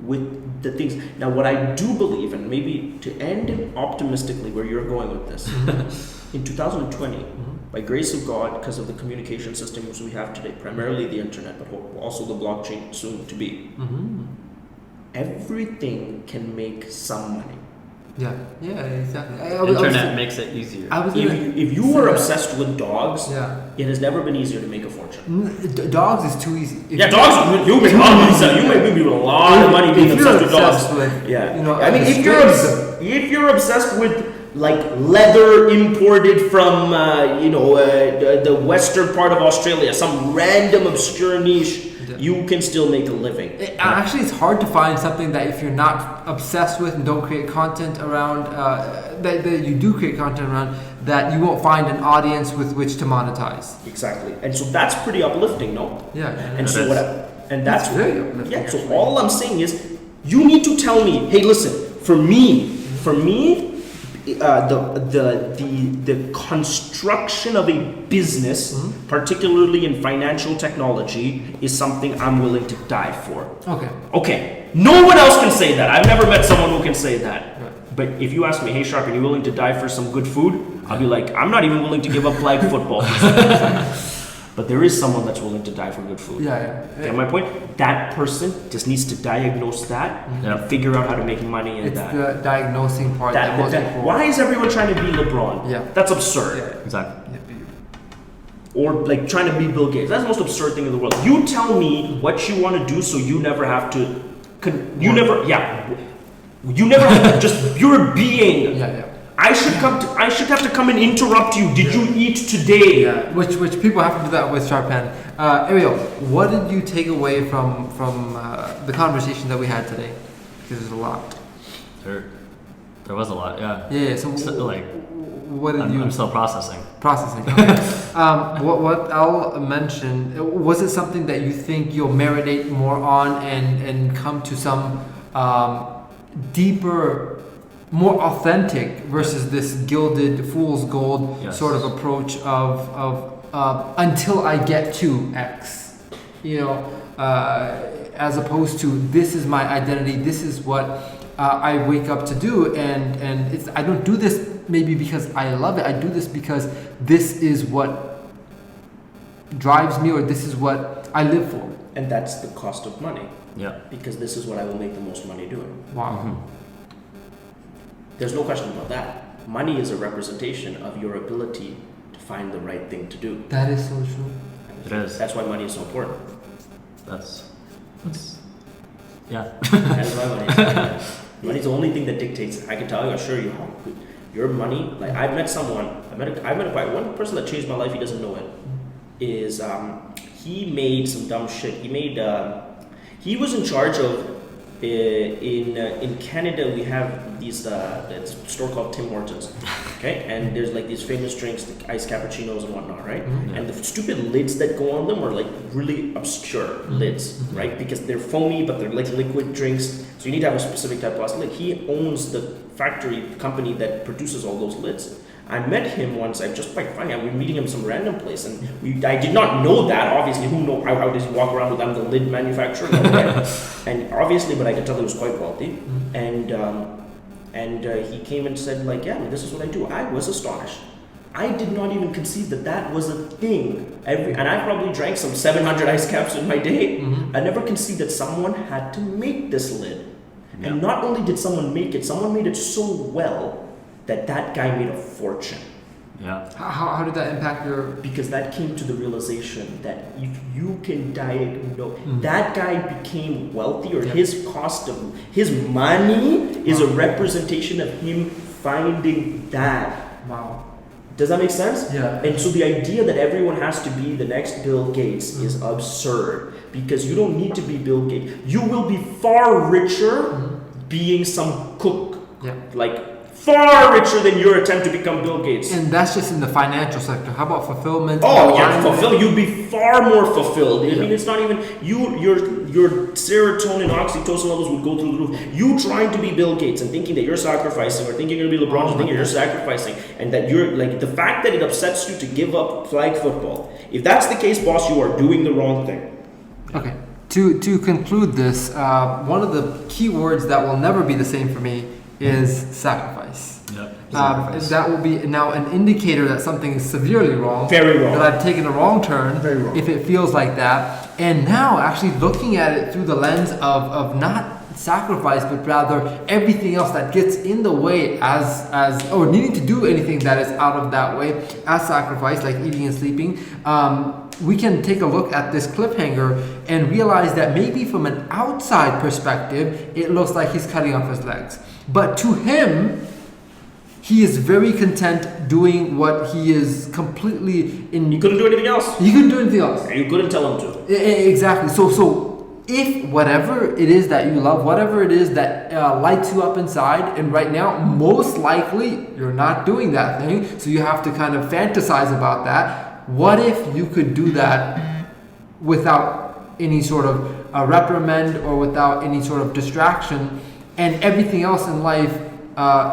C: with the things. Now, what I do believe, and maybe to end optimistically where you're going with this, in 2020. By grace of God, because of the communication systems we have today, primarily the internet, but also the blockchain soon to be, everything can make some money.
A: yeah, exactly.
B: Internet makes it easier.
C: If you were obsessed with dogs,
A: Yeah.
C: it has never been easier to make a fortune.
A: Dogs is too easy. If
C: Dogs, you make a lot of money being
A: if you're
C: obsessed with dogs.
A: with,
C: Yeah,
A: you know,
C: I mean,
A: the
C: if you're obsessed with like leather imported from the western part of Australia, some random obscure niche, you can still make a living.
A: Actually, it's hard to find something that if you're not obsessed with and don't create content around, that you do create content around, that you won't find an audience with which to monetize.
C: Exactly, and so that's pretty uplifting, no?
A: Yeah.
C: And so that's
A: It's very uplifting,
C: yeah. So
A: actually.
C: all I'm saying is, you need to tell me, hey, listen, for me, the construction of a business, particularly in financial technology, is something I'm willing to die for. Okay. No one else can say that. I've never met someone who can say that.
A: Right.
C: But if you ask me, hey, Sharp, are you willing to die for some good food? I'll be like, I'm not even willing to give up flag football. But there is someone that's willing to die for good food.
A: Yeah.
C: Get my point? That person just needs to diagnose that and figure out how to make money in
A: It's
C: that.
A: the diagnosing part that most people.
C: Why is everyone trying to be LeBron?
A: Yeah.
C: That's absurd.
A: Yeah.
B: Exactly.
C: Or like trying to be Bill Gates. That's the most absurd thing in the world. You tell me what you want to do so you never have to. You never have to just. You're a being.
A: Yeah.
C: I should have to come and interrupt you. Did you eat today?
A: Yeah, which people have to do that with Sharpan. Ariel, what did you take away from the conversation that we had today? Because there's a lot.
B: There was a lot, yeah.
A: Yeah. So,
B: So, like,
A: what did you
B: I'm still processing.
A: processing? Okay. What I'll mention, was it something that you think you'll marinate more on and come to some deeper, more authentic versus this gilded fool's gold
B: Yes.
A: sort of approach of until I get to X, you know, as opposed to this is my identity, this is what I wake up to do, and it's I don't do this maybe because I love it. I do this because this is what drives me, or this is what I live for.
D: And that's the cost of money,
B: Yeah.
D: because this is what I will make the most money doing.
A: Wow.
B: Mhm.
D: There's no question about that. Money is a representation of your ability to find the right thing to do.
A: That is so true.
B: It is.
D: That's why money is so important.
B: That's yeah.
D: That is why money is so important. Money is the only thing that dictates. I can tell you, assure you, how good your money. Like I've met someone. I met one person that changed my life. He doesn't know it. Is he made some dumb shit. He was in charge of. In Canada, we have these it's a store called Tim Hortons, okay, and there's like these famous drinks, like iced cappuccinos and whatnot, right?
A: Mhm.
D: And the stupid lids that go on them are like really obscure lids, right? Because they're foamy, but they're like liquid drinks, so you need to have a specific type of plastic. Like he owns the factory company that produces all those lids. I met him once. I just by finding out we were meeting him some random place, and I did not know that. Obviously, how does he walk around with I'm the lid manufacturer? No way. And obviously, but I could tell he was quite wealthy. And he came and said like, yeah, this is what I do. I was astonished. I did not even conceive that was a thing. And I probably drank some 700 ice caps in my day.
A: Mhm.
D: I never conceived that someone had to make this lid.
B: Yeah.
D: And not only did someone make it, someone made it so well that guy made a fortune.
B: Yeah.
A: How did that impact your?
D: Because that came to the realization that if you can diagnose,
A: Mm.
D: that guy became wealthy, or
A: Yeah.
D: his cost of his money is a representation of him finding that.
A: Wow.
D: Does that make sense?
A: Yeah.
D: And so the idea that everyone has to be the next Bill Gates
A: Mm.
D: is absurd, because you don't need to be Bill Gates. You will be far richer being some cook,
A: Yeah.
D: like far richer than your attempt to become Bill Gates.
A: And that's just in the financial sector. How about fulfillment?
D: Oh yeah,
A: alignment?
D: fulfilled. You'd be far more fulfilled. I
A: Yeah.
D: mean, it's not even your serotonin, oxytocin levels would go through the roof. You trying to be Bill Gates and thinking that you're sacrificing, or thinking you're gonna be LeBron, just thinking you're sacrificing, and that you're like the fact that it upsets you to give up flag football. If that's the case, boss, you are doing the wrong thing.
A: Okay. To conclude this, one of the key words that will never be the same for me is sacrifice.
B: Yep.
A: That will be now an indicator that something is severely wrong.
D: Very wrong.
A: That I've taken a wrong turn.
D: Very wrong.
A: If it feels like that. And now actually looking at it through the lens of not sacrifice, but rather everything else that gets in the way as or needing to do anything that is out of that way as sacrifice, like eating and sleeping. We can take a look at this cliffhanger and realize that maybe from an outside perspective, it looks like he's cutting off his legs. But to him, he is very content doing what he is completely in.
D: You couldn't do anything else.
A: You couldn't do anything else.
D: You couldn't tell him to.
A: Exactly. So if whatever it is that you love, whatever it is that lights you up inside, and right now, most likely you're not doing that thing, so you have to kind of fantasize about that. What if you could do that without any sort of reprimand or without any sort of distraction, and everything else in life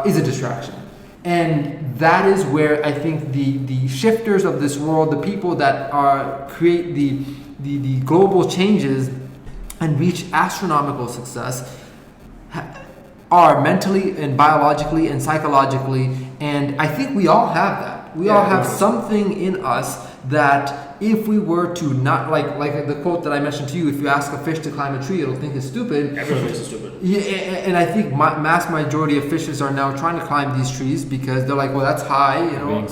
A: is a distraction? And that is where I think the shifters of this world, the people that create the global changes and reach astronomical success, are mentally and biologically and psychologically, and I think we all have that. We all have something in us that if we were to not, like the quote that I mentioned to you, if you ask a fish to climb a tree, it'll think it's stupid.
D: Everyone thinks it's stupid.
A: Yeah, and I think mass majority of fishes are now trying to climb these trees because they're like, well, that's high, you know.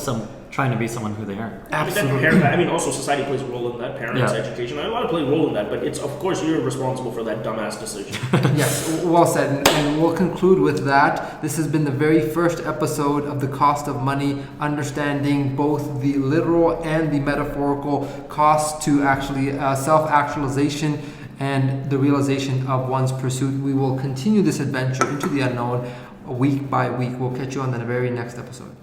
B: Trying to be someone who they aren't.
A: Absolutely.
D: I mean, also society plays a role in that. Parents, education, a lot of play a role in that. But it's of course you're responsible for that dumbass decision.
A: Yes, well said. And we'll conclude with that. This has been the very first episode of The Cost of Money, understanding both the literal and the metaphorical costs to actually self-actualization and the realization of one's pursuit. We will continue this adventure into the unknown week by week. We'll catch you on the very next episode.